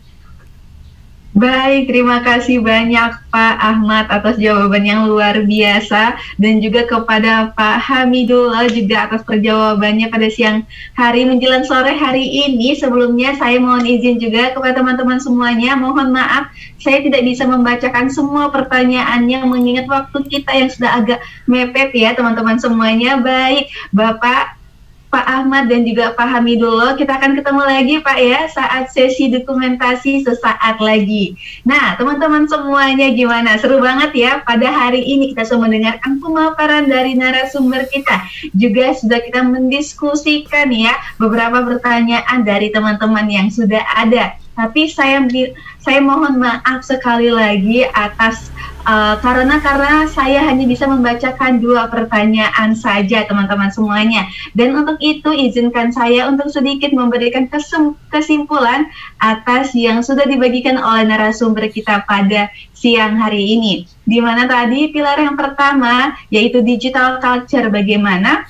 Baik, terima kasih banyak Pak Ahmad atas jawaban yang luar biasa, dan juga kepada Pak Hamidullah juga atas perjawabannya pada siang hari menjelang sore hari ini. Sebelumnya saya mohon izin juga kepada teman-teman semuanya, mohon maaf saya tidak bisa membacakan semua pertanyaannya mengingat waktu kita yang sudah agak mepet ya teman-teman semuanya. Baik, Bapak, Pak Ahmad dan juga Pak Hamidullah, kita akan ketemu lagi Pak ya saat sesi dokumentasi sesaat lagi. Nah, teman-teman semuanya gimana? Seru banget ya pada hari ini kita sudah mendengarkan pemaparan dari narasumber kita. Juga sudah kita mendiskusikan ya beberapa pertanyaan dari teman-teman yang sudah ada. Tapi saya mohon maaf sekali lagi atas karena saya hanya bisa membacakan 2 pertanyaan saja teman-teman semuanya. Dan untuk itu izinkan saya untuk sedikit memberikan kesimpulan atas yang sudah dibagikan oleh narasumber kita pada siang hari ini. Di mana tadi pilar yang pertama yaitu digital culture, bagaimana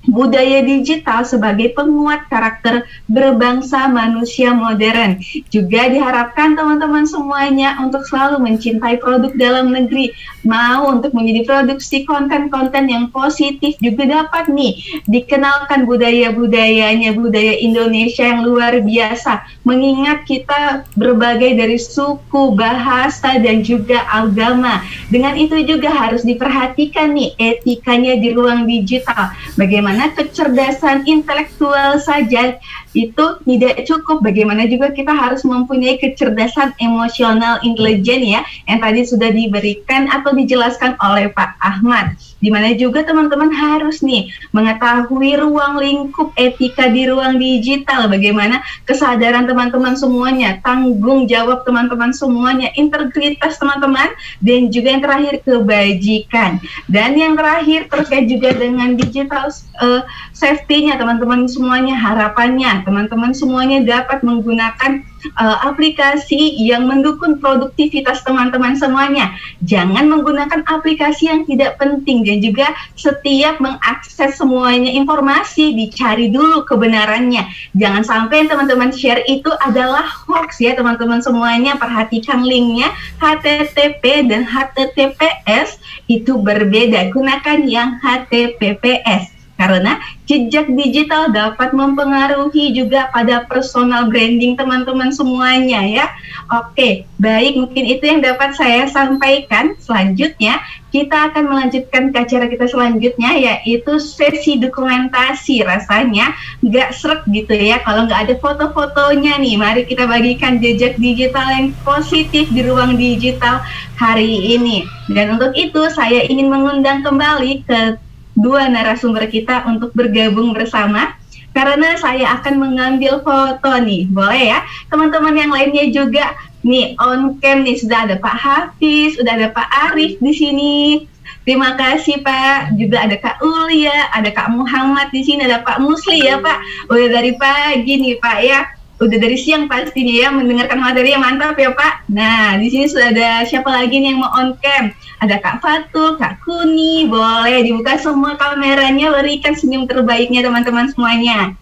budaya digital sebagai penguat karakter berbangsa manusia modern. Juga diharapkan teman-teman semuanya untuk selalu mencintai produk dalam negeri, mau untuk menjadi produksi konten-konten yang positif, juga dapat nih dikenalkan budaya-budayanya, budaya Indonesia yang luar biasa, mengingat kita berbagai dari suku, bahasa, dan juga agama. Dengan itu juga harus diperhatikan nih etikanya di ruang digital. Bagaimana kecerdasan intelektual saja itu tidak cukup, bagaimana juga kita harus mempunyai kecerdasan emosional intelijen ya, yang tadi sudah diberikan atau dijelaskan oleh Pak Ahmad. Dimana juga teman-teman harus nih mengetahui ruang lingkup etika di ruang digital, bagaimana kesadaran teman-teman semuanya, tanggung jawab teman-teman semuanya, integritas teman-teman, dan juga yang terakhir kebajikan. Dan yang terakhir terkait juga dengan digital safety-nya teman-teman semuanya, harapannya teman-teman semuanya dapat menggunakan aplikasi yang mendukung produktivitas teman-teman semuanya. Jangan menggunakan aplikasi yang tidak penting, dan juga setiap mengakses semuanya informasi dicari dulu kebenarannya. Jangan sampai teman-teman share itu adalah hoax ya teman-teman semuanya. Perhatikan linknya, HTTP dan HTTPS itu berbeda. Gunakan yang HTTPS. Karena jejak digital dapat mempengaruhi juga pada personal branding teman-teman semuanya ya. Oke, baik, mungkin itu yang dapat saya sampaikan. Selanjutnya, kita akan melanjutkan ke acara kita selanjutnya, yaitu sesi dokumentasi. Rasanya nggak srek gitu ya kalau nggak ada foto-fotonya nih. Mari kita bagikan jejak digital yang positif di ruang digital hari ini. Dan untuk itu, saya ingin mengundang kembali ke dua narasumber kita untuk bergabung bersama, karena saya akan mengambil foto nih. Boleh ya teman-teman yang lainnya juga nih on cam nih. Sudah ada Pak Hafiz, sudah ada Pak Arif di sini. Terima kasih Pak. Juga ada Kak Ulia, ada Kak Muhammad di sini, ada Pak Musli ya Pak. Udah dari pagi nih Pak ya. Udah dari siang pastinya ya mendengarkan materi yang mantap ya Pak. Nah, di sini sudah ada siapa lagi nih yang mau on cam? Ada Kak Fatul, Kak Kuni, boleh dibuka semua kameranya, berikan senyum terbaiknya teman-teman semuanya.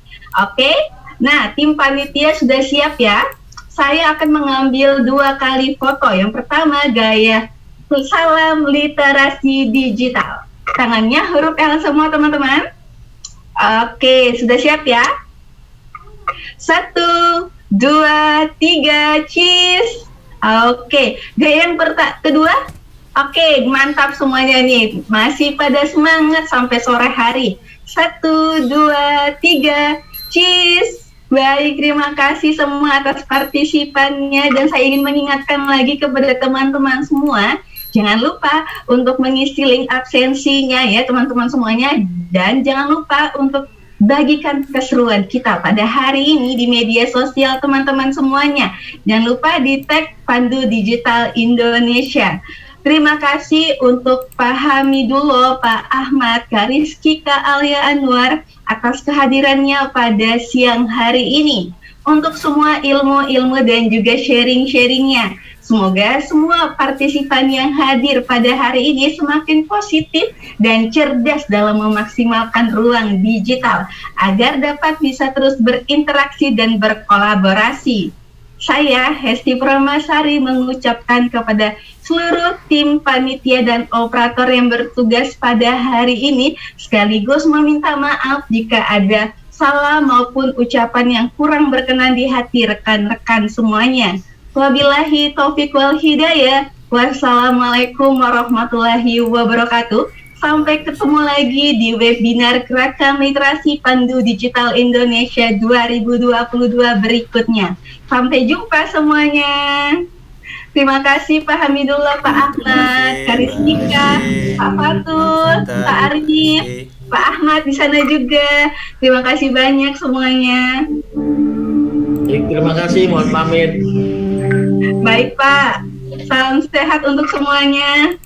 Oke, nah tim panitia sudah siap ya. Saya akan mengambil 2 kali foto. Yang pertama gaya salam literasi digital. Tangannya huruf L semua teman-teman. Oke, sudah siap ya? 1, 2, 3, cheese. Oke, gaya yang kedua. Oke, mantap semuanya nih. Masih pada semangat sampai sore hari. 1, 2, 3, cheese. Baik, terima kasih semua atas partisipannya. Dan saya ingin mengingatkan lagi kepada teman-teman semua, jangan lupa untuk mengisi link absensinya ya teman-teman semuanya. Dan jangan lupa untuk bagikan keseruan kita pada hari ini di media sosial teman-teman semuanya. Jangan lupa di tag Pandu Digital Indonesia. Terima kasih untuk Pak Hamidullah, Pak Ahmad, Kak Rizky, Kak Alia Anwar atas kehadirannya pada siang hari ini. Untuk semua ilmu-ilmu dan juga sharing-sharingnya. Semoga semua partisipan yang hadir pada hari ini semakin positif dan cerdas dalam memaksimalkan ruang digital agar dapat bisa terus berinteraksi dan berkolaborasi. Saya, Hesti Pramasari, mengucapkan kepada seluruh tim panitia dan operator yang bertugas pada hari ini, sekaligus meminta maaf jika ada salah maupun ucapan yang kurang berkenan di hati rekan-rekan semuanya. Wabillahi taufiq wal hidayah. Wassalamualaikum warahmatullahi wabarakatuh. Sampai ketemu lagi di webinar Gerakan Literasi Pandu Digital Indonesia 2022 berikutnya. Sampai jumpa semuanya. Terima kasih Pak Hamidullah, Pak Ahmad, Kak Rizkika, Pak Fatul, Pak Arif, Pak Ahmad di sana juga. Terima kasih banyak semuanya. Terima kasih, mohon pamit. Baik Pak, salam sehat untuk semuanya.